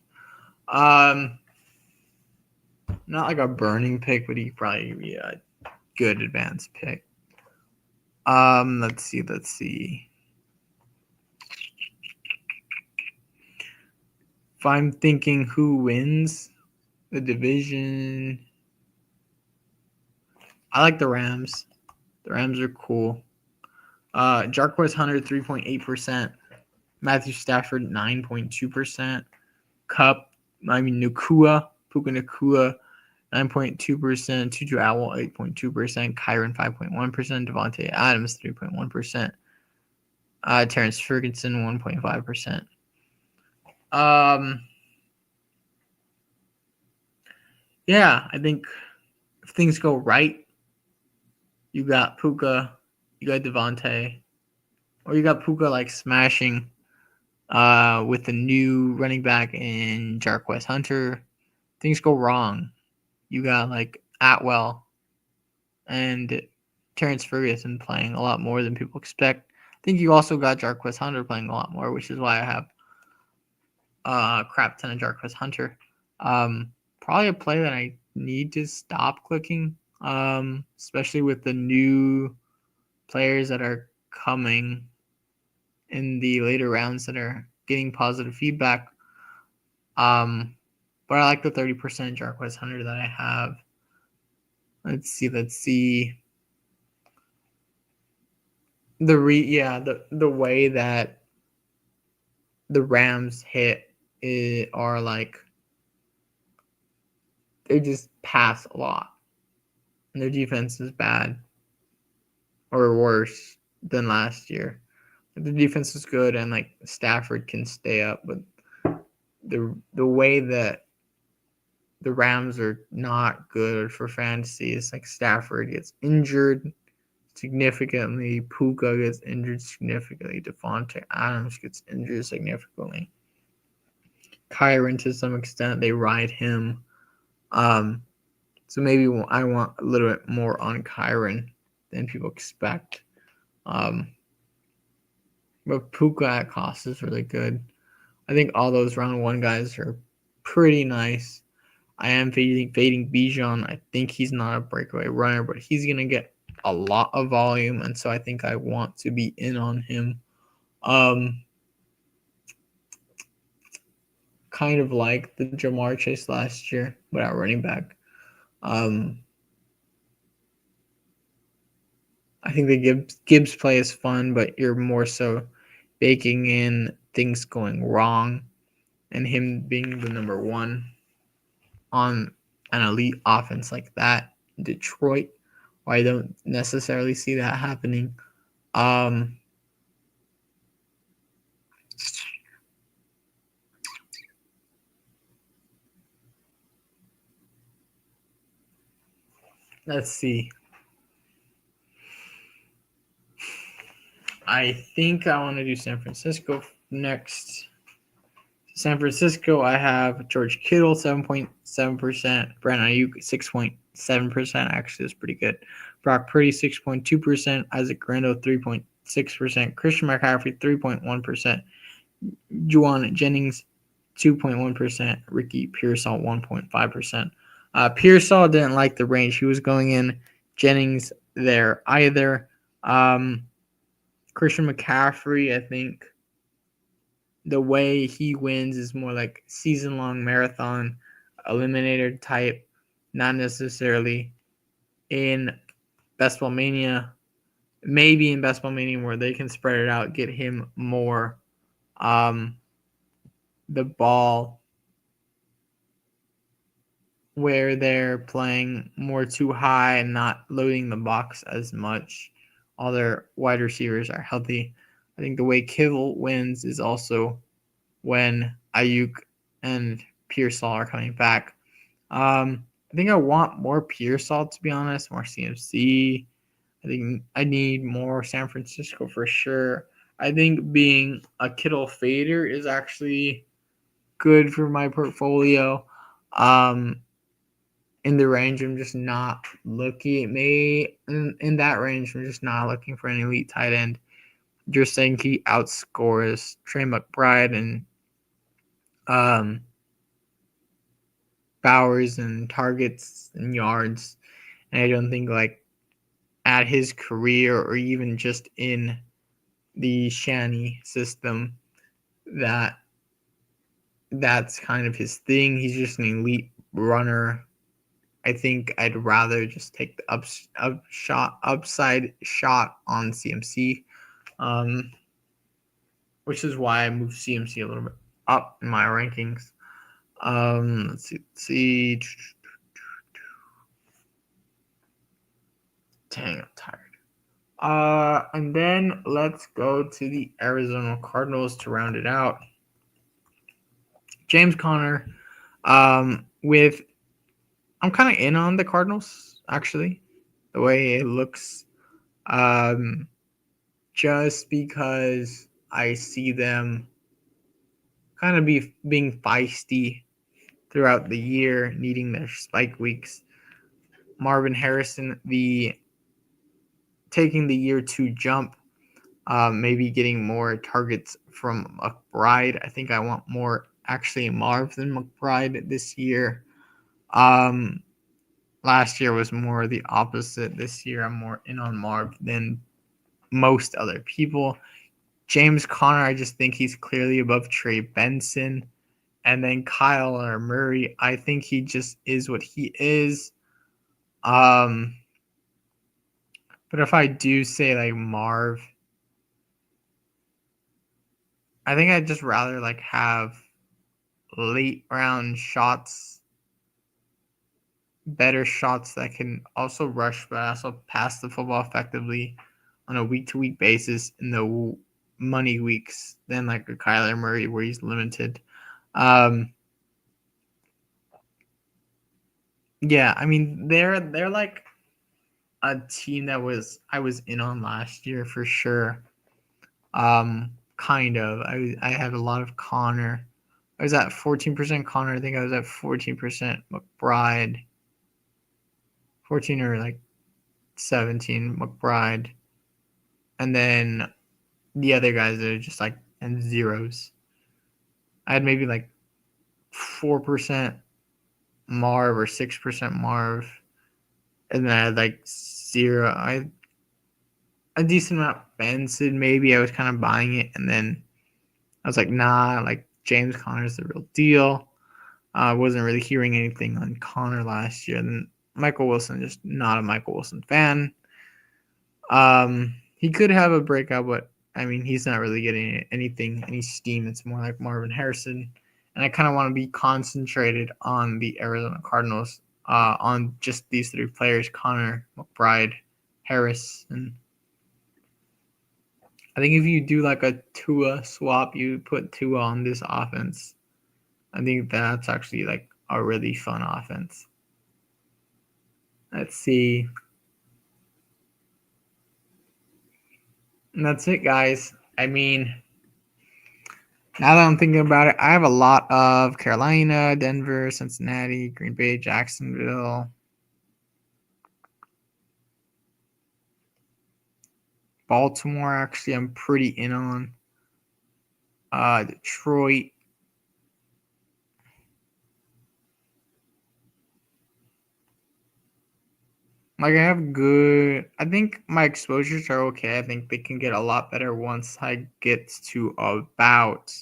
Not like a burning pick, but he probably be a good advanced pick. Let's see. If I'm thinking who wins the division, I like the Rams. The Rams are cool. Jarquez Hunter 3.8%, Matthew Stafford 9.2%, Puka Nakua 9.2%, Tutu Atwell 8.2%, Kyron 5.1%, Devontae Adams 3.1%, Terrence Ferguson 1.5%. Yeah, I think if things go right, you got Puka, you got Devontae, or you got Puka like smashing with the new running back in Jarquez Hunter. Things go wrong. You got like Atwell and Terrence Ferguson playing a lot more than people expect. I think you also got Jarquez Hunter playing a lot more, which is why I have a crap ton of Jarquez Hunter. Probably a play that I need to stop clicking, especially with the new players that are coming in the later rounds that are getting positive feedback. But I like the 30% Jarquez Hunter that I have. Let's see. The way that the Rams hit are like they just pass a lot. And their defense is bad or worse than last year. The defense is good and like Stafford can stay up, but the way that the Rams are not good for fantasy is like Stafford gets injured significantly, Puka gets injured significantly, Devontae Adams gets injured significantly. Kyron to some extent, they ride him. So maybe I want a little bit more on Kyron than people expect. But Puka at cost is really good. I think all those round one guys are pretty nice. I am fading Bijan. I think he's not a breakaway runner, but he's going to get a lot of volume, and so I think I want to be in on him. Kind of like the Jamar Chase last year, but at running back. I think the Gibbs play is fun, but you're more so baking in things going wrong and him being the number one on an elite offense like that in Detroit. I don't necessarily see that happening. Let's see. I think I want to do San Francisco next. San Francisco, I have George Kittle, 7.7%. Brandon Ayuk, 6.7%. Actually, that's pretty good. Brock Purdy, 6.2%. Isaac Grando, 3.6%. Christian McCaffrey, 3.1%. Juwan Jennings, 2.1%. Ricky Pearsall, 1.5%. Pearsall didn't like the range he was going in. Jennings there either. Christian McCaffrey, I think the way he wins is more like season-long marathon, eliminator type, not necessarily in Best Ball Mania. Maybe in Best Ball Mania where they can spread it out, get him more the ball where they're playing more too high and not loading the box as much. All their wide receivers are healthy. I think the way Kittle wins is also when Ayuk and Pearsall are coming back. I think I want more Pearsall, to be honest, more CMC. I think I need more San Francisco for sure. I think being a Kittle fader is actually good for my portfolio. In the range, I'm just not looking. In that range, I'm just not looking for an elite tight end. You're saying he outscores Trey McBride and Bowers and targets and yards. And I don't think like at his career or even just in the Shanny system that that's kind of his thing. He's just an elite runner. I think I'd rather just take the upside shot on CMC, which is why I moved CMC a little bit up in my rankings. Let's see. Dang, I'm tired. And then let's go to the Arizona Cardinals to round it out. James Conner, with I'm kind of in on the Cardinals actually, the way it looks, just because I see them kind of being feisty throughout the year, needing their spike weeks. Marvin Harrison, the taking the year 2 jump, maybe getting more targets from McBride. I think I want more actually Marv than McBride this year. Last year was more the opposite. This year I'm more in on Marv than most other people. James Conner, I just think he's clearly above Trey Benson. And then Kyle or Murray, I think he just is what he is. But if I do say like Marv, I think I'd just rather like have late round shots, better shots that can also rush but also pass the football effectively on a week-to-week basis in the money weeks than like a Kyler Murray where he's limited. Yeah, I mean they're like a team that I was in on last year for sure. Kind of. I had a lot of Connor. I was at 14% Connor. I think I was at 14% McBride. 14 or like 17 McBride. And then the other guys are just like and zeros. I had maybe like 4% Marv or 6% Marv. And then I had like zero. I had a decent amount of Benson, maybe. I was kind of buying it. And then I was like, nah, like James Conner's the real deal. I wasn't really hearing anything on Connor last year. And Michael Wilson, just not a Michael Wilson fan. He could have a breakout, but I mean, he's not really getting any steam. It's more like Marvin Harrison. And I kind of want to be concentrated on the Arizona Cardinals, on just these 3 players, Connor, McBride, Harris. And I think if you do like a Tua swap, you put Tua on this offense, I think that's actually like a really fun offense. Let's see. And that's it, guys. I mean, now that I'm thinking about it, I have a lot of Carolina, Denver, Cincinnati, Green Bay, Jacksonville, Baltimore. Actually, I'm pretty in on. Detroit. Like I have good. I think my exposures are okay. I think they can get a lot better once I get to about.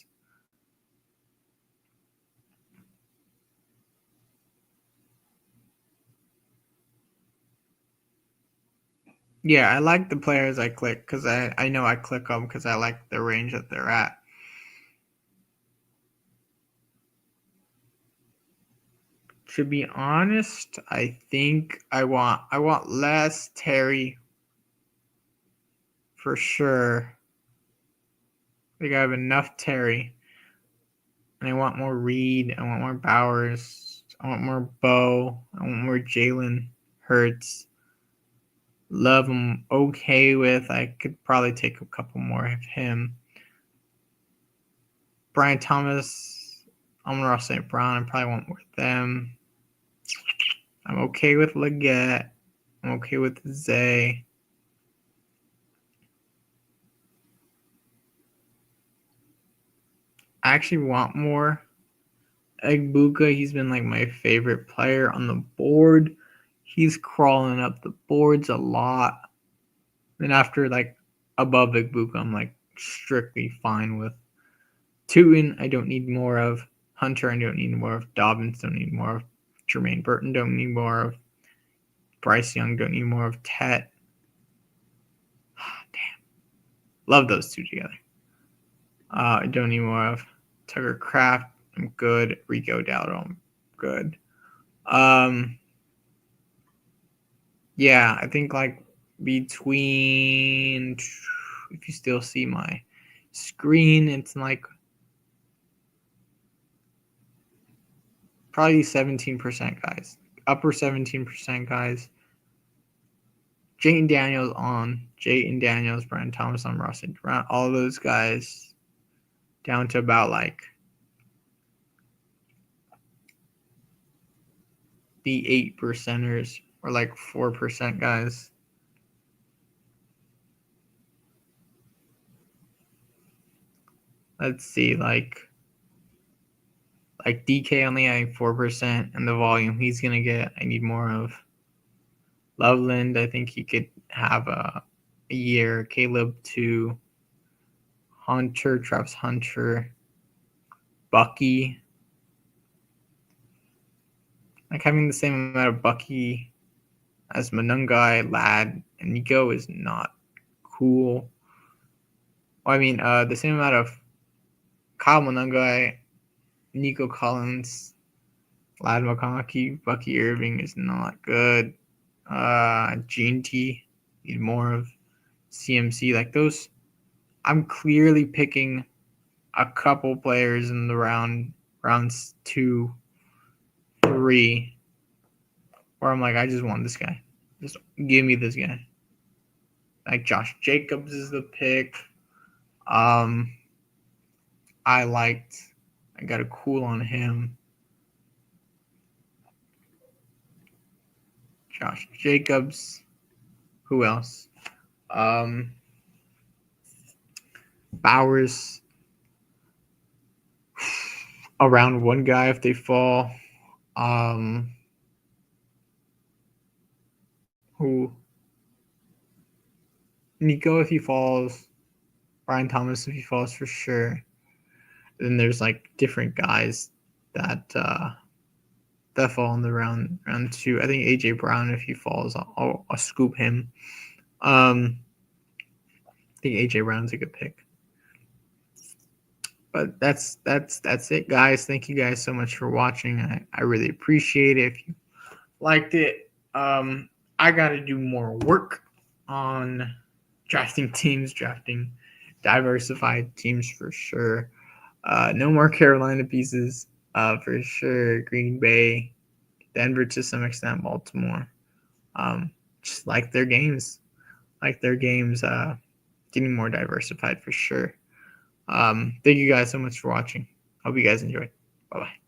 Yeah, I like the players I click because I know I click them because I like the range that they're at. To be honest, I think I want less Terry for sure. I think I have enough Terry. And I want more Reed. I want more Bowers. I want more Bo. I want more Jalen Hurts. Love I'm okay with. I could probably take a couple more of him. Brian Thomas, Amon-Ra St. Brown, I probably want more of them. I'm okay with Leggett. I'm okay with Zay. I actually want more Egbuka, he's been like my favorite player on the board. He's crawling up the boards a lot. And after like above Egbuka, I'm like strictly fine with. Tootin, I don't need more of. Hunter, I don't need more of. Dobbins, don't need more of. Jermaine Burton, don't need more of. Bryce Young, don't need more of. Tet. Damn. Love those two together. I don't need more of. Tucker Kraft, I'm good. Rico Dowdle, I'm good. Yeah, I think like between, if you still see my screen, it's like probably 17% guys, upper 17% guys. Jayden Daniels on, Jayden Daniels, Brian Thomas on, Russell Durant, all those guys down to about like the 8%ers or like 4% guys. Let's see, like DK only having 4% and the volume he's gonna get, I need more of. Loveland, I think he could have a year. Caleb 2. Hunter, Travis Hunter. Bucky. Like having the same amount of Bucky as Manungai, Ladd, and Nico is not cool. Well, I mean, the same amount of Kyle Manungai, Nico Collins, Ladd McConkey, Bucky Irving is not good. Gene T, need more of. CMC, like those. I'm clearly picking a couple players in the rounds 2, 3, where I'm like, I just want this guy. Just give me this guy. Like Josh Jacobs is the pick. I got a cool on him. Josh Jacobs. Who else? Bowers. Around one guy if they fall. Who? Nico if he falls. Brian Thomas if he falls for sure. Then there's like different guys that fall in the round 2. I think AJ Brown if he falls, I'll scoop him. I think AJ Brown's a good pick. But that's it, guys. Thank you guys so much for watching. I really appreciate it. If you liked it, I got to do more work on drafting teams, drafting diversified teams for sure. No more Carolina pieces for sure. Green Bay, Denver to some extent, Baltimore. Just like their games. Getting more diversified for sure. Thank you guys so much for watching. Hope you guys enjoyed. Bye-bye.